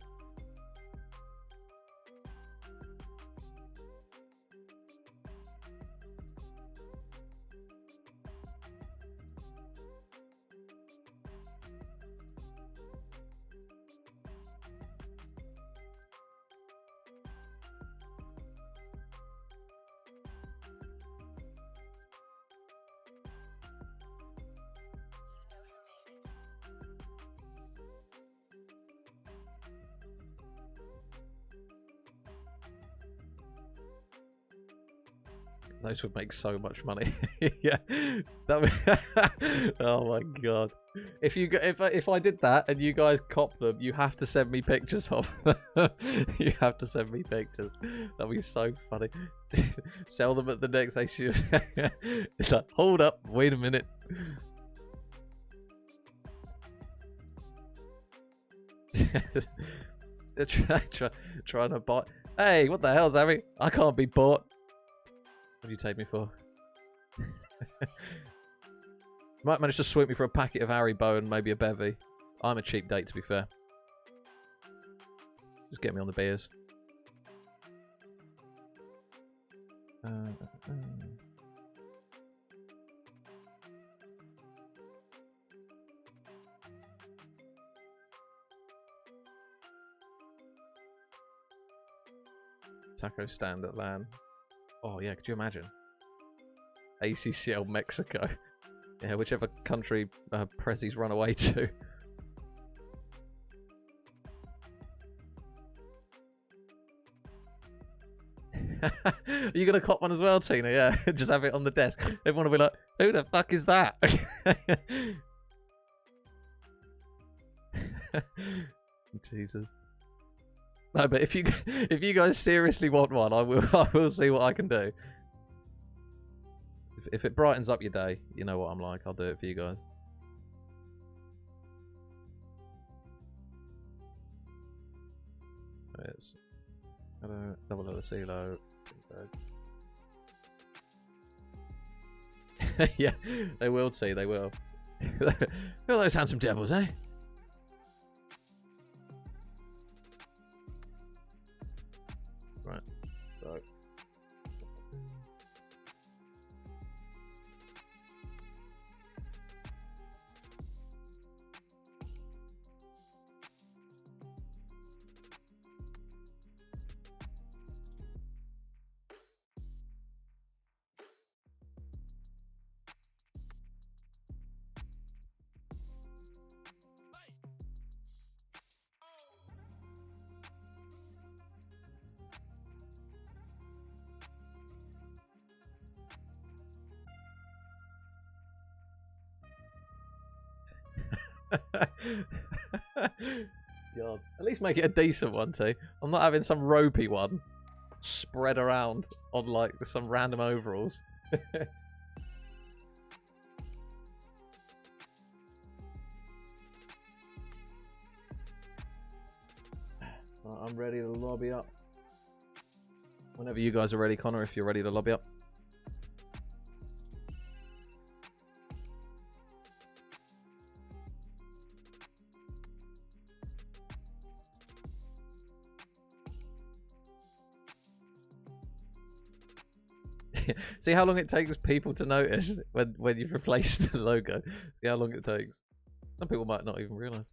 Speaker 1: Those would make so much money. Yeah, that would... Oh my god! If I did that and you guys cop them, you have to send me pictures of them. You have to send me pictures. That'd be so funny. Sell them at the next issue. It's like, hold up, wait a minute. Trying to buy. Hey, what the hell, Sammy? I can't be bought. What do you take me for? Might manage to sweep me for a packet of Haribo and maybe a bevy. I'm a cheap date, to be fair. Just get me on the beers. Taco stand at LAN. Oh yeah, could you imagine? ACCL Mexico. Yeah, whichever country Prezzi's run away to. Are you gonna cop one as well, Tina? Yeah, just have it on the desk. Everyone will be like, who the fuck is that? Jesus. No, but if you guys seriously want one, I will see what I can do. If it brightens up your day, you know what I'm like. I'll do it for you guys. So it's double letter CeeLo. Yeah, they will see. They will. Look at those handsome devils, eh? Right. So. God. At least make it a decent one too. I'm not having some ropey one spread around on like some random overalls. I'm ready to lobby up. Whenever you guys are ready, Connor, if you're ready to lobby up. See how long it takes people to notice when you've replaced the logo. See how long it takes. Some people might not even realise.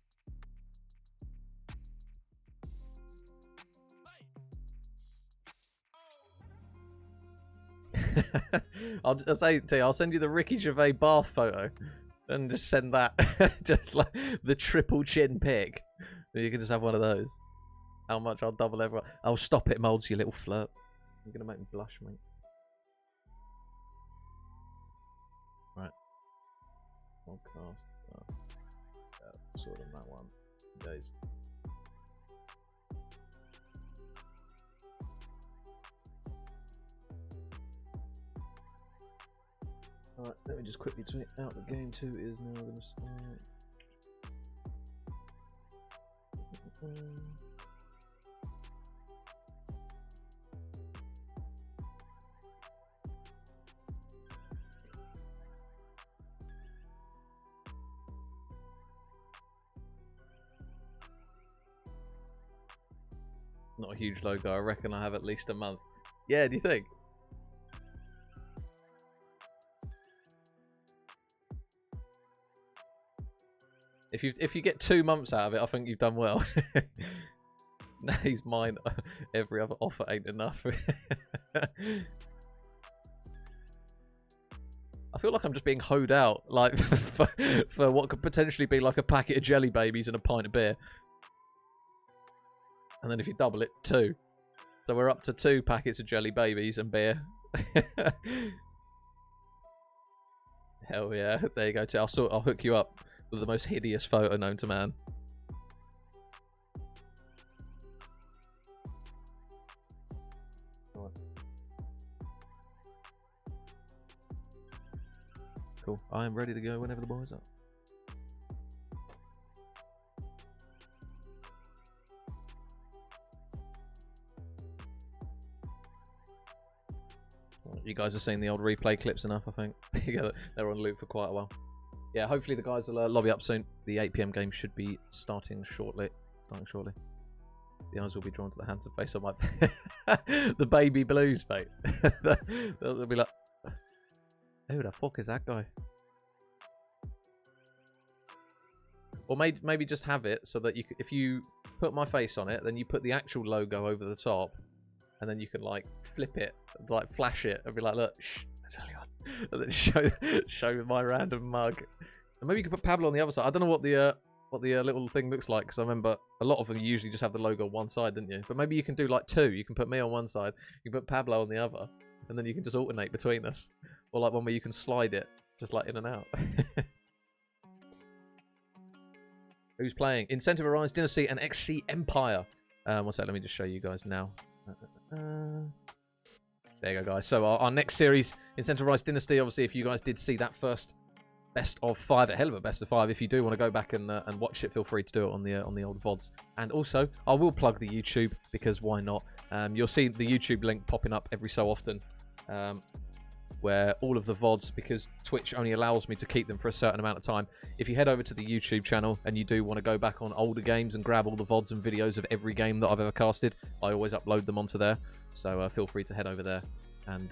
Speaker 1: I'll say to you, I'll send you the Ricky Gervais bath photo and just send that. Just like the triple chin pic. You can just have one of those. How much I'll double everyone. I'll stop it, Molds, you little flirt. You're gonna make me blush, mate. Right. Podcast. Oh. Yeah, sort of that one. Days. Alright, let me just quickly tweet out the game 2 is now going to start. Not a huge logo. I reckon I have at least a month. Yeah, do you think? If you get 2 months out of it, I think you've done well. Nah, he's mine. Every other offer ain't enough. I feel like I'm just being hoed out, like for what could potentially be like a packet of jelly babies and a pint of beer. And then if you double it, 2. So we're up to 2 packets of jelly babies and beer. Hell yeah! There you go. I'll hook you up with the most hideous photo known to man. Cool. I am ready to go whenever the boys are. You guys have seen the old replay clips enough, I think. They're on loop for quite a while. Yeah, hopefully the guys will lobby up soon. The 8 PM game should be starting shortly. The eyes will be drawn to the handsome face on my... the baby blues, mate. They'll be like... Who the fuck is that guy? Or maybe just have it so that if you put my face on it, then you put the actual logo over the top, and then you can like flip it, like flash it, and be like, look, shh, there's Elion. And then show my random mug. And maybe you can put Pablo on the other side. I don't know what the little thing looks like, because I remember a lot of them usually just have the logo on one side, didn't you? But maybe you can do like 2. You can put me on one side, you can put Pablo on the other, and then you can just alternate between us. Or like one where you can slide it, just like in and out. Who's playing? Incentive Arise, Dynasty, and XC Empire. One sec, let me just show you guys now. There you go, guys. So our next series, Incentive Arise Dynasty. Obviously, if you guys did see that first best of 5, a hell of a best of 5. If you do want to go back and watch it, feel free to do it on the old VODs. And also, I will plug the YouTube, because why not? You'll see the YouTube link popping up every so often. Where all of the VODs, because Twitch only allows me to keep them for a certain amount of time. If you head over to the YouTube channel and you do want to go back on older games and grab all the VODs and videos of every game that I've ever casted, I always upload them onto there. So feel free to head over there and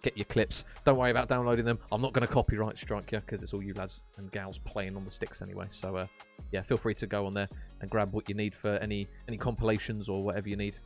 Speaker 1: get your clips. Don't worry about downloading them. I'm not going to copyright strike you, because it's all you lads and gals playing on the sticks anyway. So yeah, feel free to go on there and grab what you need for any compilations or whatever you need.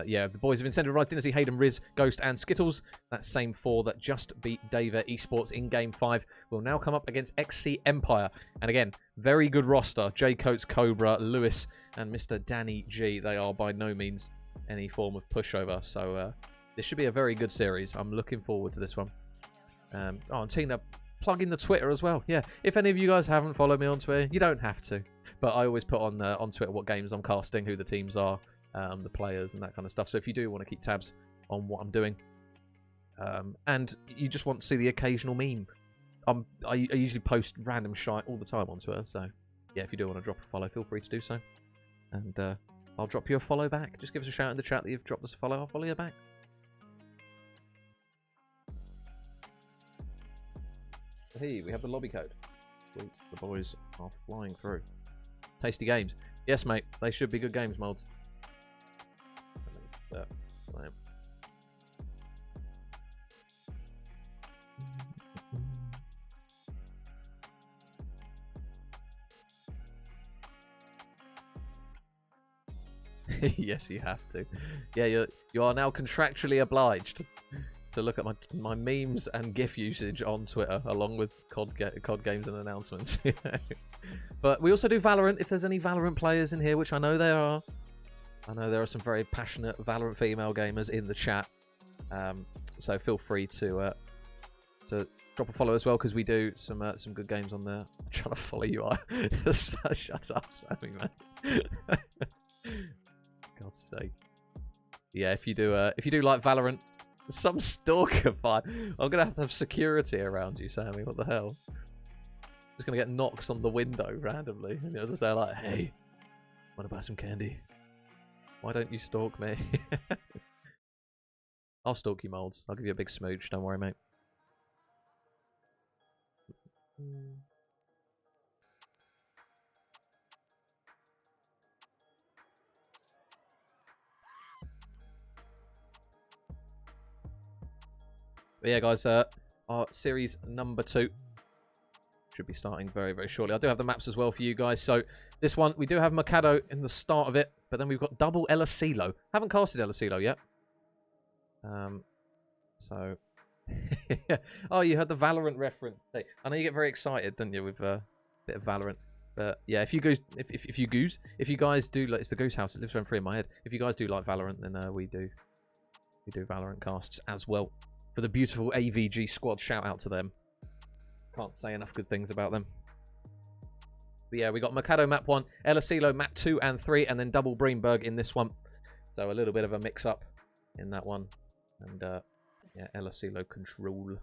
Speaker 1: Yeah, the boys of Incentive Rise, Dynasty, Hayden, Riz, Ghost, and Skittles. That same 4 that just beat Daeva eSports in Game 5 will now come up against XC Empire. And again, very good roster. J Coates, Cobra, Lewis, and Mr. Danny G. They are by no means any form of pushover. So this should be a very good series. I'm looking forward to this one. And Tina, plug in the Twitter as well. Yeah, if any of you guys haven't followed me on Twitter, you don't have to. But I always put on Twitter what games I'm casting, who the teams are. The players and that kind of stuff. So if you do want to keep tabs on what I'm doing, and you just want to see the occasional meme, I usually post random shite all the time on Twitter. So yeah, if you do want to drop a follow, feel free to do so, and I'll drop you a follow back. Just give us a shout in the chat that you've dropped us a follow. I'll follow you back. Hey, we have the lobby code. Sweet. The boys are flying through. Tasty games. Yes, mate. They should be good games, Molds. Yes, you have to. Yeah, you are now contractually obliged to look at my memes and GIF usage on Twitter, along with COD games and announcements. But we also do Valorant. If there's any Valorant players in here, which I know there are. I know there are some very passionate Valorant female gamers in the chat, so feel free to drop a follow as well, because we do some good games on there. I'm trying to follow you out. Just shut up, Sammy, man. God's sake. Yeah, if you do like Valorant, some stalker fight. I'm gonna have to have security around you, Sammy. What the hell? Just gonna get knocks on the window randomly, and you're just there like, hey, wanna buy some candy? Why don't you stalk me? I'll stalk you, Molds. I'll give you a big smooch. Don't worry, mate. But yeah, guys, our series number 2 should be starting very, very shortly. I do have the maps as well for you guys. So this one, we do have Mikado in the start of it, but then we've got double Elasilo. Haven't casted Elasilo yet. So, oh, you heard the Valorant reference. Hey, I know you get very excited, don't you, with a bit of Valorant. But yeah, if you guys do like, it's the Goose House. It lives rent free in my head. If you guys do like Valorant, then we do Valorant casts as well for the beautiful AVG squad. Shout out to them. Can't say enough good things about them. But yeah, we got Mikado map 1, Elasilo map 2 and 3, and then double Breenberg in this one. So a little bit of a mix-up in that one. And yeah, Elasilo control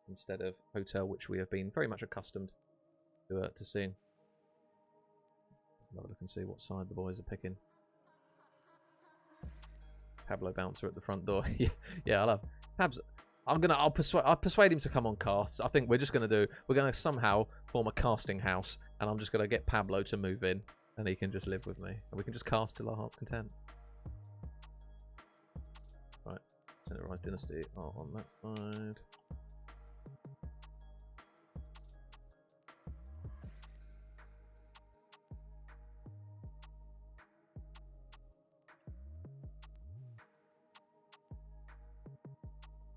Speaker 1: instead of hotel, which we have been very much accustomed to seeing. Have a look and see what side the boys are picking. Pablo bouncer at the front door. Yeah, I love Pabs. I'll persuade him to come on casts. I think we're gonna somehow form a casting house, and I'm just gonna get Pablo to move in, and he can just live with me, and we can just cast till our heart's content. Right, Centralized Dynasty are on that side.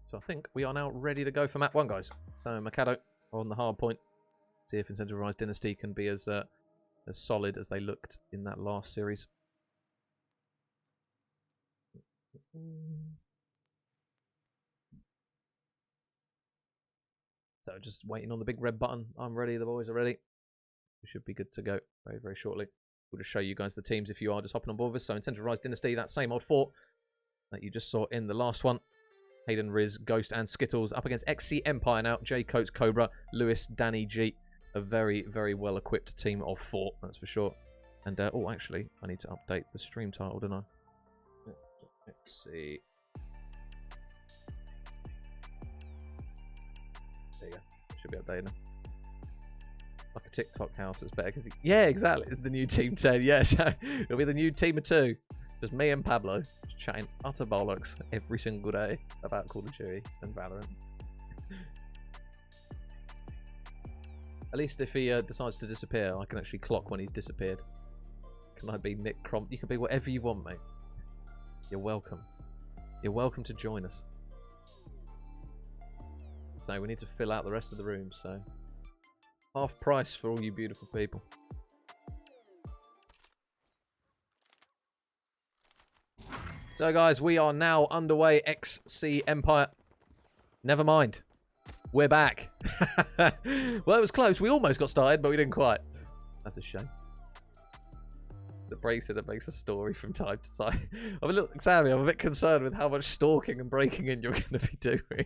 Speaker 1: So I think we are now ready to go for map 1, guys. So Mikado on the hard point. See if Incentivized Dynasty can be as solid as they looked in that last series. So just waiting on the big red button. I'm ready. The boys are ready. We should be good to go very, very shortly. We'll just show you guys the teams if you are just hopping on board with us. So Incentivized Dynasty, that same old 4 that you just saw in the last one. Hayden, Riz, Ghost, and Skittles up against XC Empire now. J Coates, Cobra, Lewis, Danny, G. A very, very well-equipped team of 4, that's for sure. And, oh, actually, I need to update the stream title, don't I? Let's see. There you go. Should be updated now. Like a TikTok house, it's better because... Yeah, exactly. It's the new Team 10, yeah. So it'll be the new team of 2. Just me and Pablo. Chatting utter bollocks every single day about Call of Duty and Valorant. At least if he decides to disappear, I can actually clock when he's disappeared. Can I be Nick Cromp? You can be whatever you want, mate. You're welcome. You're welcome to join us. So we need to fill out the rest of the room, so... half price for all you beautiful people. So guys, we are now underway. XC Empire. Never mind. We're back. Well, it was close. We almost got started, but we didn't quite. That's a shame. The breaks in it makes a story from time to time. Sammy, I'm a bit concerned with how much stalking and breaking in you're going to be doing. You're going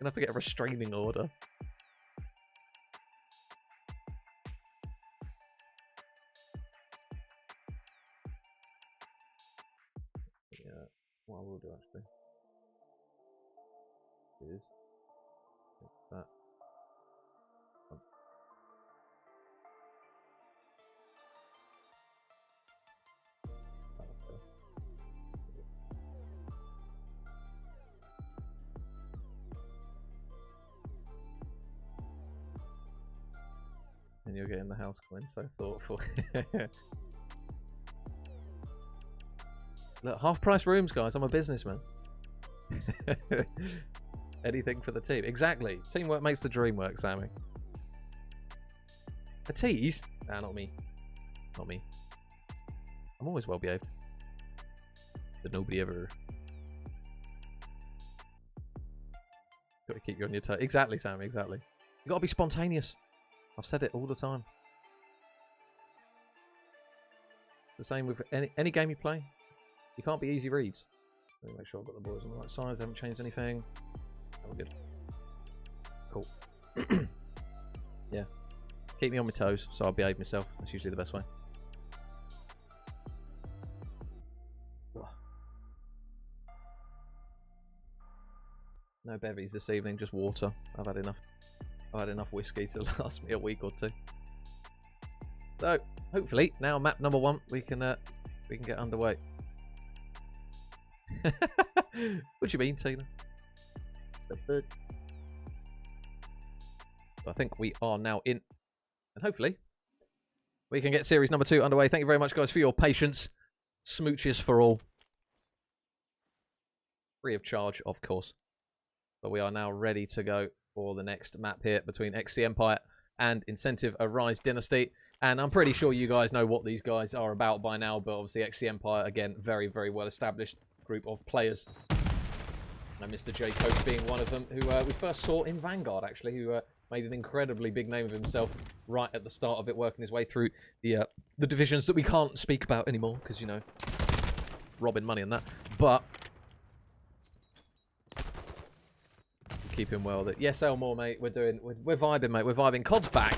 Speaker 1: to have to get a restraining order. What I will do actually is that. And you're getting the house coin, so thoughtful. Look, half-price rooms, guys. I'm a businessman. Anything for the team. Exactly. Teamwork makes the dream work, Sammy. A tease? Nah, not me. Not me. I'm always well behaved. But nobody ever... Got to keep you on your toes. Exactly, Sammy. Exactly. You got to be spontaneous. I've said it all the time. The same with any game you play. You can't be easy reads. Let me make sure I've got the boys on the right size. I haven't changed anything. Oh, we're good. Cool. Yeah. Keep me on my toes, so I'll behave myself. That's usually the best way. No bevies this evening, just water. I've had enough. I've had enough whiskey to last me a week or 2. So hopefully now map number 1 we can get underway. What do you mean, Tina? So I think we are now in. And hopefully, we can get series number 2 underway. Thank you very much, guys, for your patience. Smooches for all. Free of charge, of course. But we are now ready to go for the next map here between XC Empire and Incentive Arise Dynasty. And I'm pretty sure you guys know what these guys are about by now, but obviously XC Empire, again, very, very well-established group of players. And Mr. J. Coates being one of them, who we first saw in Vanguard, actually, who made an incredibly big name of himself right at the start of it, working his way through the divisions that we can't speak about anymore, because, you know, robbing money and that. But keep him well. That yes, Elmore, mate. We're vibing, mate. We're vibing. COD's back.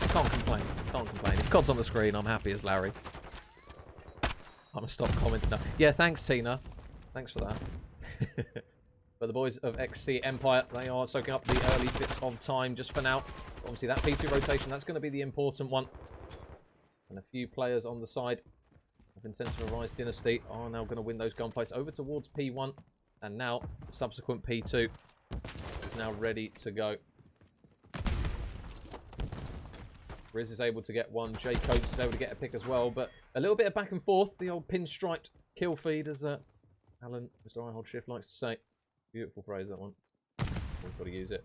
Speaker 1: Can't complain. Can't complain. If COD's on the screen, I'm happy as Larry. I'm gonna stop commenting now. Yeah, thanks, Tina. Thanks for that. But the boys of XC Empire, they are soaking up the early bits of time just for now. Obviously, that P2 rotation, that's going to be the important one. And a few players on the side of Incentive Arise Dynasty are now going to win those gunfights over towards P1. And now, the subsequent P2 is now ready to go. Riz is able to get one. Jay Coates is able to get a pick as well. But a little bit of back and forth. The old pinstriped kill feed, as Alan, Mr. I Hold Shift, likes to say. Beautiful phrase, that one. We've got to use it.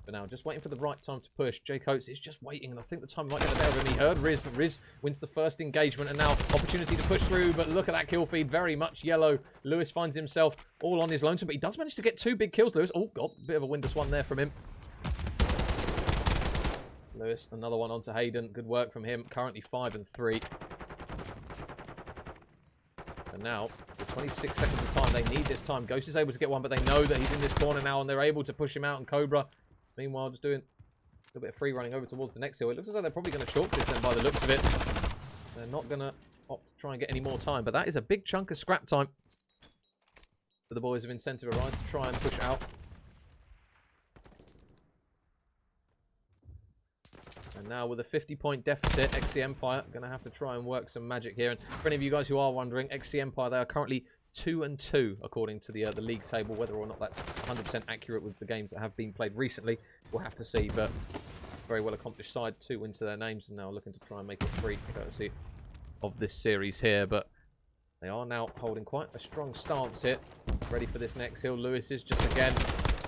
Speaker 1: But now, just waiting for the right time to push. Jay Coates is just waiting, and I think the time might get the better of him. He heard Riz, but Riz wins the first engagement, and now opportunity to push through. But look at that kill feed, very much yellow. Lewis finds himself all on his lonesome, but he does manage to get 2 big kills, Lewis. Oh, God, a bit of a Windows one there from him. Lewis, another one onto Hayden. Good work from him. Currently 5 and 3. And now, with 26 seconds of time, they need this time. Ghost is able to get one, but they know that he's in this corner now, and they're able to push him out. And Cobra, meanwhile, just doing a little bit of free running over towards the next hill. It looks as though they're probably going to chalk this then by the looks of it. They're not going to opt to try and get any more time, but that is a big chunk of scrap time for the boys of Incentive Arise to try and push out. And now with a 50-point deficit, XC Empire are going to have to try and work some magic here. And for any of you guys who are wondering, XC Empire, they are currently 2 and 2 according to the league table. Whether or not that's 100% accurate with the games that have been played recently, we'll have to see. But very well accomplished side, 2 wins to their names, and now looking to try and make it 3 courtesy of this series here. But they are now holding quite a strong stance here, ready for this next hill. Lewis is just again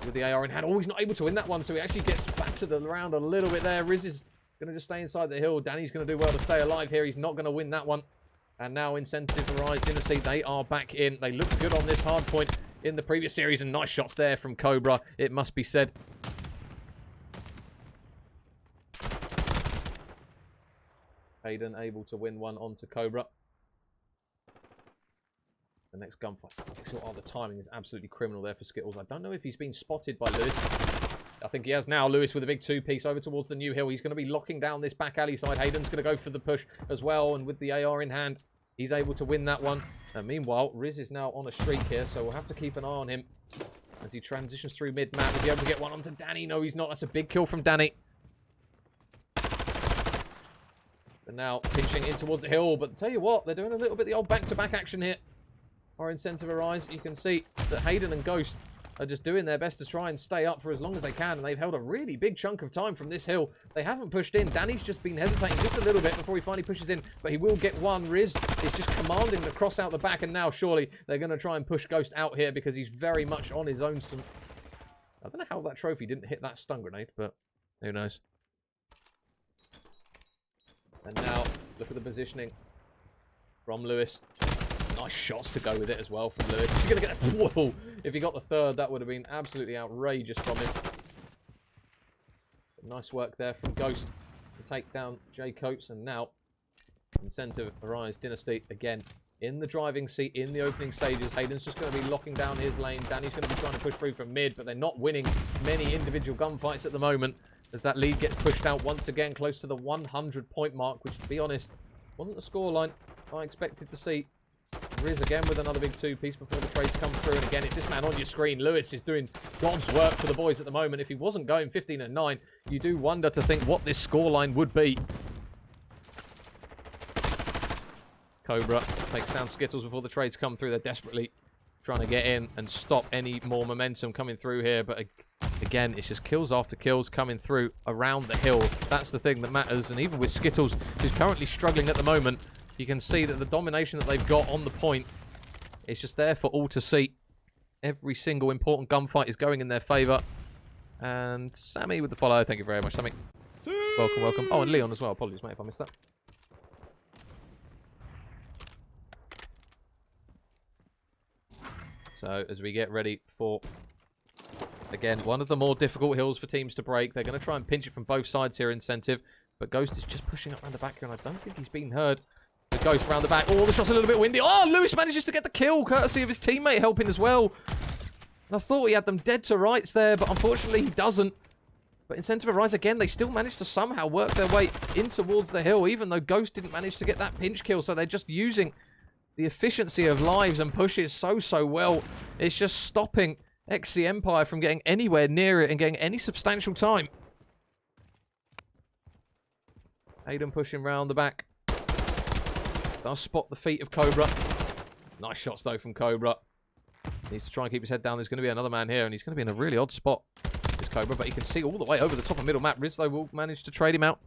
Speaker 1: with the AR in hand. Oh, he's not able to win that one, so he actually gets battered around a little bit there. Riz is going to just stay inside the hill. Danny's going to do well to stay alive here. He's not going to win that one. And now Incentive Arise Dynasty, they are back in. They looked good on this hard point in the previous series, and nice shots there from Cobra, it must be said. Hayden able to win one onto Cobra. The next gunfight. Oh, the timing is absolutely criminal there for Skittles. I don't know if he's been spotted by Lewis. I think he has now. Lewis with a big 2-piece over towards the new hill. He's going to be locking down this back alley side. Hayden's going to go for the push as well. And with the AR in hand, he's able to win that one. And meanwhile, Riz is now on a streak here. So we'll have to keep an eye on him as he transitions through mid-map. Is he able to get one onto Danny? No, he's not. That's a big kill from Danny. And now pinching in towards the hill. But tell you what, they're doing a little bit of the old back-to-back action here. Our Incentive Arise. You can see that Hayden and Ghost are just doing their best to try and stay up for as long as they can, and they've held a really big chunk of time from this hill. They haven't pushed in. Danny's just been hesitating just a little bit before he finally pushes in, but he will get one. Riz is just commanding the cross out the back, and now surely they're going to try and push Ghost out here because he's very much on his own. I don't know how that trophy didn't hit that stun grenade, but who knows. And now, look at the positioning from Lewis. Nice shots to go with it as well from Lewis. He's going to get a... Whoa! If he got the third, that would have been absolutely outrageous from him. But nice work there from Ghost to take down Jay Coates. And now, Incentive Arise Dynasty again in the driving seat in the opening stages. Hayden's just going to be locking down his lane. Danny's going to be trying to push through from mid, but they're not winning many individual gunfights at the moment as that lead gets pushed out once again close to the 100-point mark, which, to be honest, wasn't the scoreline I expected to see. Riz again with another big 2-piece before the trades come through. And again, it's this man on your screen. Lewis is doing God's work for the boys at the moment. If he wasn't going 15 and 9, you do wonder to think what this scoreline would be. Cobra takes down Skittles before the trades come through. They're desperately
Speaker 3: trying to get in and stop any more momentum coming through here. But again, it's just kills after kills coming through around the hill. That's the thing that matters. And even with Skittles, who's currently struggling at the moment, you can see that the domination that they've got on the point is just there for all to see. Every single important gunfight is going in their favour. And Sammy with the follow. Thank you very much, Sammy. Welcome, welcome. Oh, and Leon as well. Apologies, mate, if I missed that. So, as we get ready for, again, one of the more difficult hills for teams to break. They're going to try and pinch it from both sides here, Incentive. But Ghost is just pushing up around the back here, and I don't think he's been heard. The Ghost around the back. Oh, the shot's a little bit windy. Oh, Lewis manages to get the kill, courtesy of his teammate helping as well. And I thought he had them dead to rights there, but unfortunately he doesn't. But Incentive Arise, again, they still managed to somehow work their way in towards the hill, even though Ghost didn't manage to get that pinch kill. So they're just using the efficiency of lives and pushes so well. It's just stopping XC Empire from getting anywhere near it and getting any substantial time. Hayden pushing round the back. Does spot the feet of Cobra. Nice shots, though, from Cobra. Needs to try and keep his head down. There's going to be another man here, and he's going to be in a really odd spot. This Cobra, but he can see all the way over the top of middle map. Riz, though, will manage to trade him out.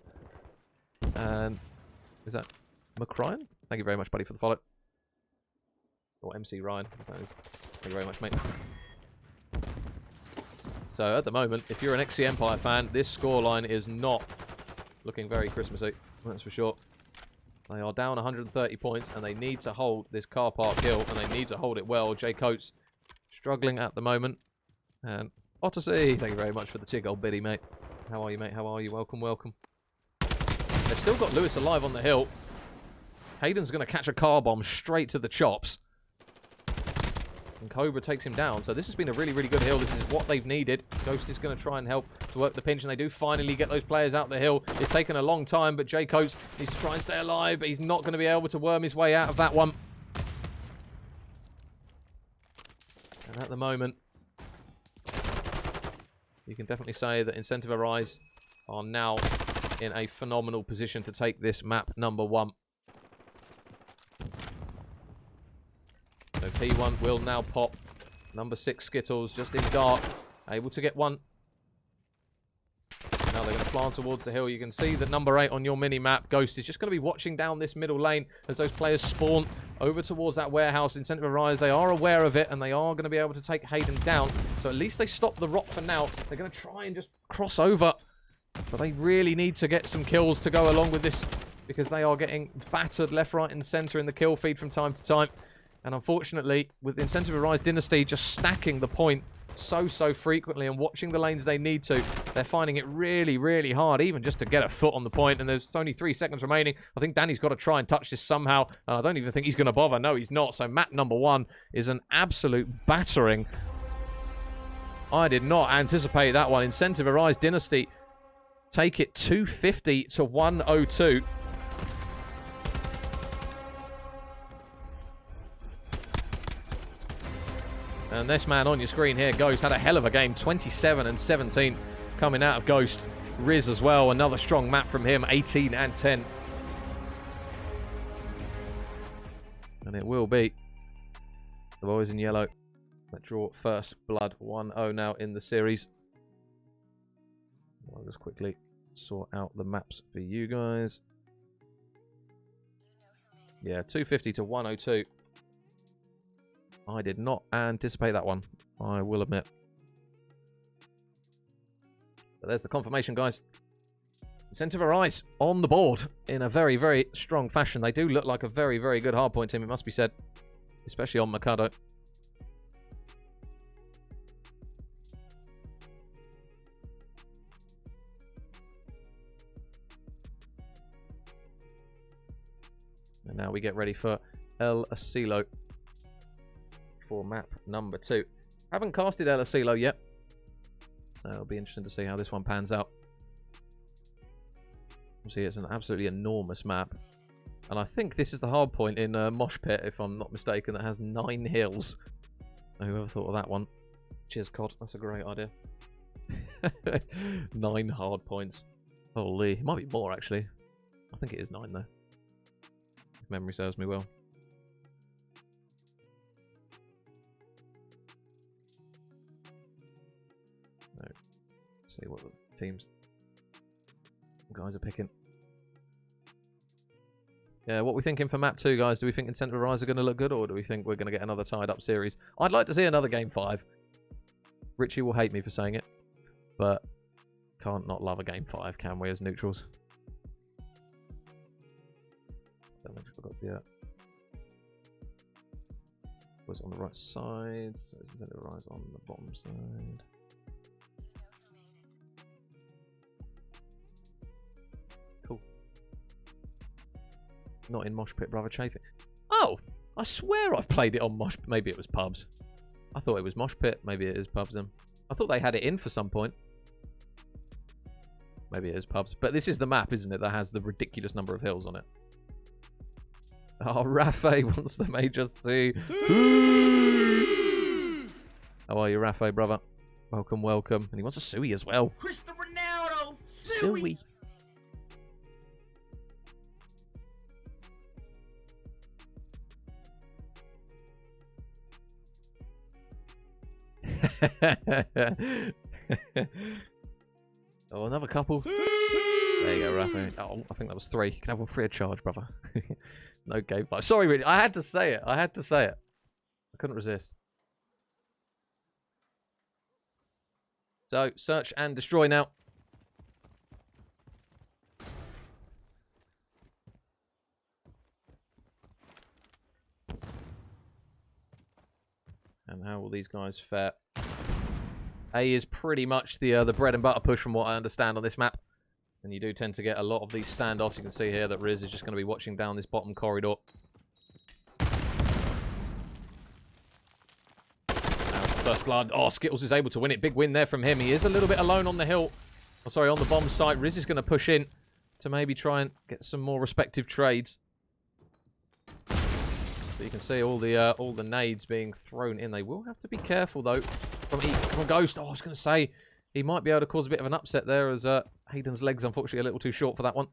Speaker 3: And is that McRyan? Thank you very much, buddy, for the follow. Or MC Ryan, if that is. Thank you very much, mate. So, at the moment, if you're an XC Empire fan, this scoreline is not looking very Christmassy. That's for sure. They are down 130 points, and they need to hold this car park hill, and they need to hold it well. Jay Coates struggling at the moment. And Odyssey, thank you very much for the 2 gold biddy, mate. How are you, mate? How are you? Welcome, welcome. They've still got Lewis alive on the hill. Hayden's going to catch a car bomb straight to the chops. And Cobra takes him down. So this has been a really, really good hill. This is what they've needed. Ghost is going to try and help to work the pinch, and they do finally get those players out the hill. It's taken a long time, but Jay Coates needs to try and stay alive, but he's not going to be able to worm his way out of that one. And at the moment, you can definitely say that Incentive Arise are now in a phenomenal position to take this map number 1. So P1 will now pop. Number 6 Skittles just in dark. Able to get one. Now they're going to plant towards the hill. You can see that number 8 on your mini-map, Ghost, is just going to be watching down this middle lane as those players spawn over towards that warehouse. Incentive Arise, they are aware of it, and they are going to be able to take Hayden down. So at least they stop the rot for now. They're going to try and just cross over. But they really need to get some kills to go along with this, because they are getting battered left, right, and centre in the kill feed from time to time. And unfortunately, with Incentive Arise Dynasty just stacking the point so frequently and watching the lanes they need to, they're finding it really, really hard, even just to get a foot on the point. And there's only 3 seconds remaining. I think Danny's got to try and touch this somehow. And I don't even think he's going to bother. No, he's not. So map number 1 is an absolute battering. I did not anticipate that one. Incentive Arise Dynasty take it 250 to 102. And this man on your screen here, Ghost, had a hell of a game. 27 and 17 coming out of Ghost. Riz as well, another strong map from him. 18 and 10. And it will be the boys in yellow that draw first blood. 1-0 now in the series. I'll just quickly sort out the maps for you guys. Yeah, 250 to 102. I did not anticipate that one, I will admit. But there's the confirmation, guys. Incentive Arise on the board in a very, very strong fashion. They do look like a very, very good hardpoint team, it must be said. Especially on Mikado. And now we get ready for El Asilo for map number 2. Haven't casted El Asilo yet, so it'll be interesting to see how this one pans out. See, it's an absolutely enormous map, and I think this is the hard point in Mosh Pit, if I'm not mistaken, that has 9 hills. Whoever thought of that one? Cheers, COD. That's a great idea. 9 hard points. Holy, it might be more actually. I think it is 9 though, if memory serves me well. see what the teams guys are picking. Yeah, what are we thinking for map 2, guys? Do we think Incentive Rise are going to look good, or do we think we're going to get another tied-up series? I'd like to see another Game 5. Richie will hate me for saying it, but can't not love a Game 5, can we, as neutrals? So I forgot the... was on the right side, so it's Incentive Rise on the bottom side. Cool. Not in Mosh Pit, brother chafing. Oh! I swear I've played it on Mosh... Maybe it was pubs. I thought it was Mosh Pit. Maybe it is pubs then. I thought they had it in for some point. Maybe it is pubs. But this is the map, isn't it, that has the ridiculous number of hills on it. Oh, Rafe wants the Major C. How are you, Rafe, brother? Welcome, welcome. And he wants a Sui as well.
Speaker 2: Cristiano Ronaldo.
Speaker 3: Sui. Oh, another couple. There you go, Rafa. Oh, I think that was 3. You can have one free of charge, brother. No game 5. Sorry, Richie. I had to say it. I had to say it. I couldn't resist. So, search and destroy now. And how will these guys fare? A is pretty much the bread and butter push from what I understand on this map. And you do tend to get a lot of these standoffs. You can see here that Riz is just going to be watching down this bottom corridor. First blood. Oh, Skittles is able to win it. Big win there from him. He is a little bit alone on the hill. Oh, sorry, on the bomb site. Riz is going to push in to maybe try and get some more respective trades. But you can see all the nades being thrown in. They will have to be careful, though, from Ghost. Oh, I was going to say, he might be able to cause a bit of an upset there as Hayden's legs, unfortunately, a little too short for that one.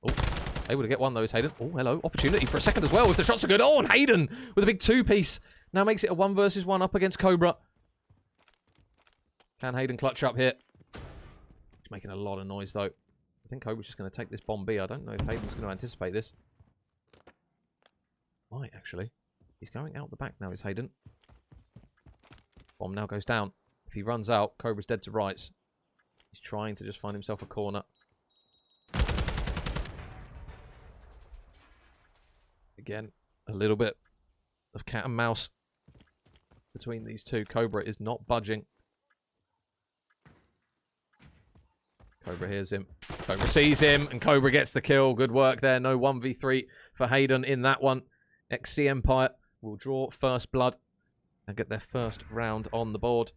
Speaker 3: Oh, able to get one, though, is Hayden. Oh, hello. Opportunity for a second as well if the shots are good. Oh, and Hayden with a big 2-piece. Now makes it a 1 versus 1 up against Cobra. Can Hayden clutch up here? He's making a lot of noise, though. I think Cobra's just going to take this bomb B. I don't know if Hayden's going to anticipate this. Might, actually. He's going out the back now, is Hayden. Bomb now goes down. If he runs out, Cobra's dead to rights. He's trying to just find himself a corner. Again, a little bit of cat and mouse between these two. Cobra is not budging. Cobra hears him. Cobra sees him, and Cobra gets the kill. Good work there. No 1v3 for Hayden in that one. XC Empire will draw first blood and get their first round on the board.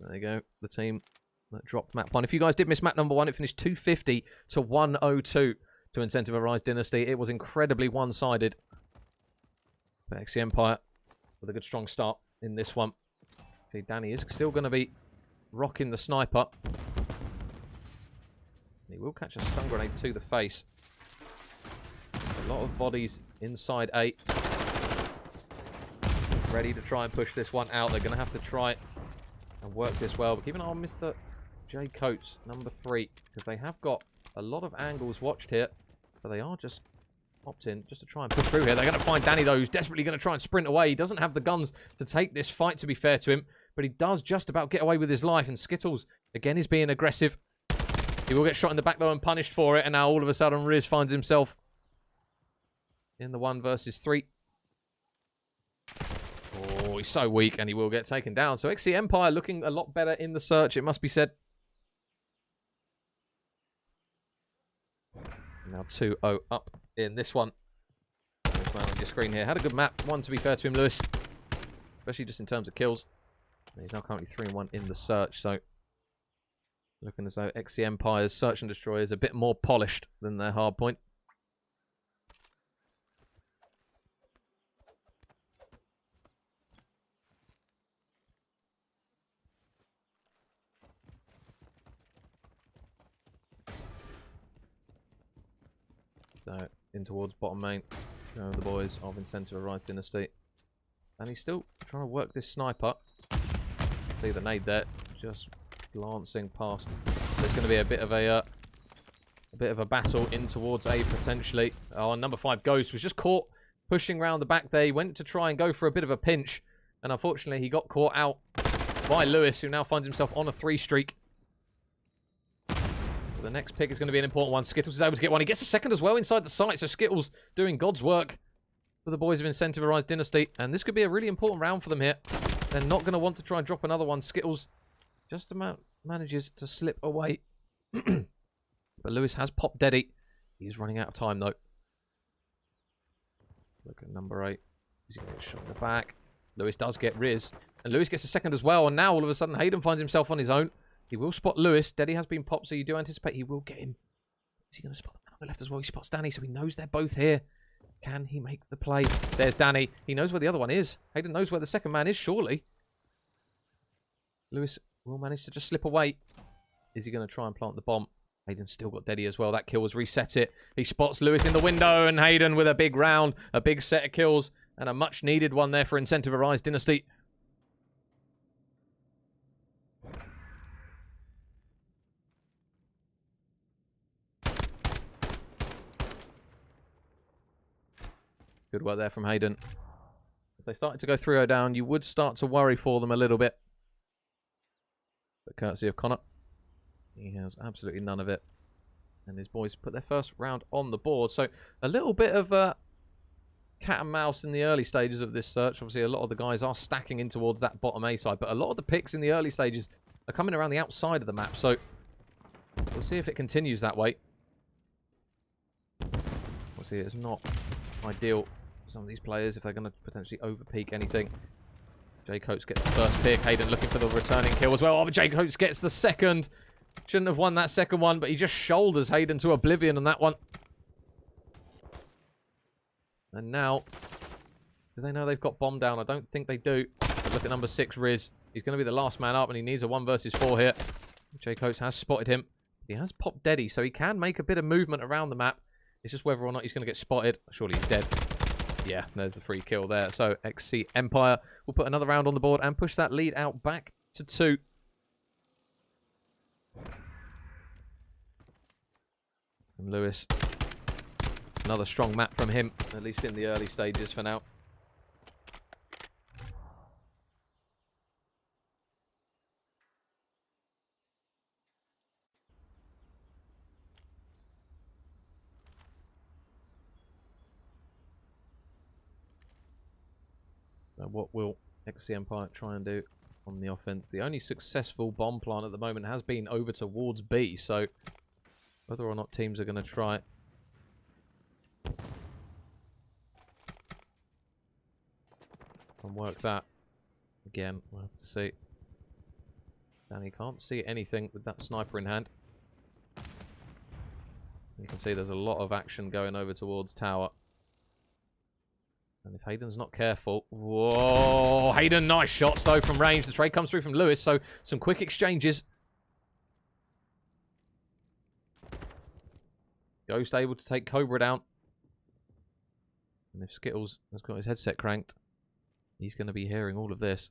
Speaker 3: There you go, the team that dropped map 1. If you guys did miss map number 1, it finished 250 to 102 to Incentive Rise Dynasty. It was incredibly one-sided. But XC Empire with a good strong start in this one. See, Danny is still going to be rocking the sniper. He will catch a stun grenade to the face. A lot of bodies inside 8. Ready to try and push this one out. They're going to have to try and work this well. But keep an eye on Mr. J. Coates, number 3, because they have got a lot of angles watched here. But they are just popped in just to try and push through here. They're going to find Danny, though, who's desperately going to try and sprint away. He doesn't have the guns to take this fight, to be fair to him. But he does just about get away with his life. And Skittles, again, is being aggressive. He will get shot in the back, though, and punished for it. And now, all of a sudden, Riz finds himself in the 1 versus 3. Oh, he's so weak, and he will get taken down. So XC Empire looking a lot better in the search, it must be said. Now 2-0 up in this one. This man on your screen here. Had a good map. 1, to be fair to him, Lewis. Especially just in terms of kills. And he's now currently 3-1 in the search. So looking as though XC Empire's search and destroy is a bit more polished than their hard point. So in towards bottom main. The boys of Incentive Dynasty. And he's still trying to work this sniper. See the nade there, just glancing past. There's going to be a bit of a battle in towards A potentially. Oh, number 5 Ghost was just caught pushing around the back there. He went to try and go for a bit of a pinch, and unfortunately he got caught out by Lewis, who now finds himself on a 3 streak. The next pick is going to be an important one. Skittles is able to get one. He gets a second as well inside the site, so Skittles doing God's work for the boys of Incentive Dynasty, and this could be a really important round for them here. They're not going to want to try and drop another one. Skittles just about manages to slip away. But Lewis has popped Deddy. He's running out of time, though. Look at number 8. He's going to get shot in the back. Lewis does get Riz. And Lewis gets a second as well. And now, all of a sudden, Hayden finds himself on his own. He will spot Lewis. Deddy has been popped, so you do anticipate he will get him. Is he going to spot the man on the left as well? He spots Danny, so he knows they're both here. Can he make the play? There's Danny. He knows where the other one is. Hayden knows where the second man is, surely. Lewis will manage to just slip away. Is he going to try and plant the bomb? Hayden's still got Deddy as well. That kill was reset it. He spots Lewis in the window, and Hayden with a big round, a big set of kills, and a much-needed one there for Incentive Dynasty. Good work there from Hayden. If they started to go 3-0 down, you would start to worry for them a little bit. But courtesy of Connor, he has absolutely none of it. And his boys put their first round on the board. So a little bit of cat and mouse in the early stages of this search. Obviously, a lot of the guys are stacking in towards that bottom A side. But a lot of the picks in the early stages are coming around the outside of the map. So we'll see if it continues that way. Obviously, it's not ideal for some of these players if they're going to potentially over-peak anything. Jay Coates gets the first pick. Hayden looking for the returning kill as well. Oh, but Jay Coates gets the second. Shouldn't have won that second one, but he just shoulders Hayden to oblivion on that one. And now, do they know they've got bomb down? I don't think they do. But look at number 6, Riz. He's going to be the last man up, and he needs a 1 versus 4 here. Jay Coates has spotted him. He has popped Deddy, so he can make a bit of movement around the map. It's just whether or not he's going to get spotted. Surely he's dead. Yeah, there's the free kill there. So XC Empire will put another round on the board and push that lead out back to 2. And Lewis, another strong map from him, at least in the early stages for now. So what will XC Empire try and do on the offense? The only successful bomb plant at the moment has been over towards B, so whether or not teams are going to try and work that again, we'll have to see. Danny can't see anything with that sniper in hand. You can see there's a lot of action going over towards tower. And if Hayden's not careful... Whoa! Hayden, nice shots, though, from range. The trade comes through from Lewis, so some quick exchanges. Ghost able to take Cobra down. And if Skittles has got his headset cranked, he's going to be hearing all of this.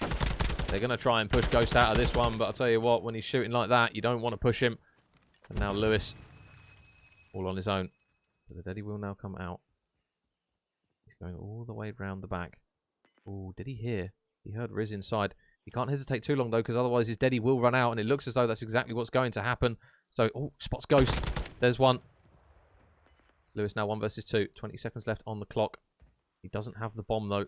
Speaker 3: They're going to try and push Ghost out of this one, but I'll tell you what, when he's shooting like that, you don't want to push him. And now Lewis, all on his own. But the Deddy will now come out. He's going all the way round the back. Oh, did he hear? He heard Riz inside. He can't hesitate too long, though, because otherwise his Deddy will run out, and it looks as though that's exactly what's going to happen. So, oh, spots Ghost. There's one. Lewis now 1 versus 2. 20 seconds left on the clock. He doesn't have the bomb, though.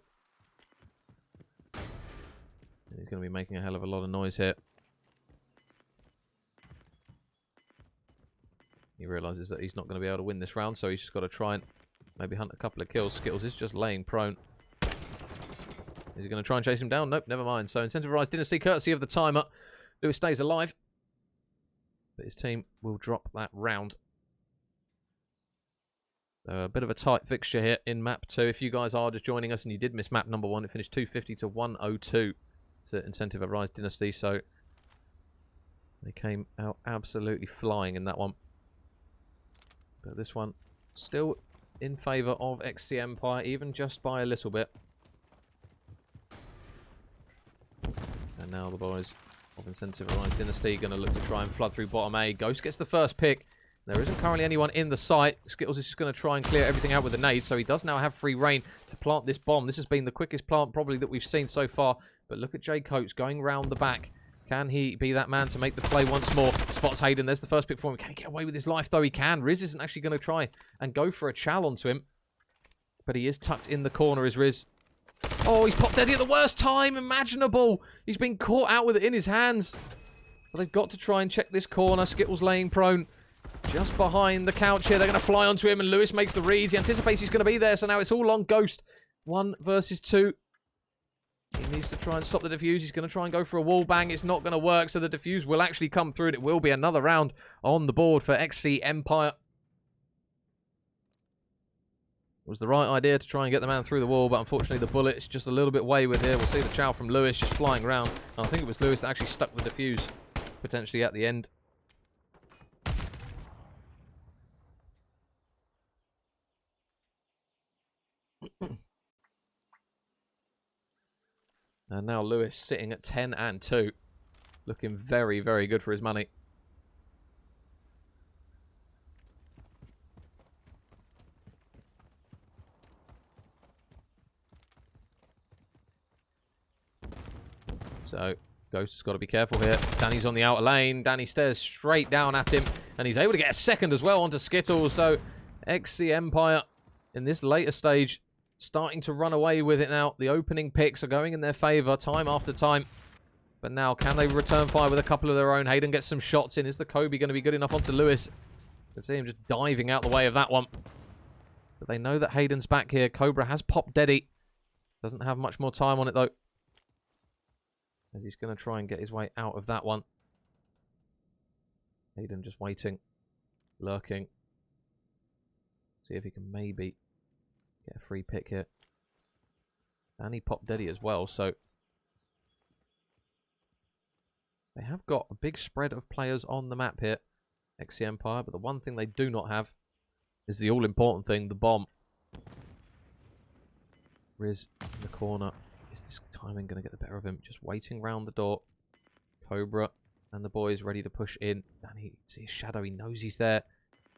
Speaker 3: He's going to be making a hell of a lot of noise here. He realises that he's not going to be able to win this round, so he's just got to try and maybe hunt a couple of kills. Skittles is just laying prone. Is he going to try and chase him down? Nope, never mind. So Incentive Dynasty, courtesy of the timer. Lewis stays alive. But his team will drop that round. So a bit of a tight fixture here in map 2. If you guys are just joining us and you did miss map number 1, it finished 250 to 102 to Incentive Dynasty. So they came out absolutely flying in that one. But this one still in favour of XC Empire, even just by a little bit. And now the boys of Incentivized Dynasty going to look to try and flood through bottom A. Ghost gets the first pick. There isn't currently anyone in the site. Skittles is just going to try and clear everything out with a nade, so he does now have free reign to plant this bomb. This has been the quickest plant probably that we've seen so far. But look at Jay Coates going round the back. Can he be that man to make the play once more? Spots Hayden. There's the first pick for him. Can he get away with his life, though? He can. Riz isn't actually going to try and go for a chow onto him. But he is tucked in the corner, is Riz. Oh, he's popped Eddie at the worst time imaginable. He's been caught out with it in his hands. But they've got to try and check this corner. Skittles laying prone just behind the couch here. They're going to fly onto him, and Lewis makes the reads. He anticipates he's going to be there, so now it's all on Ghost. 1 versus 2. He needs to try and stop the defuse. He's going to try and go for a wall bang. It's not going to work, so the defuse will actually come through, and it will be another round on the board for XC Empire. It was the right idea to try and get the man through the wall, but unfortunately the bullet's just a little bit wayward here. We'll see the chow from Lewis just flying around. And I think it was Lewis that actually stuck the defuse, potentially at the end. And now Lewis sitting at 10 and 2. Looking very, very good for his money. So, Ghost has got to be careful here. Danny's on the outer lane. Danny stares straight down at him. And he's able to get a second as well onto Skittles. So, XC Empire in this later stage starting to run away with it now. The opening picks are going in their favour time after time. But now, can they return fire with a couple of their own? Hayden gets some shots in. Is the Kobe going to be good enough onto Lewis? You can see him just diving out the way of that one. But they know that Hayden's back here. Cobra has popped Deddy. Doesn't have much more time on it, though. As he's going to try and get his way out of that one. Hayden just waiting. Lurking. See if he can maybe get a free pick here. And he popped Deddy as well, so they have got a big spread of players on the map here, XC Empire, but the one thing they do not have is the all-important thing, the bomb. Riz in the corner. Is this timing going to get the better of him? Just waiting round the door. Cobra and the boys ready to push in. And he sees his shadow. He knows he's there.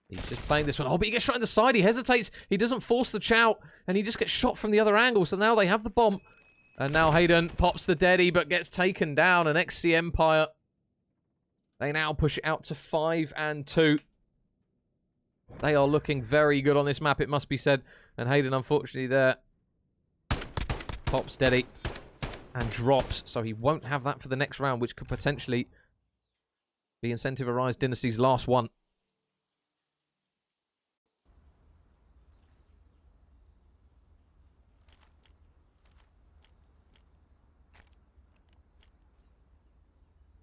Speaker 3: He's just playing this one. Oh, but he gets shot in the side. He hesitates. He doesn't force the chow. And he just gets shot from the other angle. So now they have the bomb. And now Hayden pops the Deddy, but gets taken down. And XC Empire, they now push it out to 5 and 2. They are looking very good on this map, it must be said. And Hayden, unfortunately, there pops Deddy and drops. So he won't have that for the next round, which could potentially be Incentivized Dynasty's last one.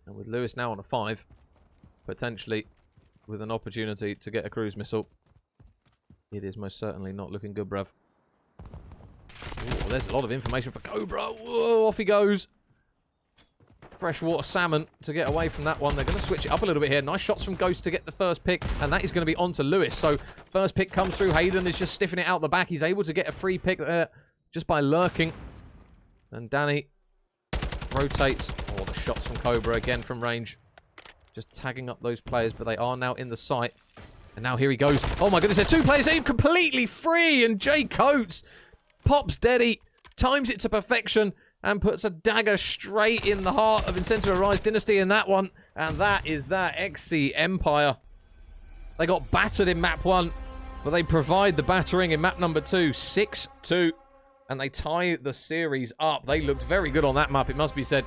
Speaker 3: And with Lewis now on a 5, potentially with an opportunity to get a cruise missile, it is most certainly not looking good, bruv. Ooh, there's a lot of information for Cobra. Whoa, off he goes. Freshwater salmon to get away from that one. They're going to switch it up a little bit here. Nice shots from Ghost to get the first pick, and that is going to be onto Lewis. So first pick comes through. Hayden is just stiffing it out the back. He's able to get a free pick there just by lurking. And Danny rotates. Oh, the shots from Cobra again from range. Just tagging up those players, but they are now in the sight. And now here he goes. Oh my goodness, there's 2 players here completely free, and Jay Coates pops Deddy, times it to perfection, and puts a dagger straight in the heart of Incentivized Dynasty in that one. And that is that XC Empire. They got battered in map 1, but they provide the battering in map number 2, 6-2. And they tie the series up. They looked very good on that map, it must be said.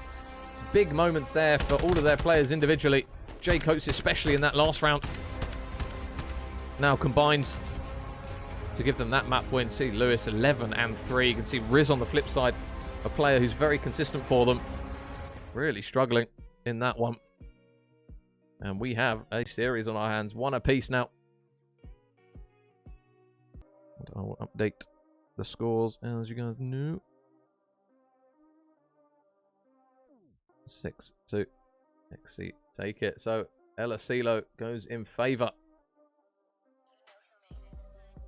Speaker 3: Big moments there for all of their players individually. Jay Coates especially in that last round. Now combines to give them that map win. See Lewis 11 and 3. You can see Riz on the flip side, a player who's very consistent for them. Really struggling in that one. And we have a series on our hands. 1 apiece now. And I will update the scores as you guys know. 6-2. XC take it. So Ella Silo goes in favour.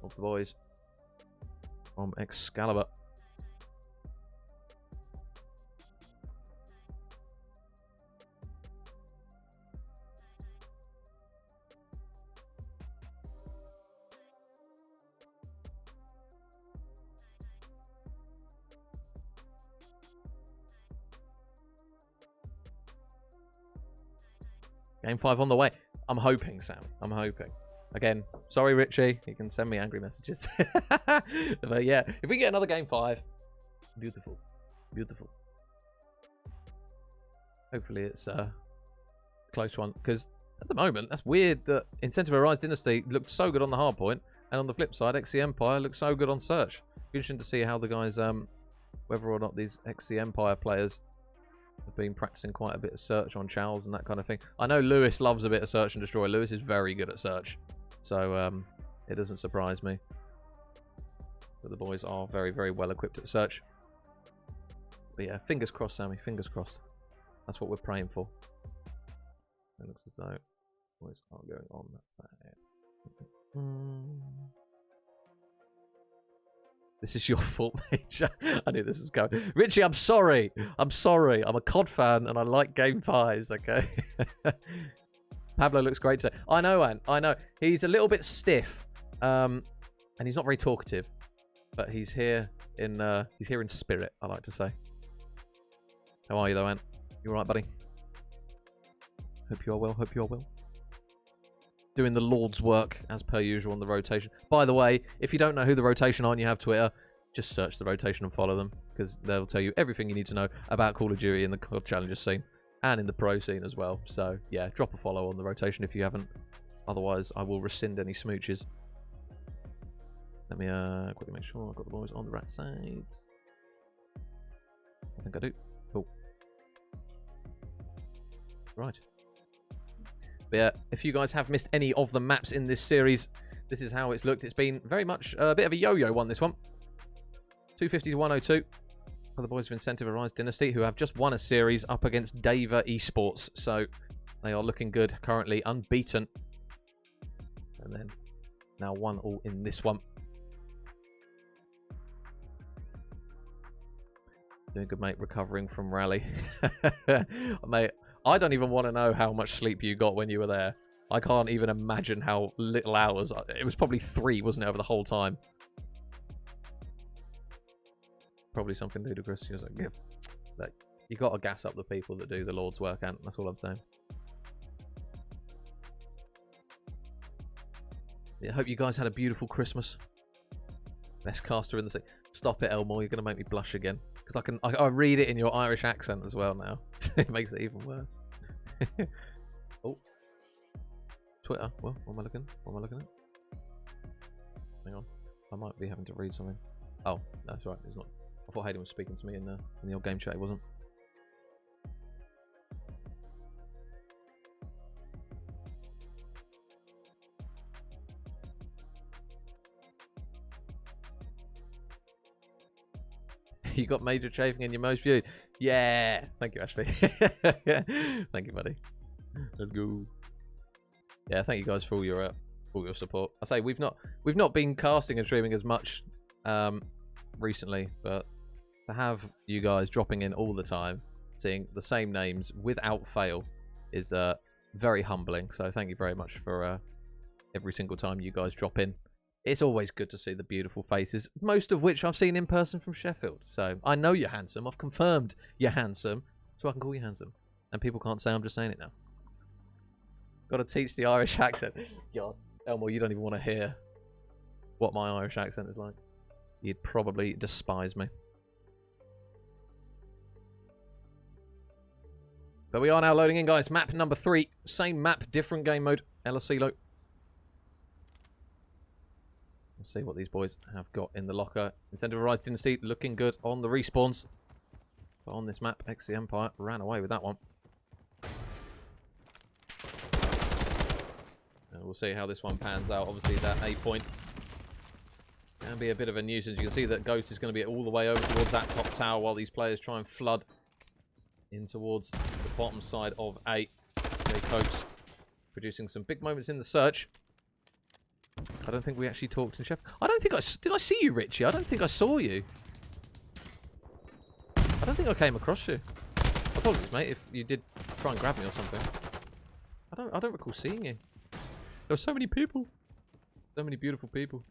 Speaker 3: of the boys from Excalibur. Game 5 on the way. I'm hoping, Sam. I'm hoping. Again, sorry, Richie. You can send me angry messages. But yeah, if we get another Game 5, beautiful. Beautiful. Hopefully it's a close one. Because at the moment, that's weird that Incentive Arise Dynasty looked so good on the hardpoint. And on the flip side, XC Empire looks so good on search. Be interesting to see how the guys, whether or not these XC Empire players have been practicing quite a bit of search on Charles and that kind of thing. I know Lewis loves a bit of search and destroy. Lewis is very good at search. So it doesn't surprise me. But the boys are very, very well equipped at search. But yeah, fingers crossed, Sammy. Fingers crossed. That's what we're praying for. It looks as though boys are going on that side. This is your fault, Major. I knew this was going. Richie, I'm sorry. I'm sorry. I'm a COD fan and I like Game 5s, okay? Pablo looks great today. I know, Ant. I know. He's a little bit stiff. And he's not very talkative. But he's here in spirit, I like to say. How are you though, Ant? You alright, buddy? Hope you're well. Hope you're well. Doing the Lord's work, as per usual, on the rotation. By the way, if you don't know who the rotation are and you have Twitter, just search the rotation and follow them, because they'll tell you everything you need to know about Call of Duty in the COD Challenger scene, and in the pro scene as well. So, yeah, drop a follow on the rotation if you haven't. Otherwise, I will rescind any smooches. Let me quickly make sure I've got the boys on the right sides. I think I do. Cool. Right. But yeah, if you guys have missed any of the maps in this series, this is how it's looked. It's been very much a bit of a yo-yo one, this one. 250 to 102 for the boys of Incentive Arise Dynasty, who have just won a series up against Daeva eSports. So they are looking good, currently unbeaten. And then now 1-1 in this one. Doing good, mate, recovering from rally. Mate, I don't even want to know how much sleep you got when you were there. I can't even imagine how little hours. It was probably 3, wasn't it, over the whole time? Probably something ludicrous. Like, yeah, like, you got to gas up the people that do the Lord's work, Ant. That's all I'm saying. Yeah, I hope you guys had a beautiful Christmas. Best caster in the sea. Stop it, Elmore. You're going to make me blush again. Because I read it in your Irish accent as well now. It makes it even worse. Oh. Twitter. Well, what am I looking? What am I looking at? Hang on. I might be having to read something. Oh, no, it's right. It's not. I thought Hayden was speaking to me in the old game chat. He wasn't. You got major chafing in your most viewed. Yeah. Thank you, Ashley. Thank you, buddy. Let's go. Yeah, thank you guys for all your support. I say we've not been casting and streaming as much recently, but to have you guys dropping in all the time, seeing the same names without fail is very humbling. So thank you very much for every single time you guys drop in. It's always good to see the beautiful faces, most of which I've seen in person from Sheffield. So I know you're handsome. I've confirmed you're handsome, so I can call you handsome. And people can't say I'm just saying it now. Got to teach the Irish accent. God, Elmore, you don't even want to hear what my Irish accent is like. You'd probably despise me. But we are now loading in, guys. Map number 3. Same map, different game mode. LSClo. Let's see what these boys have got in the locker. Incentive Arise Dynasty looking good on the respawns. But on this map, XC Empire ran away with that one. And we'll see how this one pans out. Obviously, that A point can be a bit of a nuisance. You can see that Ghost is going to be all the way over towards that top tower while these players try and flood in towards the bottom side of A. Jay Coates producing some big moments in the search. I don't think we actually talked in Sheffield. I don't think did I see you, Richie? I don't think I saw you. I don't think I came across you. Apologies, mate, if you did try and grab me or something. I don't recall seeing you. There were so many people. So many beautiful people.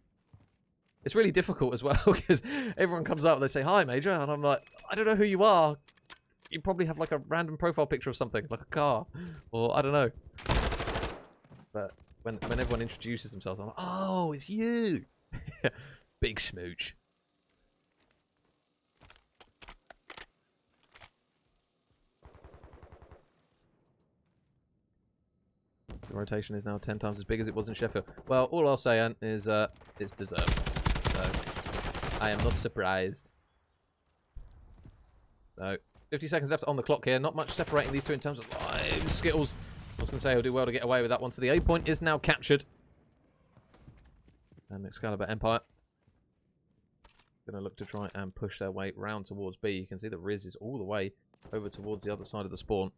Speaker 3: It's really difficult as well because everyone comes up and they say, "Hi, Major," and I'm like, I don't know who you are. You probably have like a random profile picture of something, like a car, or I don't know. But when everyone introduces themselves, I'm like, "Oh, it's you." Big smooch. The rotation is now 10 times as big as it was in Sheffield. Well, all I'll say, Ant, is it's deserved. So I am not surprised. So 50 seconds left on the clock here. Not much separating these two in terms of live Skittles. I was going to say he'll do well to get away with that one. So the A point is now captured. And Excalibur Empire going to look to try and push their way round towards B. You can see that Riz is all the way over towards the other side of the spawn.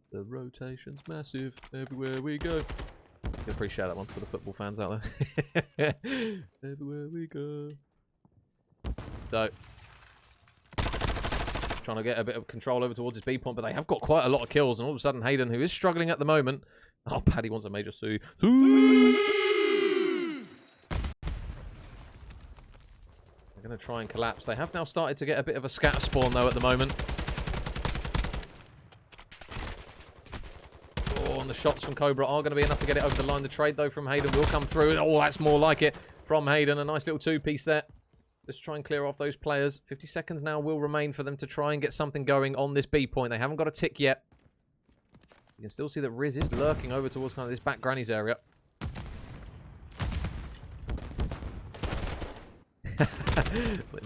Speaker 3: The rotation's massive everywhere we go. I appreciate that one for the football fans out there. Everywhere we go. So, trying to get a bit of control over towards his B point, but they have got quite a lot of kills, and all of a sudden Hayden, who is struggling at the moment... Oh, Paddy wants a major Sue. They're going to try and collapse. They have now started to get a bit of a scatter spawn, though, at the moment. The shots from Cobra are going to be enough to get it over the line. The trade, though, from Hayden will come through. Oh, that's more like it from Hayden. A nice little two-piece there. Let's try and clear off those players. 50 seconds now will remain for them to try and get something going on this B point. They haven't got a tick yet. You can still see that Riz is lurking over towards kind of this back granny's area.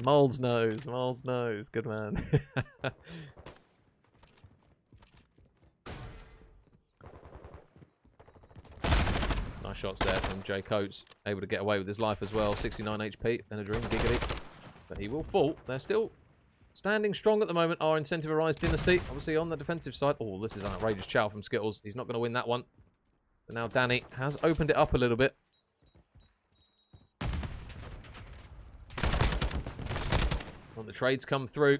Speaker 3: Mold's nose. Mold's nose. Good man. Nice shots there from Jay Coates. Able to get away with his life as well. 69 HP and a dream, giggity. But he will fall. They're still standing strong at the moment. Our incentivized Dynasty. Obviously on the defensive side. Oh, this is an outrageous chow from Skittles. He's not going to win that one. But now Danny has opened it up a little bit. When the trades come through,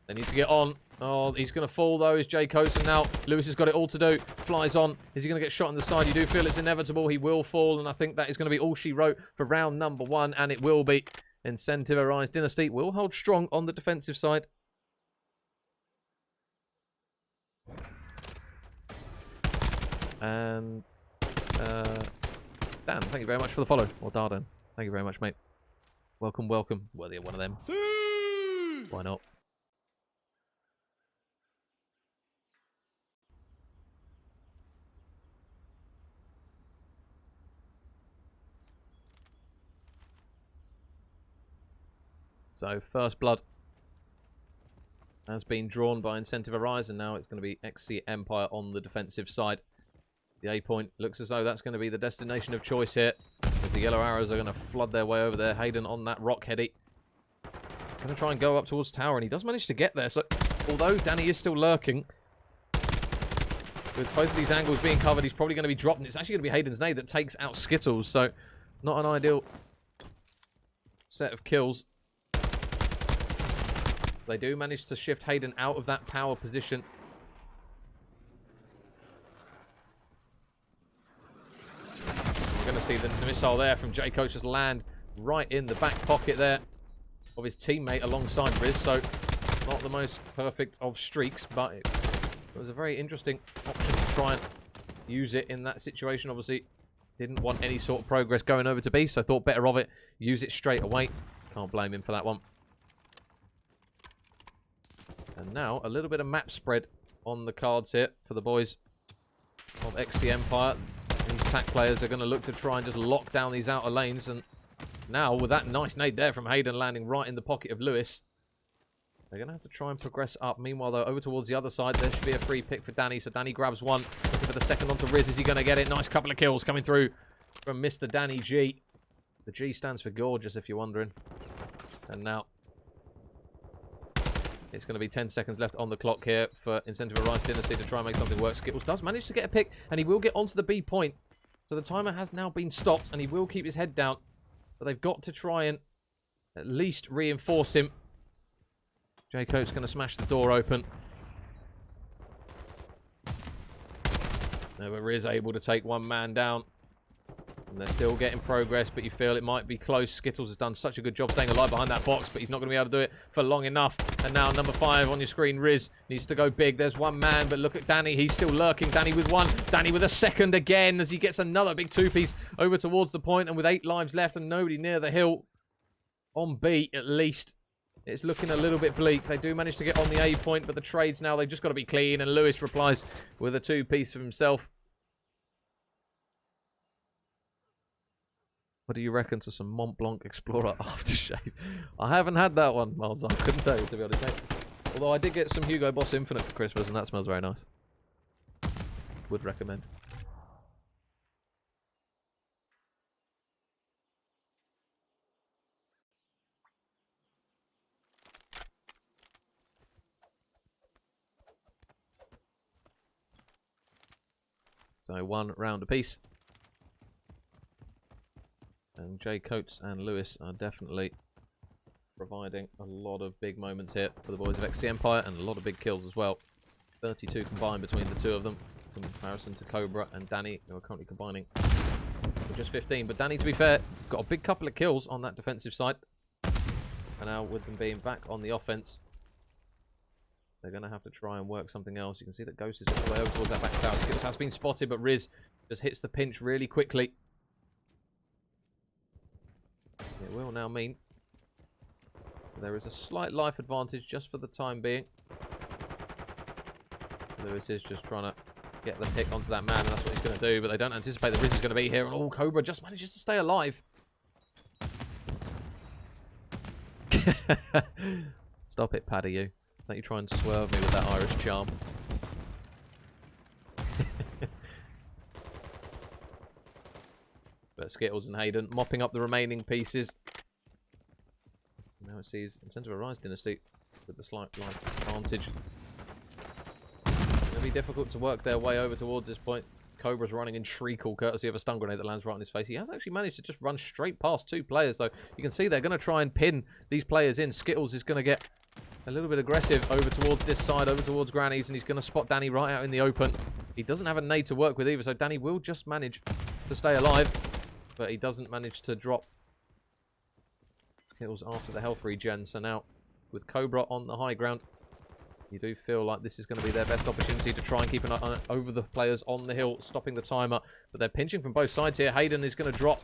Speaker 3: they need to get on. Oh, he's going to fall, though, is Jay Coates. And now Lewis has got it all to do. Flies on. Is he going to get shot on the side? You do feel it's inevitable. He will fall, and I think that is going to be all she wrote for round number 1, and it will be. Incentivized Dynasty will hold strong on the defensive side. And Dan, thank you very much for the follow. Or Darden. Thank you very much, mate. Welcome, welcome. Worthy of one of them. Why not? So, first blood has been drawn by Incentive Arise, and now it's going to be XC Empire on the defensive side. The A point looks as though that's going to be the destination of choice here, as the yellow arrows are going to flood their way over there. Hayden on that rock heady. Going to try and go up towards tower, and he does manage to get there. So, although Danny is still lurking, with both of these angles being covered, he's probably going to be dropped, and it's actually going to be Hayden's nade that takes out Skittles. So, not an ideal set of kills. They do manage to shift Hayden out of that power position. We're going to see the missile there from Jay Coates just land right in the back pocket there of his teammate alongside Riz. So, not the most perfect of streaks, but it was a very interesting option to try and use it in that situation. Obviously, didn't want any sort of progress going over to B, so thought better of it. Use it straight away. Can't blame him for that one. And now, a little bit of map spread on the cards here for the boys of XC Empire. These attack players are going to look to try and just lock down these outer lanes. And now, with that nice nade there from Hayden landing right in the pocket of Lewis, they're going to have to try and progress up. Meanwhile, though, over towards the other side, there should be a free pick for Danny. So Danny grabs one. Looking for the second onto Riz. Is he going to get it? Nice couple of kills coming through from Mr. Danny G. The G stands for gorgeous, if you're wondering. And now, It's going to be 10 seconds left on the clock here for Incentive Rise Dynasty to try and make something work. Skittles does manage to get a pick, and he will get onto the B point. So the timer has now been stopped, and he will keep his head down. But they've got to try and at least reinforce him. Jaycoat's going to smash the door open. But Riz able to take one man down. And they're still getting progress, but you feel it might be close. Skittles has done such a good job staying alive behind that box, but he's not going to be able to do it for long enough. And now number 5 on your screen, Riz, needs to go big. There's one man, but look at Danny. He's still lurking. Danny with one. Danny with a second again as he gets another big 2-piece over towards the point. And with 8 lives left and nobody near the hill, on B at least, it's looking a little bit bleak. They do manage to get on the A point, but the trades now, they've just got to be clean. And Lewis replies with a 2-piece for himself. What do you reckon to some Mont Blanc Explorer aftershave? I haven't had that one, Miles. I couldn't tell you, to be honest, mate. Although I did get some Hugo Boss Infinite for Christmas, and that smells very nice. Would recommend. So 1 round apiece. And Jaycoats and Lewis are definitely providing a lot of big moments here for the boys of XC Empire, and a lot of big kills as well. 32 combined between the two of them, in comparison to Cobra and Danny, who are currently combining for just 15. But Danny, to be fair, got a big couple of kills on that defensive side. And now with them being back on the offense, they're going to have to try and work something else. You can see that Ghost is all the way over towards that back tower. Skittles has been spotted, but Riz just hits the pinch really quickly. It will now mean there is a slight life advantage just for the time being. Lewis is just trying to get the pick onto that man, and that's what he's going to do, but they don't anticipate that Riz is going to be here, and all Cobra just manages to stay alive. Stop it, Paddy, you. Don't you try and swerve me with that Irish charm. But Skittles and Hayden mopping up the remaining pieces. Now it sees Incentive Rise Dynasty with the slight life advantage. It's going to be difficult to work their way over towards this point. Cobra's running in treacle, courtesy of a stun grenade that lands right on his face. He has actually managed to just run straight past 2 players, so you can see they're going to try and pin these players in. Skittles is going to get a little bit aggressive over towards this side, over towards Granny's, and he's going to spot Danny right out in the open. He doesn't have a nade to work with either, so Danny will just manage to stay alive. But he doesn't manage to drop kills after the health regen. So now, with Cobra on the high ground, you do feel like this is going to be their best opportunity to try and keep an eye on over the players on the hill, stopping the timer. But they're pinching from both sides here. Hayden is going to drop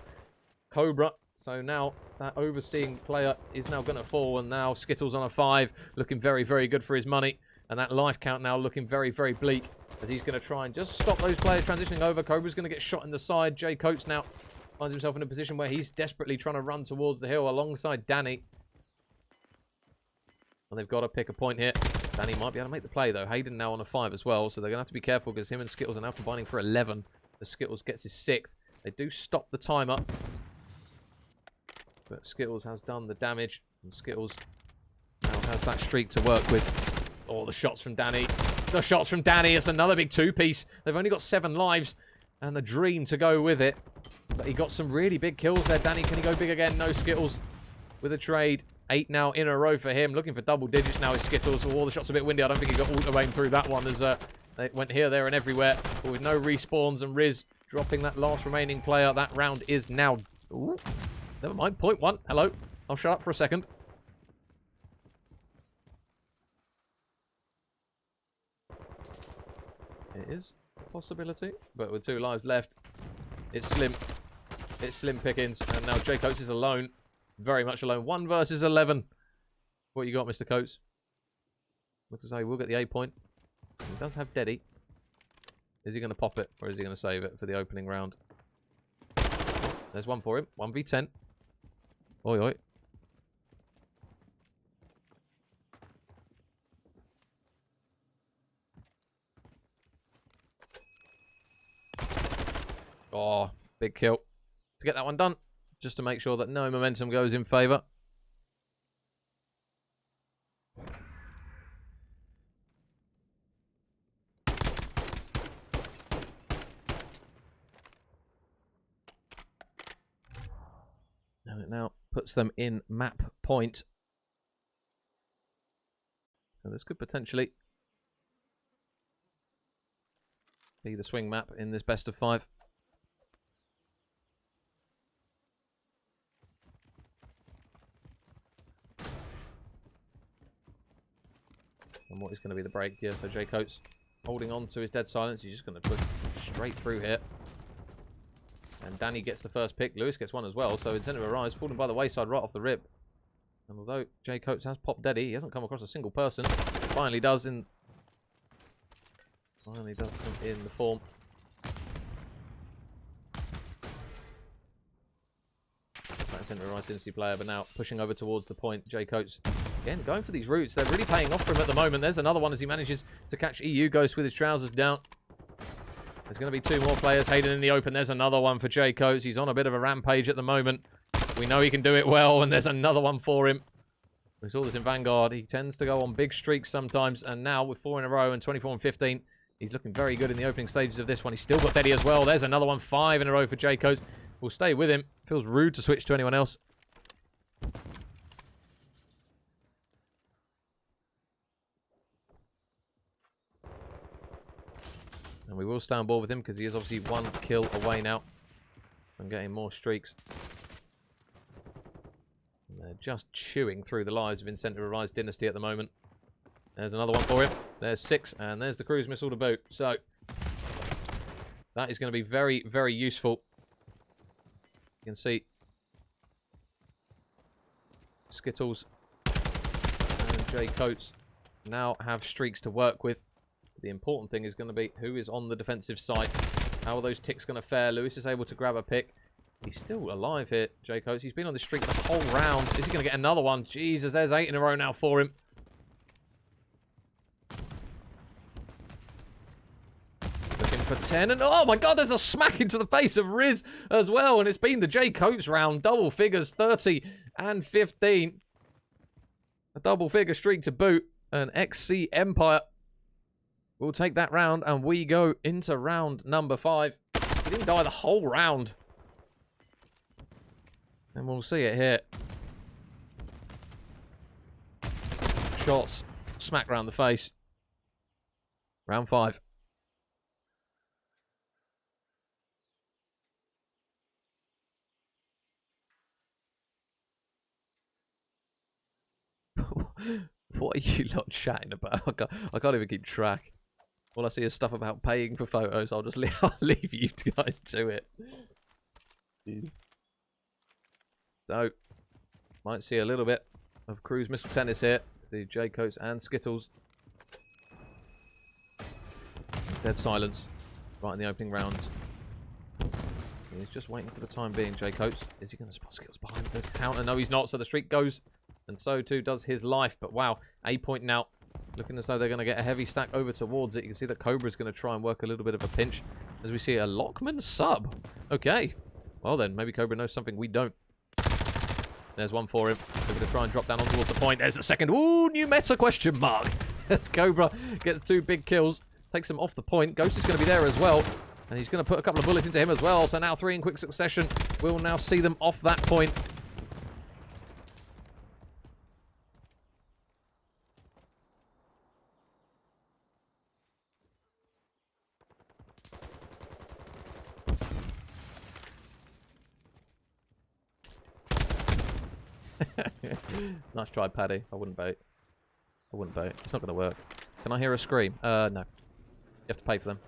Speaker 3: Cobra. So now that overseeing player is now going to fall. And now Skittles on a 5, looking very, very good for his money. And that life count now looking very, very bleak, as he's going to try and just stop those players transitioning over. Cobra's going to get shot in the side. Jaycoats now finds himself in a position where he's desperately trying to run towards the hill alongside Danny. And they've got to pick a point here. Danny might be able to make the play, though. Hayden now on a 5 as well, so they're going to have to be careful, because him and Skittles are now combining for 11. As Skittles gets his 6th. They do stop the timer. But Skittles has done the damage. And Skittles now has that streak to work with. Oh, the shots from Danny. The shots from Danny. It's another big 2-piece. They've only got 7 lives. And a dream to go with it. But he got some really big kills there. Danny, can he go big again? No, Skittles with a trade. 8 now in a row for him. Looking for double digits now is Skittles. Oh, the shot's a bit windy. I don't think he got auto aim through that one, as they went here, there, and everywhere. But with no respawns, and Riz dropping that last remaining player. That round is now... Ooh, never mind. Point 1. Hello. I'll shut up for a second. It is a possibility, but with 2 lives left, it's slim. It's slim pickings, and now Jay Coates is alone. Very much alone. 1 versus 11. What you got, Mr. Coates? Looks as though he will get the A point. He does have Deddy. Is he going to pop it, or is he going to save it for the opening round? There's one for him. 1v10. Oi, oi. Oh, big kill. To get that one done. Just to make sure that no momentum goes in favour. And it now puts them in map point. So this could potentially be the swing map in this best of 5. And what is going to be the break here? So Jay Coates holding on to his dead silence. He's just going to put straight through here. And Danny gets the first pick. Lewis gets one as well. So Incentive Arise falling by the wayside right off the rip. And although Jay Coates has popped Deddy, he hasn't come across a single person. Finally does come in the form. Incentive Arise Dynasty player, but now pushing over towards the point. Jay Coates again going for these routes. They're really paying off for him at the moment. There's another one as he manages to catch EU Ghost with his trousers down. There's going to be 2 more players. Hayden in the open. There's another one for Jay Coates. He's on a bit of a rampage at the moment. We know he can do it well, and there's another one for him. We saw this in Vanguard. He tends to go on big streaks sometimes, and now with 4 in a row and 24 and 15, he's looking very good in the opening stages of this one. He's still got Deddy as well. There's another one. 5 in a row for Jay Coates. We'll stay with him. Feels rude to switch to anyone else. And we will stay on board with him because he is obviously 1 kill away now from getting more streaks. And they're just chewing through the lives of Incentive Arise Dynasty at the moment. There's another one for him. There's 6, and there's the cruise missile to boot. So that is going to be very, very useful. You can see Skittles and Jay Coates now have streaks to work with. The important thing is going to be who is on the defensive side. How are those ticks going to fare? Lewis is able to grab a pick. He's still alive here, Jay Coates. He's been on the streak the whole round. Is he going to get another one? Jesus, there's 8 in a row now for him. Looking for 10. And oh my god, there's a smack into the face of Riz as well. And it's been the Jay Coates round. Double figures, 30 and 15. A double figure streak to boot. An XC Empire we'll take that round, and we go into round number 5. He didn't die the whole round. And we'll see it here. Shots. Smack round the face. Round 5. What are you lot chatting about? I can't even keep track. All I see is stuff about paying for photos. I'll leave you guys to it. Jeez. So, might see a little bit of cruise missile tennis here. See Jay Coates and Skittles. Dead silence right in the opening rounds. He's just waiting for the time being, Jay Coates. Is he going to spot Skittles behind the counter? No, he's not. So the streak goes, and so too does his life. But wow, A point now. Looking as though they're going to get a heavy stack over towards it. You can see that Cobra's going to try and work a little bit of a pinch. As we see a Lockman sub. Okay. Well then, maybe Cobra knows something we don't. There's one for him. They're going to try and drop down on towards the point. There's the second. Ooh, new meta question mark. As Cobra gets 2 big kills. Takes him off the point. Ghost is going to be there as well. And he's going to put a couple of bullets into him as well. So now 3 in quick succession. We'll now see them off that point. Nice try, Paddy. I wouldn't bait. I wouldn't bait. It's not going to work. Can I hear a scream? No. You have to pay for them.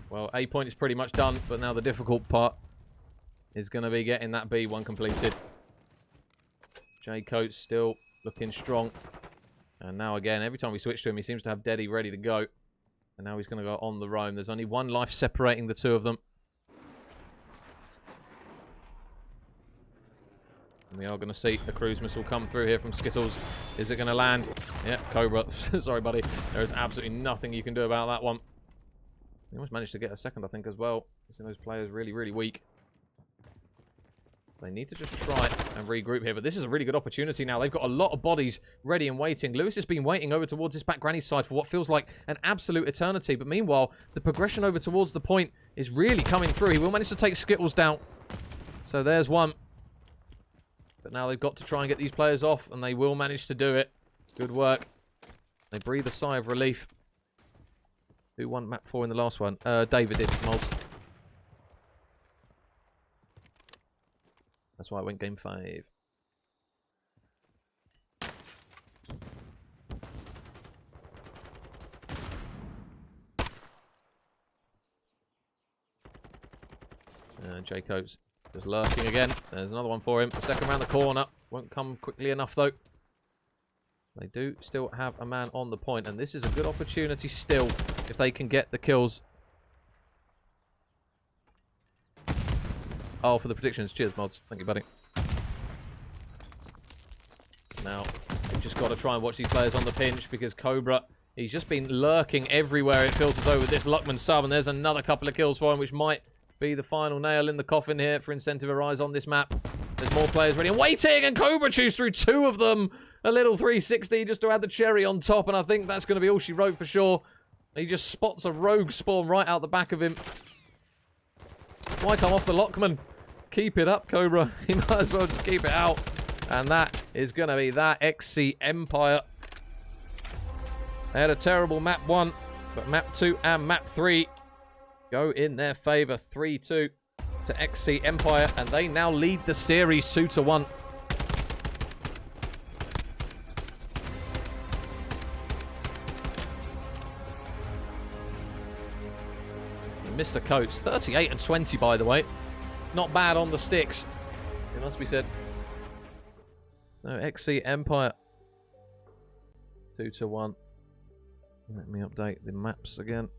Speaker 3: Well, A point is pretty much done, but now the difficult part is going to be getting that B one completed. Jay Coates still looking strong. And now again, every time we switch to him, he seems to have Deddy ready to go. And now he's going to go on the roam. There's only 1 life separating the 2 of them. And we are going to see a cruise missile come through here from Skittles. Is it going to land? Yeah, Cobra. Sorry, buddy. There is absolutely nothing you can do about that one. He almost managed to get a second, I think, as well. I've seen those players really, really weak. They need to just try and regroup here, but this is a really good opportunity now. They've got a lot of bodies ready and waiting. Lewis has been waiting over towards his back granny side for what feels like an absolute eternity, but meanwhile, the progression over towards the point is really coming through. He will manage to take Skittles down. So there's one. But now they've got to try and get these players off, and they will manage to do it. Good work. They breathe a sigh of relief. Who won map 4 in the last one? Daeva did, Moles. That's why I went game 5. Jacobs just lurking again. There's another one for him. The second round the corner. Won't come quickly enough, though. They do still have a man on the point, and this is a good opportunity still if they can get the kills. Oh, for the predictions. Cheers, mods. Thank you, buddy. Now, we've just got to try and watch these players on the pinch because Cobra, he's just been lurking everywhere, it feels as though, with this Luckman sub, and there's another couple of kills for him, which might be the final nail in the coffin here for Incentive Arise on this map. There's more players ready and waiting, and Cobra chews through 2 of them. A little 360 just to add the cherry on top, and I think that's going to be all she wrote for sure. He just spots a rogue spawn right out the back of him. Why come off the Lockman? Keep it up, Cobra. He might as well just keep it out. And that is going to be that XC Empire. They had a terrible map 1, but map 2 and map 3 go in their favour. 3-2 to XC Empire, and they now lead the series 2-1. Mr. Coates, 38 and 20, by the way. Not bad on the sticks, it must be said. No, XC Empire. 2-1. Let me update the maps again.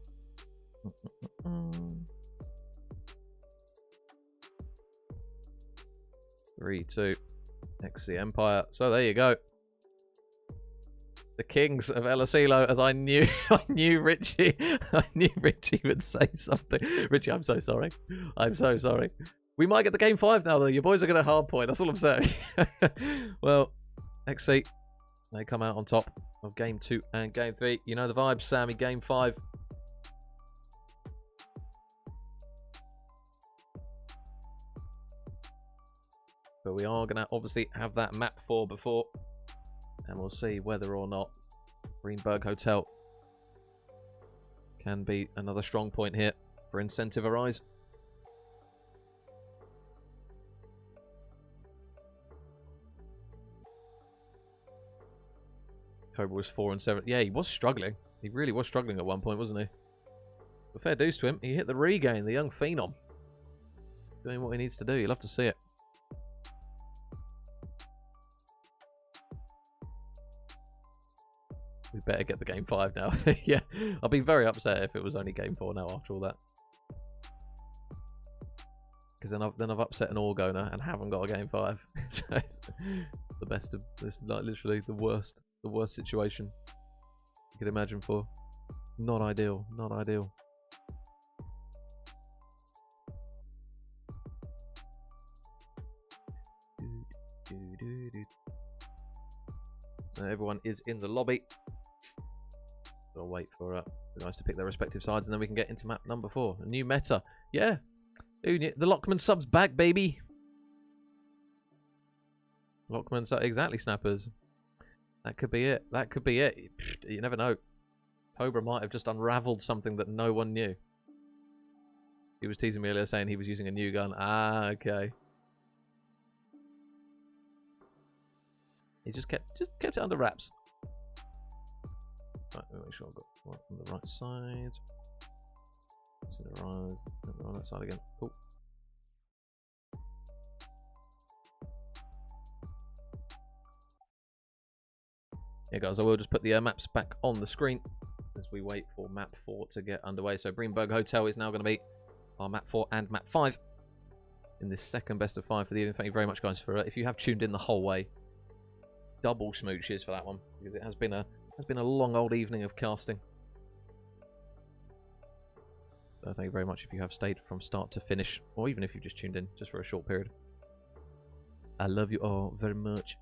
Speaker 3: 3-2. XC Empire. So there you go. The kings of El Asilo, as I knew Richie. I knew Richie would say something. Richie, I'm so sorry. I'm so sorry. We might get the game 5 now, though. Your boys are going to hard point. That's all I'm saying. Well, XC, they come out on top of game 2 and game 3. You know the vibes, Sammy. Game 5. But we are going to obviously have that map 4 before. And we'll see whether or not Greenberg Hotel can be another strong point here for Incentive Arise. Cobra was 4 and 7. Yeah, he was struggling. He really was struggling at one point, wasn't he? But fair dues to him. He hit the regain, the young phenom. Doing what he needs to do. You'll have to see it. We better get the game 5 now. Yeah, I'll be very upset if it was only game 4 now after all that. Because then I've upset an Org owner and haven't got a game 5. So it's the best of this, like literally the worst situation you could imagine for. Not ideal, not ideal. So everyone is in the lobby. I'll wait for the guys to pick their respective sides, and then we can get into map number 4. A new meta. Yeah. The Lockman sub's back, baby. Lockman sub. Exactly, snappers. That could be it. That could be it. You never know. Cobra might have just unraveled something that no one knew. He was teasing me earlier saying he was using a new gun. Ah, okay. He just kept it under wraps. Right, let me make sure I've got one on the right side. Rise. On that side again. Cool. Yeah, guys, I will just put the maps back on the screen as we wait for map 4 to get underway. So Greenberg Hotel is now going to be our map 4 and map 5 in this second best of 5 for the evening. Thank you very much, guys, for if you have tuned in the whole way. Double smooches for that one, because it has been a long old evening of casting. So thank you very much if you have stayed from start to finish, or even if you've just tuned in just for a short period.
Speaker 1: I love you all very much.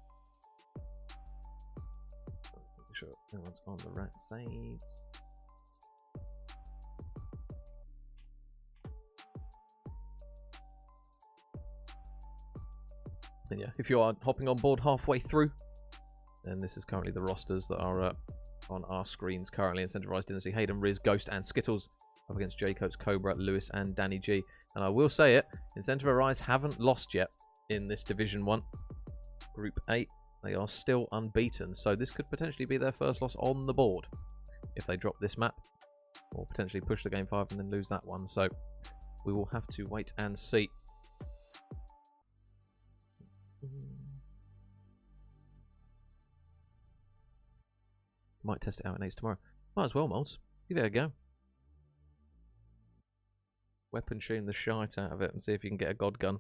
Speaker 1: Make sure everyone's on the right sides. And yeah, if you are hopping on board halfway through, then this is currently the rosters that are on our screens currently. Incentivized Dynasty, Hayden, Riz, Ghost, and Skittles up against J-Coats, Cobra, Lewis, and Danny G. And I will say it, Incentivized haven't lost yet in this Division 1. Group 8, they are still unbeaten, so this could potentially be their first loss on the board if they drop this map, or potentially push the Game 5 and then lose that one. So we will have to wait and see. Might test it out in Ace tomorrow. Might as well, Molds. Give it a go. Weapon tune the shite out of it and see if you can get a god gun.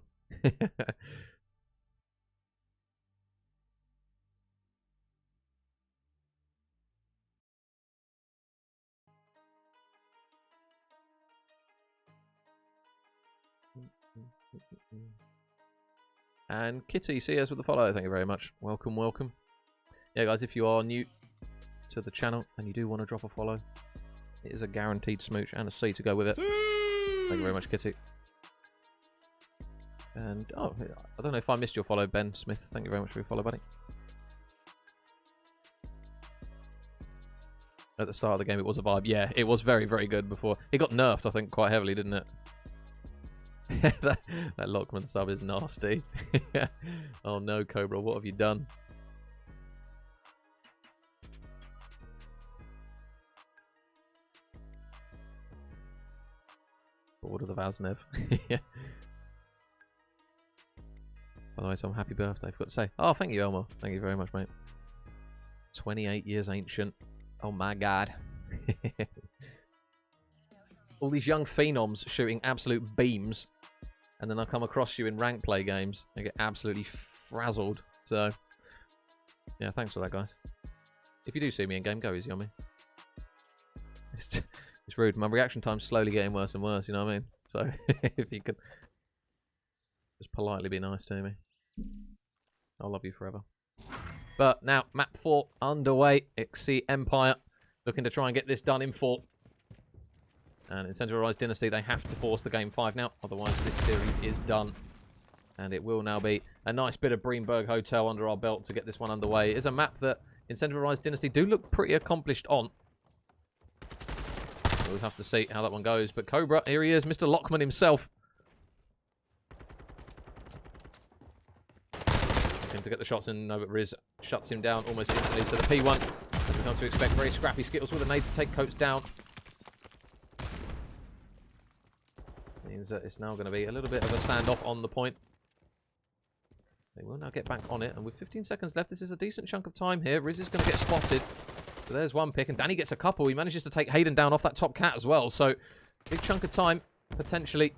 Speaker 1: And Kitty, see us with the follow. Thank you very much. Welcome, welcome. Yeah, guys, if you are new to the channel and you do want to drop a follow, it is a guaranteed smooch and a C to go with it. Thank you very much, Kitty. And oh, I don't know if I missed your follow, Ben Smith. Thank you very much for your follow, buddy. At the start of the game, it was a vibe. Yeah, it was very, very good before. It got nerfed, I think, quite heavily, didn't it? that Lockman sub is nasty. Oh no, Cobra, what have you done? Order the Vaznev. Yeah. By the way, Tom, happy birthday. Forgot to say. Oh, thank you, Elmo. Thank you very much, mate. 28 years ancient. Oh my god. All these young phenoms shooting absolute beams, and then I come across you in rank play games and get absolutely frazzled. So, yeah, thanks for that, guys. If you do see me in game, go easy on me. It's rude. My reaction time's slowly getting worse and worse, you know what I mean? So, if you could just politely be nice to me, I'll love you forever. But now, map 4 underway. XC Empire looking to try and get this done in 4. And Incentivized Dynasty, they have to force the Game 5 now. Otherwise, this series is done. And it will now be a nice bit of Breenberg Hotel under our belt to get this one underway. It's a map that Incentivized Dynasty do look pretty accomplished on. We'll have to see how that one goes. But Cobra, here he is, Mr. Lockman himself. Looking to get the shots in. No, but Riz shuts him down almost instantly. So the P1, as we come to expect, very scrappy. Skittles with a nade to take Coates down. Means that it's now going to be a little bit of a standoff on the point. They will now get back on it. And with 15 seconds left, this is a decent chunk of time here. Riz is going to get spotted. So there's one pick, and Danny gets a couple. He manages to take Hayden down off that top cat as well. So big chunk of time, potentially,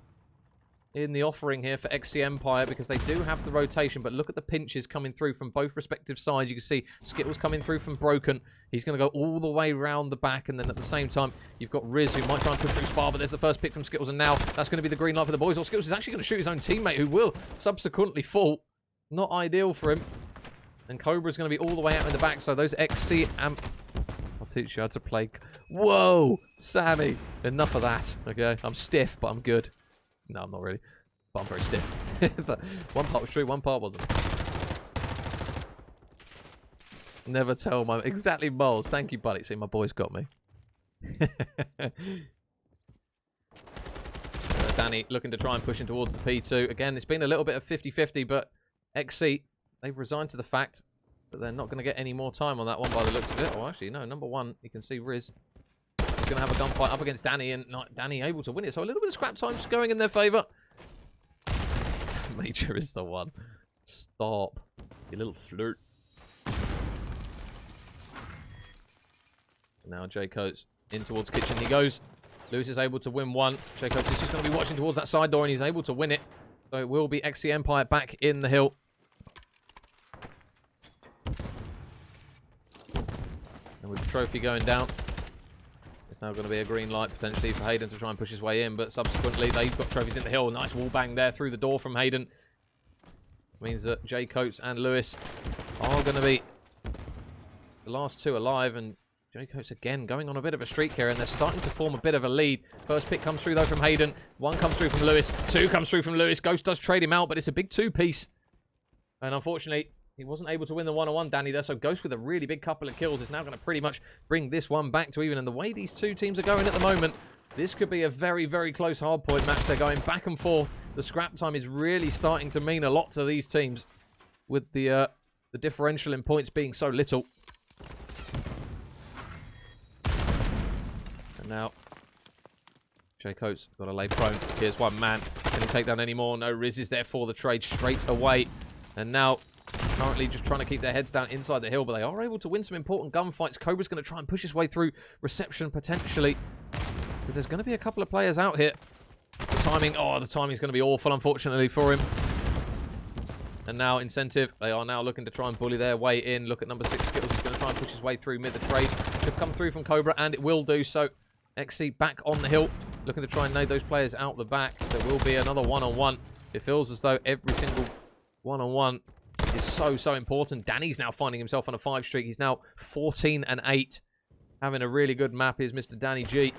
Speaker 1: in the offering here for XC Empire, because they do have the rotation. But look at the pinches coming through from both respective sides. You can see Skittles coming through from Broken. He's going to go all the way round the back, and then at the same time, you've got Riz, who might try and push through Spar, but there's the first pick from Skittles, and now that's going to be the green light for the boys. Or Skittles is actually going to shoot his own teammate, who will subsequently fall. Not ideal for him. And Cobra's going to be all the way out in the back, so those XC I'll teach you how to play. Whoa, Sammy. Enough of that. Okay, I'm stiff, but I'm good. No, I'm not really. But I'm very stiff. But one part was true, one part wasn't. Never tell my... Exactly, Moles. Thank you, buddy. See, my boy's got me. Danny looking to try and push in towards the P2. Again, it's been a little bit of 50-50, but XC, they've resigned to the fact that they're not going to get any more time on that one by the looks of it. Oh, actually, no. Number 1, you can see Riz is going to have a gunfight up against Danny, and not Danny able to win it. So a little bit of scrap time just going in their favour. Major is the one. Stop, you little flirt. Now J-Coats in towards kitchen he goes. Lewis is able to win one. J-Coats is just going to be watching towards that side door, and he's able to win it. So it will be XC Empire back in the hill. And with the trophy going down, it's now going to be a green light potentially for Hayden to try and push his way in. But subsequently, they've got trophies in the hill. Nice wall bang there through the door from Hayden.
Speaker 3: Means that Jay Coates and Lewis are going to be the last two alive. And Jay Coates again going on a bit of a streak here, and they're starting to form a bit of a lead. First pick comes through though from Hayden. One comes through from Lewis. Two comes through from Lewis. Ghost does trade him out, but it's a big two-piece. And unfortunately, he wasn't able to win the one-on-one, Danny, there. So Ghost with a really big couple of kills is now going to pretty much bring this one back to even. And the way these two teams are going at the moment, this could be a very, very close hardpoint match. They're going back and forth. The scrap time is really starting to mean a lot to these teams, with the differential in points being so little. And now, Jay Coates got to lay prone. Here's one man. Can he take down any more? No, Riz is there for the trade straight away. And now, currently just trying to keep their heads down inside the hill, but they are able to win some important gunfights. Cobra's going to try and push his way through reception potentially, because there's going to be a couple of players out here. The timing, the timing's going to be awful, unfortunately, for him. And now, Incentive, they are now looking to try and bully their way in. Look at number 6, Skittles. He's going to try and push his way through mid. The trade should come through from Cobra, and it will do so. XC back on the hill, looking to try and nade those players out the back. There will be another one-on-one. It feels as though every single one-on-one is so important. Danny's now finding himself on a 5 streak. He's now 14-8. Having a really good map is Mr. Danny G.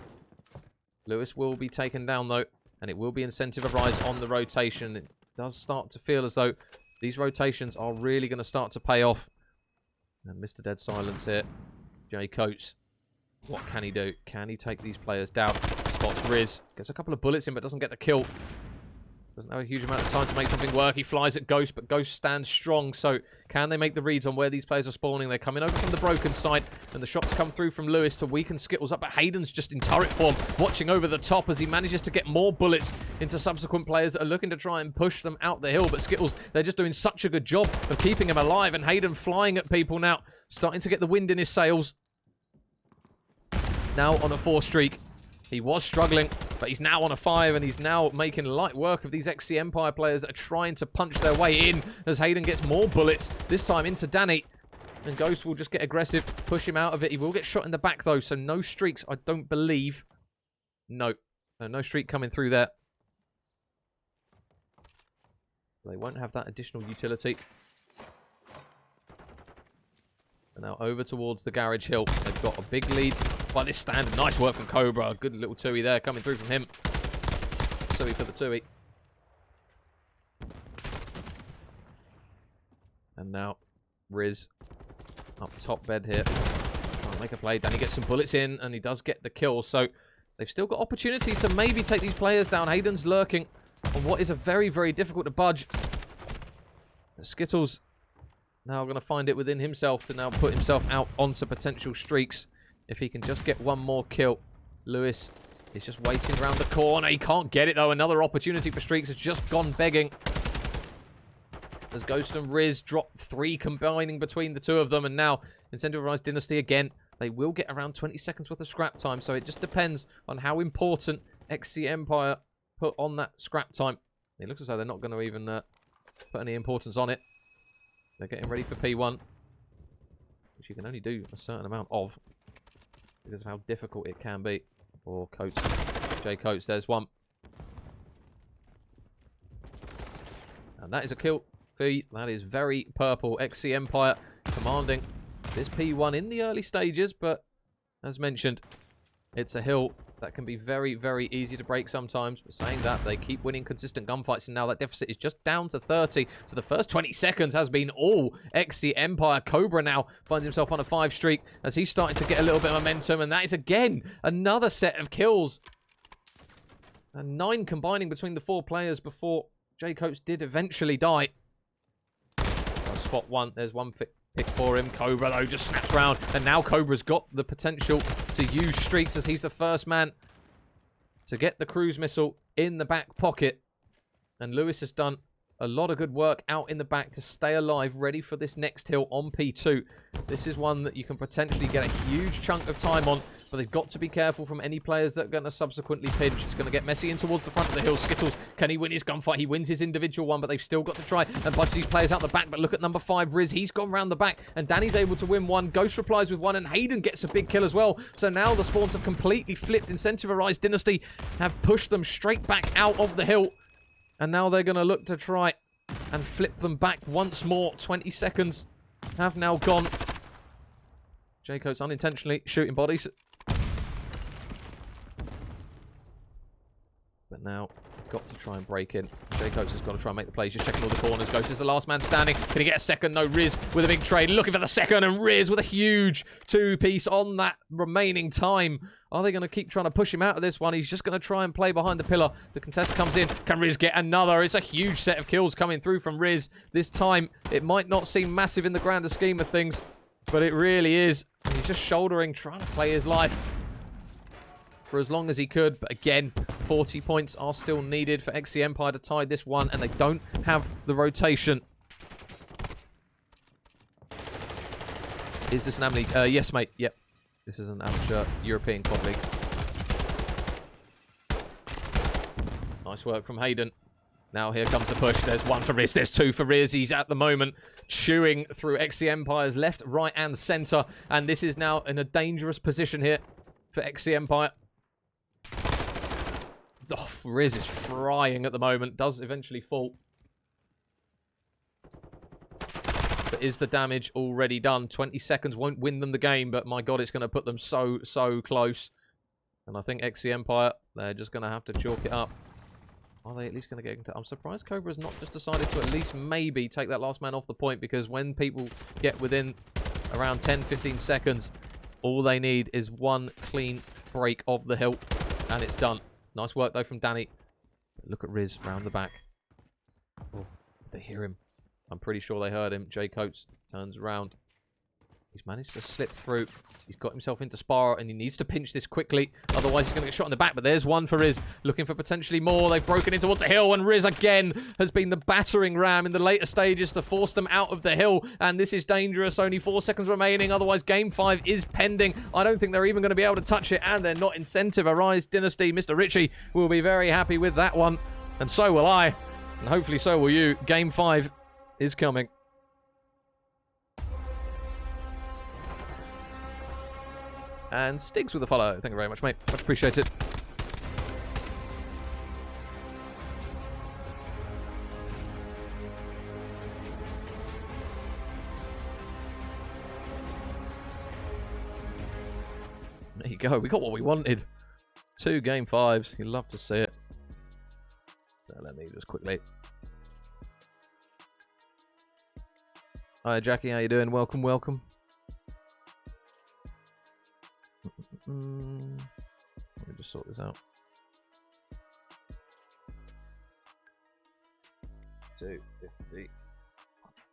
Speaker 3: Lewis will be taken down, though, and it will be Incentive Arise on the rotation. It does start to feel as though these rotations are really going to start to pay off. And Mr. Dead Silence here. Jay Coates. What can he do? Can he take these players down? Spots Riz. Gets a couple of bullets in, but doesn't get the kill. Doesn't have a huge amount of time to make something work. He flies at Ghost, but Ghost stands strong. So can they make the reads on where these players are spawning? They're coming over from the broken side, and the shots come through from Lewis to weaken Skittles up. But Hayden's just in turret form, watching over the top as he manages to get more bullets into subsequent players that are looking to try and push them out the hill. But Skittles, they're just doing such a good job of keeping him alive. And Hayden flying at people now, starting to get the wind in his sails. Now on a 4 streak. He was struggling, but he's now on a 5, and he's now making light work of these XC Empire players that are trying to punch their way in as Hayden gets more bullets, this time into Danny. And Ghost will just get aggressive, push him out of it. He will get shot in the back, though, so no streaks, I don't believe. No. No streak coming through there. They won't have that additional utility. And now over towards the garage hill. They've got a big lead by this stand. Nice work from Cobra. Good little Tui there coming through from him. Tui for the Tui. And now Riz up top bed here. Trying to make a play. Danny gets some bullets in, and he does get the kill. So they've still got opportunities to maybe take these players down. Hayden's lurking on what is a very, very difficult to budge. Skittles now going to find it within himself to now put himself out onto potential streaks. If he can just get one more kill. Lewis is just waiting around the corner. He can't get it, though. Another opportunity for streaks has just gone begging. As Ghost and Riz drop 3 combining between the two of them. And now, Incentivized Dynasty again. They will get around 20 seconds worth of scrap time. So it just depends on how important XC Empire put on that scrap time. It looks as though they're not going to even put any importance on it. They're getting ready for P1, which you can only do a certain amount of because of how difficult it can be for Coates. Jay Coates, there's one. And that is a kill feed. That is very purple. XC Empire commanding this P1 in the early stages, but as mentioned, it's a hill that can be very, very easy to break sometimes. But saying that, they keep winning consistent gunfights, and now that deficit is just down to 30. So the first 20 seconds has been all XC Empire. Cobra now finds himself on a 5 streak as he's starting to get a little bit of momentum, and that is again another set of kills. And 9 combining between the 4 players before Jay Coates did eventually die. Spot 1. There's one pick for him. Cobra, though, just snaps round. And now Cobra's got the potential to use streaks as he's the first man to get the cruise missile in the back pocket. And Lewis has done a lot of good work out in the back to stay alive, ready for this next hill on P2. This is one that you can potentially get a huge chunk of time on, but they've got to be careful from any players that are going to subsequently pinch. It's going to get messy in towards the front of the hill. Skittles, can he win his gunfight? He wins his individual one, but they've still got to try and budge these players out the back. But look at number 5, Riz. He's gone round the back, and Danny's able to win one. Ghost replies with one, and Hayden gets a big kill as well. So now the spawns have completely flipped. Incentivized Dynasty have pushed them straight back out of the hill, and now they're going to look to try and flip them back once more. 20 seconds have now gone. Jaycoats unintentionally shooting bodies. But now, got to try and break in. Jaycoats has got to try and make the plays. Just checking all the corners. Ghost is the last man standing. Can he get a second? No, Riz with a big trade. Looking for the second, and Riz with a huge two-piece on that remaining time. Are they going to keep trying to push him out of this one? He's just going to try and play behind the pillar. The contest comes in. Can Riz get another? It's a huge set of kills coming through from Riz. This time, it might not seem massive in the grander scheme of things, but it really is. And he's just shouldering, trying to play his life for as long as he could. But again, 40 points are still needed for XC Empire to tie this one, and they don't have the rotation. Is this an Am League? Yes, mate. Yep. This is an amateur European COD League. Nice work from Hayden. Now here comes the push. There's one for Riz. There's two for Riz. He's at the moment chewing through XC Empire's left, right, and centre. And this is now in a dangerous position here for XC Empire. Oh, Riz is frying at the moment. Does eventually fall. But is the damage already done? 20 seconds won't win them the game, but my God, it's going to put them so close. And I think XC Empire, they're just going to have to chalk it up. Are they at least going to get into... I'm surprised Cobra's not just decided to at least maybe take that last man off the point, because when people get within around 10-15 seconds, all they need is one clean break of the hill, and it's done. Nice work, though, from Danny. Look at Riz round the back. Oh, they hear him. I'm pretty sure they heard him. Jaycoats turns around. He's managed to slip through. He's got himself into Spar, and he needs to pinch this quickly. Otherwise, he's going to get shot in the back. But there's one for Riz, looking for potentially more. They've broken in towards the hill, and Riz again has been the battering ram in the later stages to force them out of the hill. And this is dangerous. Only 4 seconds remaining. Otherwise, Game 5 is pending. I don't think they're even going to be able to touch it, and they're not. Incentive Arise Dynasty. Mr. Ritchie will be very happy with that one. And so will I. And hopefully so will you. Game 5 is coming. And Stiggs with a follow. Thank you very much, mate. Much appreciated. There you go. We got what we wanted. 2 Game 5s. You'd love to see it. So let me just quickly... Hi, Jackie. How you doing? Welcome, welcome. Let me just sort this out. 250,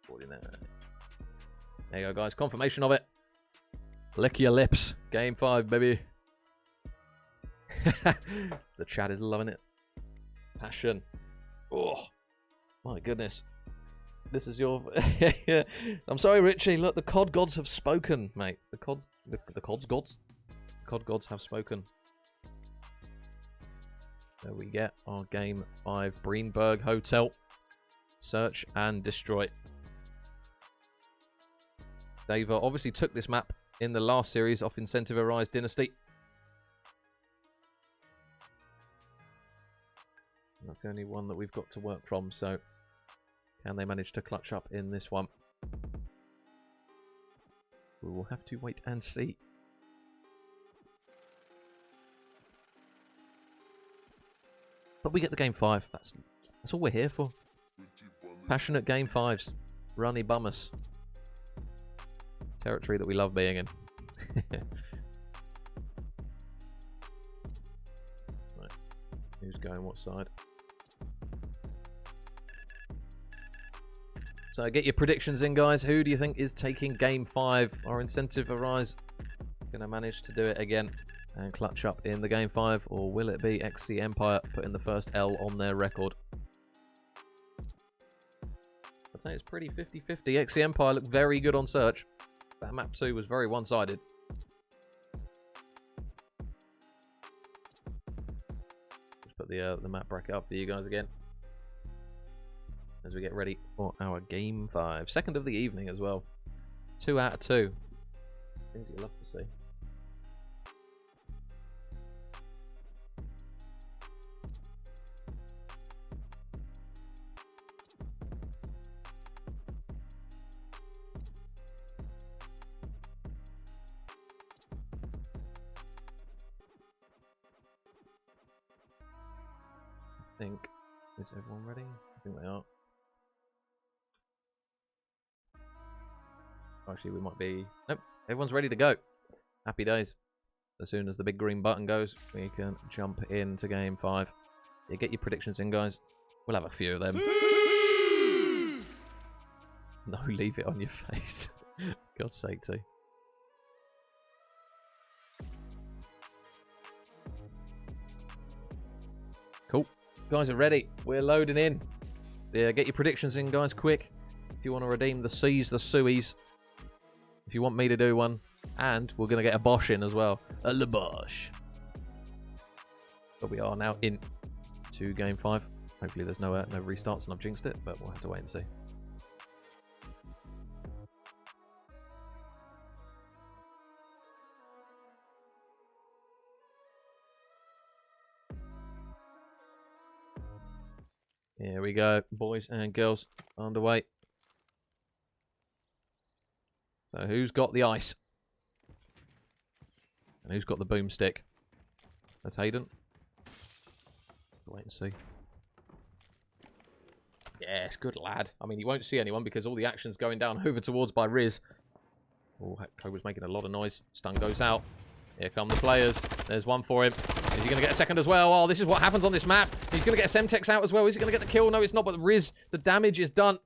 Speaker 3: 49. There you go, guys. Confirmation of it. Lick your lips. Game 5, baby. The chat is loving it. Passion. Oh, my goodness. This is your... I'm sorry, Richie. Look, the COD gods have spoken, mate. The COD gods have spoken. There we get our Game 5 Breenberg Hotel. Search and destroy. Daeva obviously took this map in the last series off Incentive Arise Dynasty. That's the only one that we've got to work from, so can they manage to clutch up in this one? We will have to wait and see. But we get the Game 5. That's all we're here for. Passionate Game 5s. Runny bummers. Territory that we love being in. Right. Who's going what side? So get your predictions in, guys. Who do you think is taking Game 5? Our Incentive Arise going to manage to do it again and clutch up in the Game 5, or will it be XC Empire putting the first L on their record? I'd say it's pretty 50-50. XC Empire looked very good on search. That map 2 was very one-sided. Just put the map bracket up for you guys again as we get ready for our Game 5. Second of the evening as well. 2 out of 2. Things you love to see.
Speaker 1: think. Is everyone ready? I think they are. Actually, we might be... Nope, everyone's ready to go. Happy days. As soon as the big green button goes, we can jump into game 5. Yeah, get your predictions in, guys. We'll have a few of them. No, leave it on your face. God's sake, too. Cool. Guys are ready. We're loading in. Yeah, get your predictions in, guys, quick. If you want to redeem the C's, the Sueys. If you want me to do one. And we're going to get a Bosch in as well. A Le Bosch. But we are now in to game 5. Hopefully there's no restarts and I've jinxed it, but we'll have to wait and see. Here we go, boys and girls, underway. So who's got the ice? And who's got the boomstick? That's Hayden. Wait and see. Yes, good lad. I mean, he won't see anyone because all the action's going down over towards by Riz. Oh, Cobra's making a lot of noise. Stun goes out. Here come the players. There's one for him. Is he going to get a second as well? Oh, this is what happens on this map. He's going to get a Semtex out as well. Is he going to get the kill? No, it's not, but Riz, the damage is done.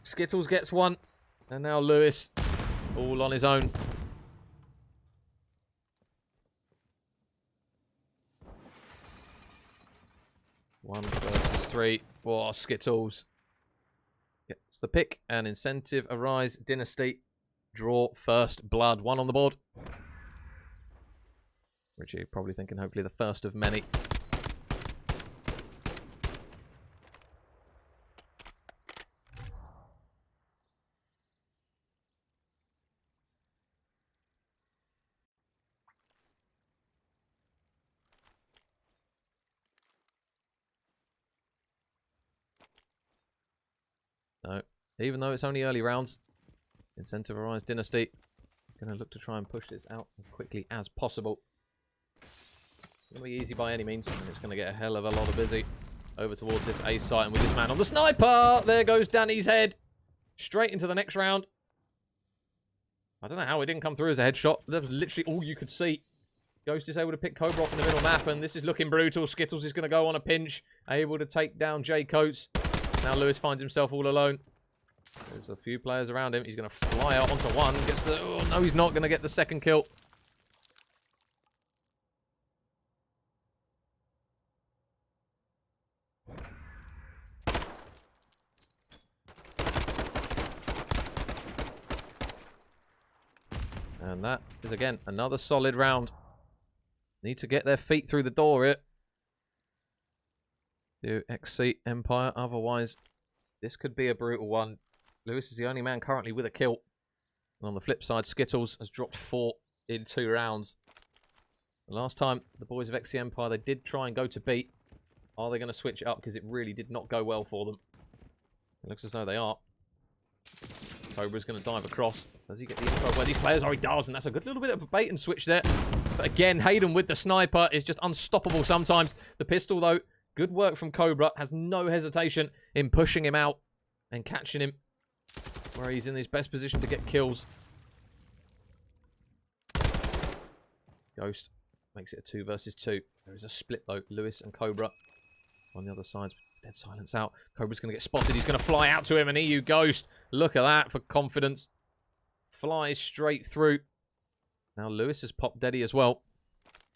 Speaker 1: Skittles gets one. And now Lewis, all on his own. One versus 3. Oh, Skittles gets the pick and incentive. Arise, Dynasty, draw first blood. 1 on the board. Richie probably thinking hopefully the first of many. No, even though it's only early rounds, incentive Arise Dynasty going to look to try and push this out as quickly as possible. It's going to be easy by any means, and it's going to get a hell of a lot of busy over towards this A site, and with this man on the sniper, there goes Danny's head straight into the next round. I don't know how it didn't come through as a headshot. That was literally all you could see. Ghost is able to pick Cobra off in the middle map, and this is looking brutal. Skittles is going to go on a pinch, able to take down J Coates. Now Lewis finds himself all alone. There's a few players around him. He's going to fly out onto one. Gets the... Oh, no, he's not going to get the second kill. And that is, again, another solid round. Need to get their feet through the door here. To exceed Empire. Otherwise, this could be a brutal one. Lewis is the only man currently with a kill. And on the flip side, Skittles has dropped 4 in 2 rounds. The last time, the boys of XC Empire, they did try and go to beat. Are they going to switch it up? Because it really did not go well for them. It looks as though they are. Cobra's going to dive across. Does he get the info where these players are? He does, and that's a good little bit of a bait and switch there. But again, Hayden with the sniper is just unstoppable sometimes. The pistol, though, good work from Cobra. Has no hesitation in pushing him out and catching him where he's in his best position to get kills. Ghost makes it a 2 versus 2. There is a split, though. Lewis and Cobra on the other side. Dead silence out. Cobra's going to get spotted. He's going to fly out to him, and EU Ghost. Look at that for confidence. Flies straight through. Now Lewis has popped Deddy as well.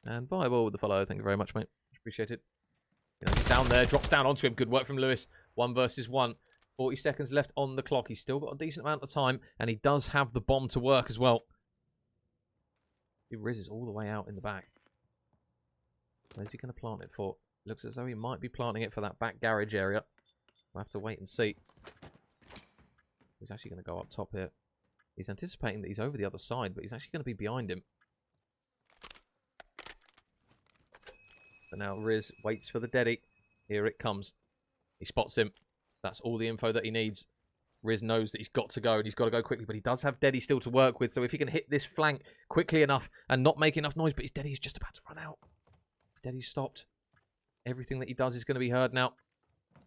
Speaker 1: And Bible with the follow. Thank you very much, mate. Appreciate it. You know, he's down there. Drops down onto him. Good work from Lewis. 1 versus 1. 40 seconds left on the clock. He's still got a decent amount of time. And he does have the bomb to work as well. He rizzes all the way out in the back. Where's he going to plant it for? Looks as though he might be planting it for that back garage area. We'll have to wait and see. He's actually going to go up top here. He's anticipating that he's over the other side, but he's actually going to be behind him. But now Riz waits for the Deddy. Here it comes. He spots him. That's all the info that he needs. Riz knows that he's got to go, and he's got to go quickly, but he does have Deddy still to work with, so if he can hit this flank quickly enough and not make enough noise, but his Deddy is just about to run out. His Deddy's stopped.
Speaker 3: Everything that he does is going to be heard now.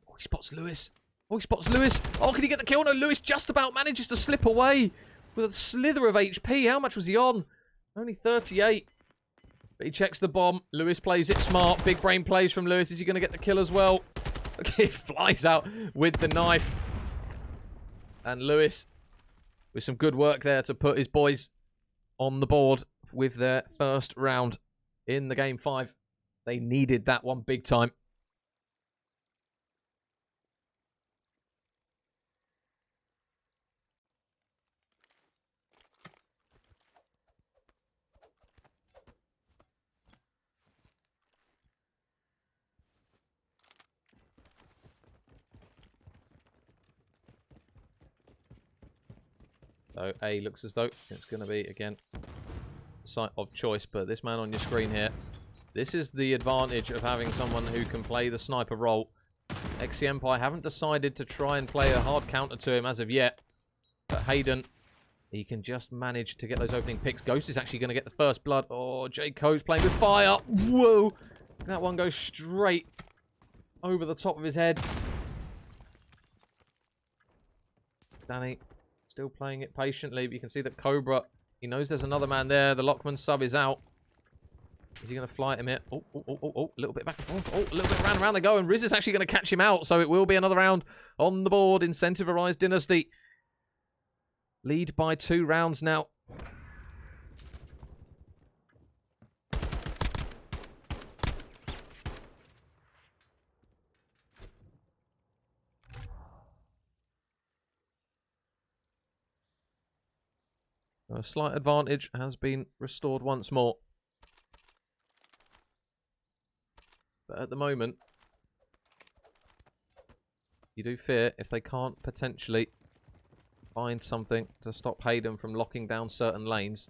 Speaker 3: Oh, he spots Lewis. Oh, he spots Lewis. Oh, can he get the kill? No, Lewis just about manages to slip away with a slither of HP. How much was he on? Only 38. But he checks the bomb. Lewis plays it smart. Big brain plays from Lewis. Is he going to get the kill as well? Okay, he flies out with the knife. And Lewis, with some good work there to put his boys on the board with their first round in the game 5. They needed that one big time. So A looks as though it's going to be, again, site of choice. But this man on your screen here, this is the advantage of having someone who can play the sniper role. XC Empire haven't decided to try and play a hard counter to him as of yet. But Hayden, he can just manage to get those opening picks. Ghost is actually going to get the first blood. Oh, J. Co's playing with fire. Whoa. That one goes straight over the top of his head. Danny still playing it patiently, but you can see that Cobra, he knows there's another man there. The Lockman sub is out. Is he going to fly at him here? Oh, a little bit back and forth. Oh, a little bit around they go. And Riz is actually going to catch him out. So it will be another round on the board. Incentive Arise Dynasty. Lead by 2 rounds now. A slight advantage has been restored once more. But at the moment, you do fear if they can't potentially find something to stop Hayden from locking down certain lanes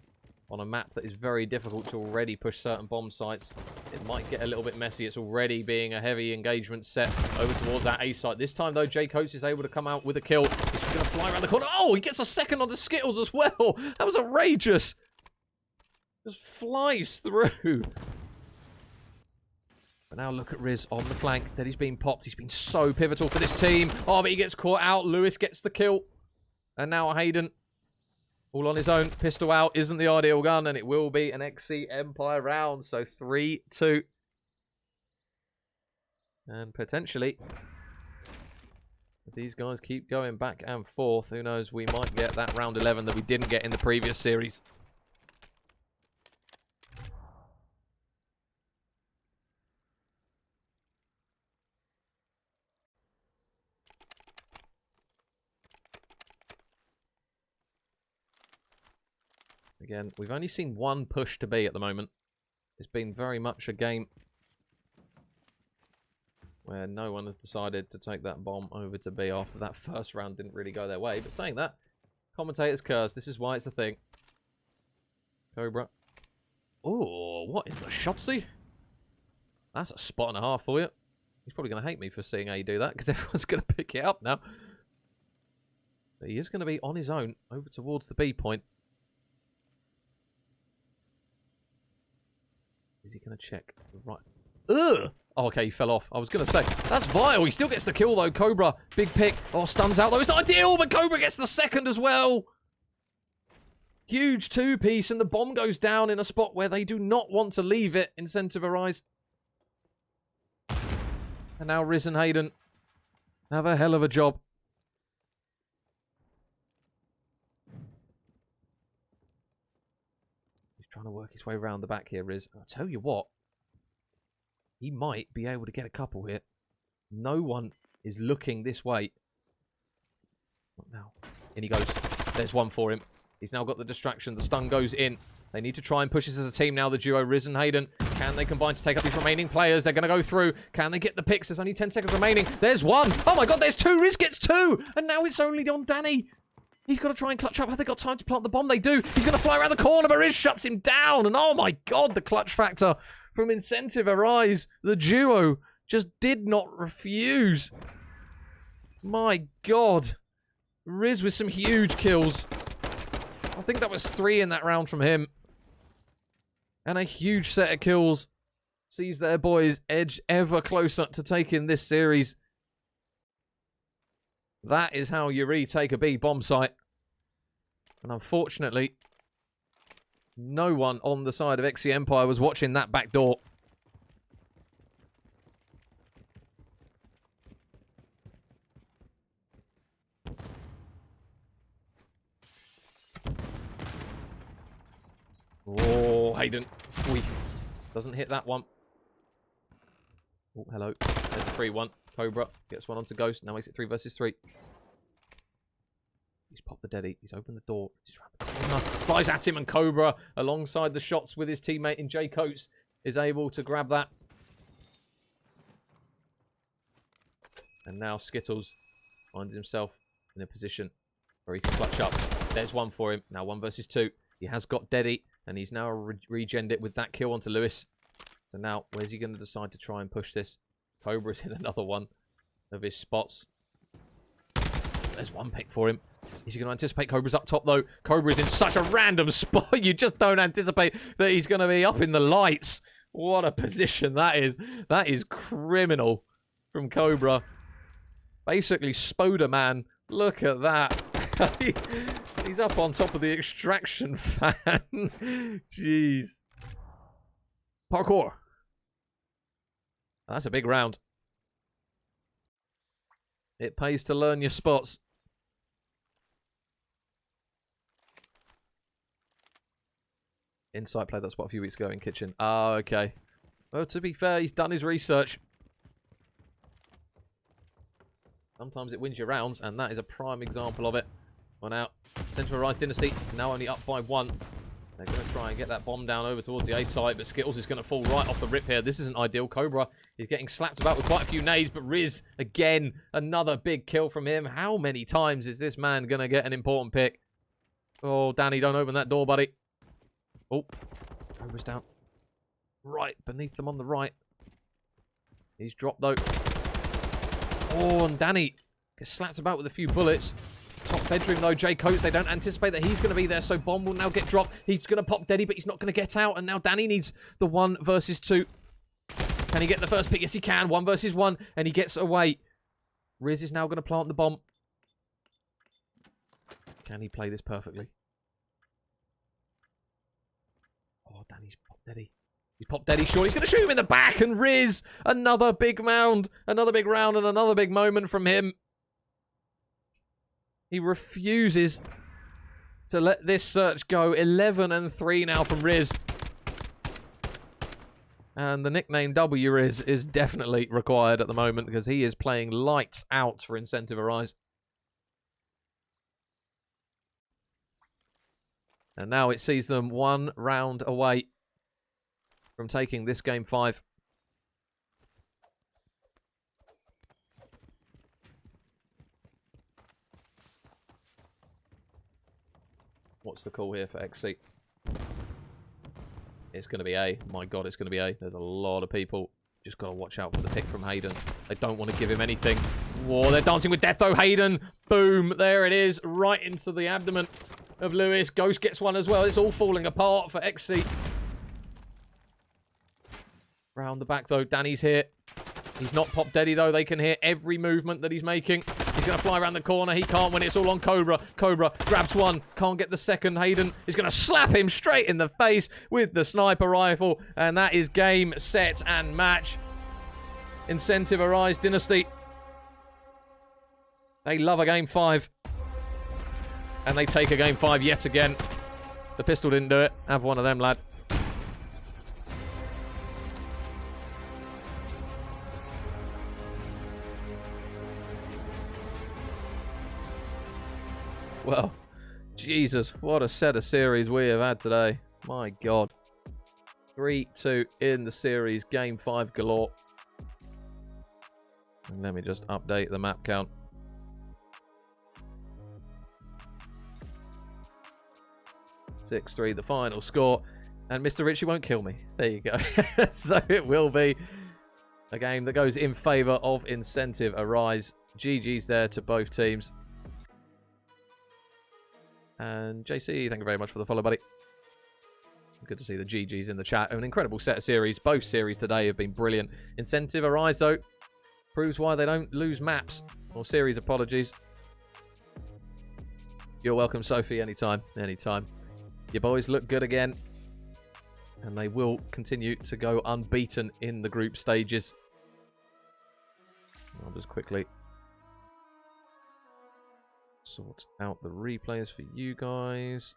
Speaker 3: on a map that is very difficult to already push certain bomb sites. It might get a little bit messy. It's already being a heavy engagement set over towards that A site. This time, though, J. Coates is able to come out with a kill. He's going to fly around the corner. Oh, he gets a second on the Skittles as well. That was outrageous. Just flies through. But now look at Riz on the flank. That he's been popped. He's been so pivotal for this team. Oh, but he gets caught out. Lewis gets the kill. And now Hayden, all on his own. Pistol out isn't the ideal gun, and it will be an XC Empire round. So 3-2. And potentially, if these guys keep going back and forth, who knows, we might get that round 11 that we didn't get in the previous series. Again, we've only seen one push to B at the moment. It's been very much a game where no one has decided to take that bomb over to B after that first round didn't really go their way. But saying that, commentator's curse. This is why it's a thing. Cobra. Oh, what in the shotsy? That's a spot and a half for you. He's probably going to hate me for seeing how you do that, because everyone's going to pick it up now. But he is going to be on his own over towards the B point. Is he going to check the right? Ugh! Oh, okay, he fell off. I was going to say, that's vile. He still gets the kill, though. Cobra, big pick. Oh, stuns out, though. It's not ideal, but Cobra gets the second as well. Huge 2-piece, and the bomb goes down in a spot where they do not want to leave it. Incentive Arise. And now Riz and Hayden have a hell of a job. Trying to work his way around the back here, Riz. I'll tell you what. He might be able to get a couple here. No one is looking this way. Not now. In he goes. There's one for him. He's now got the distraction. The stun goes in. They need to try and push this as a team now, the duo Riz and Hayden. Can they combine to take up these remaining players? They're going to go through. Can they get the picks? There's only 10 seconds remaining. There's one. Oh my god, there's two. Riz gets two. And now it's only on Danny. He's got to try and clutch up. Have they got time to plant the bomb? They do. He's going to fly around the corner, but Riz shuts him down. And oh my god, the clutch factor from Incentive Arise. The duo just did not refuse. My god. Riz with some huge kills. I think that was 3 in that round from him. And a huge set of kills sees their boys edge ever closer to taking this series. That is how you retake a B bomb site. And unfortunately, no one on the side of XC Empire was watching that back door. Oh, Hayden. Whee. Doesn't hit that one. Oh, hello. There's a 3-1. Cobra gets one onto Ghost. Now makes it 3 versus 3. He's popped the deadie. He's opened the door. He's around the corner. Flies at him, and Cobra, alongside the shots with his teammate in J Coates, is able to grab that. And now Skittles finds himself in a position where he can clutch up. There's one for him. Now 1 versus 2. He has got deadie, and he's now regened it with that kill onto Lewis. So now, where's he going to decide to try and push this? Cobra's hit another one of his spots. There's one pick for him. Is he going to anticipate Cobra's up top, though? Cobra's in such a random spot. You just don't anticipate that he's going to be up in the lights. What a position that is. That is criminal from Cobra. Basically, Spoderman. Look at that. He's up on top of the extraction fan. Jeez. Parkour. That's a big round. It pays to learn your spots. Insight played that spot a few weeks ago in Kitchen. Ah, okay. Well, to be fair, he's done his research. Sometimes it wins your rounds, and that is a prime example of it. One out. Central Rise Dynasty now only up by 1. They're going to try and get that bomb down over towards the A site, but Skittles is going to fall right off the rip here. This isn't ideal. Cobra is getting slapped about with quite a few nades, but Riz, again, another big kill from him. How many times is this man going to get an important pick? Oh, Danny, don't open that door, buddy. Oh, Cobra's down. Right, beneath them on the right. He's dropped, though. Oh, and Danny gets slapped about with a few bullets. Top bedroom, though, J Coates. They don't anticipate that he's going to be there, so bomb will now get dropped. He's going to pop Deddy, but he's not going to get out. And now Danny needs the 1 versus 2. Can he get the first pick? Yes, he can. 1 versus 1, and he gets away. Riz is now going to plant the bomb. Can he play this perfectly? Oh, Danny's popped Deddy. He's popped Deddy short. He's going to shoot him in the back, and Riz, another big round. Another big round and another big moment from him. He refuses to let this search go. 11-3 now from Riz. And the nickname W Riz is definitely required at the moment because he is playing lights out for Incentive Arise. And now it sees them 1 round away from taking this game 5. What's the call here for XC? It's going to be A. My God, it's going to be A. There's a lot of people. Just got to watch out for the pick from Hayden. They don't want to give him anything. Whoa, they're dancing with death, though. Hayden. Boom. There it is. Right into the abdomen of Lewis. Ghost gets one as well. It's all falling apart for XC. Round the back, though. Danny's here. He's not popped Deddy, though. They can hear every movement that he's making. He's going to fly around the corner. He can't win. It's all on Cobra. Cobra grabs 1. Can't get the second. Hayden is going to slap him straight in the face with the sniper rifle. And that is game, set, and match. Incentive Arise Dynasty. They love a game 5. And they take a game 5 yet again. The pistol didn't do it. Have one of them, lad. Well, Jesus, what a set of series we have had today. My God. 3-2 in the series. Game 5 galore. And let me just update the map count. (6-3) the final score. And Mr. Ritchie won't kill me. There you go. So it will be a game that goes in favour of Incentive Arise. GG's there to both teams. And JC, thank you very much for the follow, buddy. Good to see the GGs in the chat. An incredible set of series. Both series today have been brilliant. Incentive Arise, though, proves why they don't lose maps. Or series, apologies. You're welcome, Sophie, anytime. Anytime. Your boys look good again. And they will continue to go unbeaten in the group stages. I'll just quickly sort out the replays for you guys.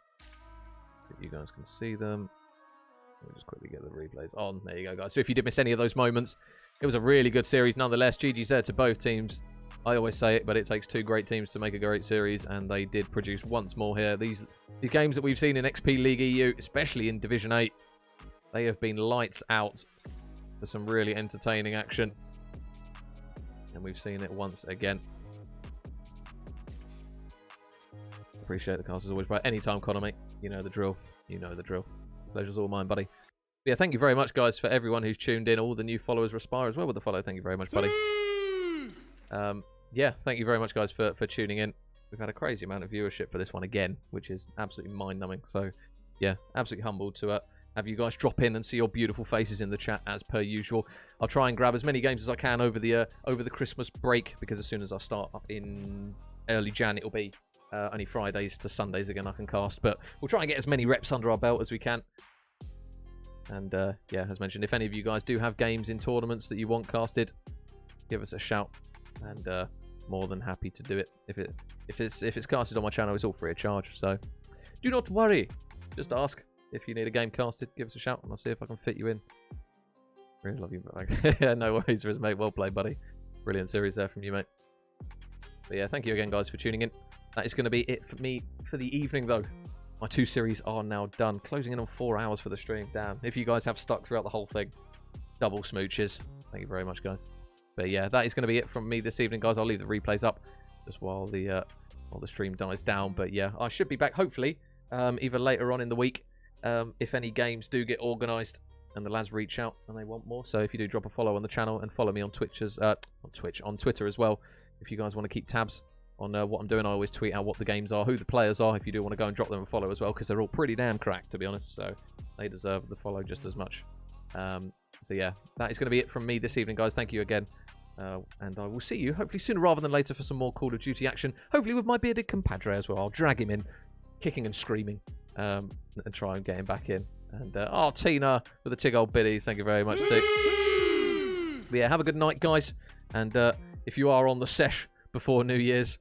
Speaker 3: So you guys can see them. Let me just quickly get the replays on. There you go, guys. So if you did miss any of those moments, it was a really good series nonetheless. GG's there to both teams. I always say it, but it takes two great teams to make a great series, and they did produce once more here. These games that we've seen in XP League EU, especially in Division 8, they have been lights out for some really entertaining action. And we've seen it once again. Appreciate the cast as always, but anytime, Connor, mate. You know the drill. You know the drill. Pleasure's all mine, buddy. But yeah, thank you very much, guys, for everyone who's tuned in. All the new followers, Respire as well with the follow. Thank you very much, buddy. Yeah, thank you very much, guys, for tuning in. We've had a crazy amount of viewership for this one again, which is absolutely mind-numbing. So, yeah, absolutely humbled to have you guys drop in and see your beautiful faces in the chat as per usual. I'll try and grab as many games as I can over the Christmas break, because as soon as I start up in early Jan, it'll be only Fridays to Sundays again I can cast. But we'll try and get as many reps under our belt as we can. And yeah, as mentioned, if any of you guys do have games in tournaments that you want casted, give us a shout, and more than happy to do it. If it's casted on my channel, it's all free of charge. So do not worry. Just ask. If you need a game casted, give us a shout and I'll see if I can fit you in. Really love you, mate. No worries, mate. Well played, buddy. Brilliant series there from you, mate. But yeah, thank you again, guys, for tuning in. That is going to be it for me for the evening, though. My two series are now done. Closing in on 4 hours for the stream. Damn. If you guys have stuck throughout the whole thing, double smooches. Thank you very much, guys. But yeah, that is going to be it from me this evening, guys. I'll leave the replays up just while the stream dies down. But yeah, I should be back, hopefully, either later on in the week. If any games do get organised and the lads reach out and they want more. So if you do drop a follow on the channel and follow me on on Twitter as well. If you guys want to keep tabs on what I'm doing, I always tweet out what the games are, who the players are, if you do want to go and drop them a follow as well, because they're all pretty damn cracked, to be honest. So they deserve the follow just as much. So yeah, that is going to be it from me this evening, guys. Thank you again. And I will see you hopefully sooner rather than later for some more Call of Duty action. Hopefully with my bearded compadre as well. I'll drag him in, kicking and screaming. And try and get him back in. And oh, Tina with the tig old biddies, thank you very much too. But yeah, have a good night, guys. And if you are on the sesh before New Year's,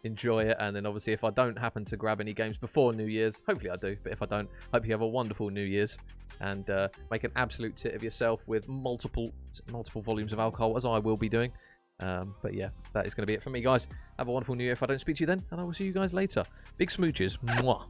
Speaker 3: enjoy it. And then obviously, if I don't happen to grab any games before New Year's, hopefully I do. But if I don't, hope you have a wonderful New Year's and make an absolute tit of yourself with multiple volumes of alcohol, as I will be doing. But yeah, that is going to be it for me, guys. Have a wonderful New Year if I don't speak to you then, and I will see you guys later. Big smooches. Mwah.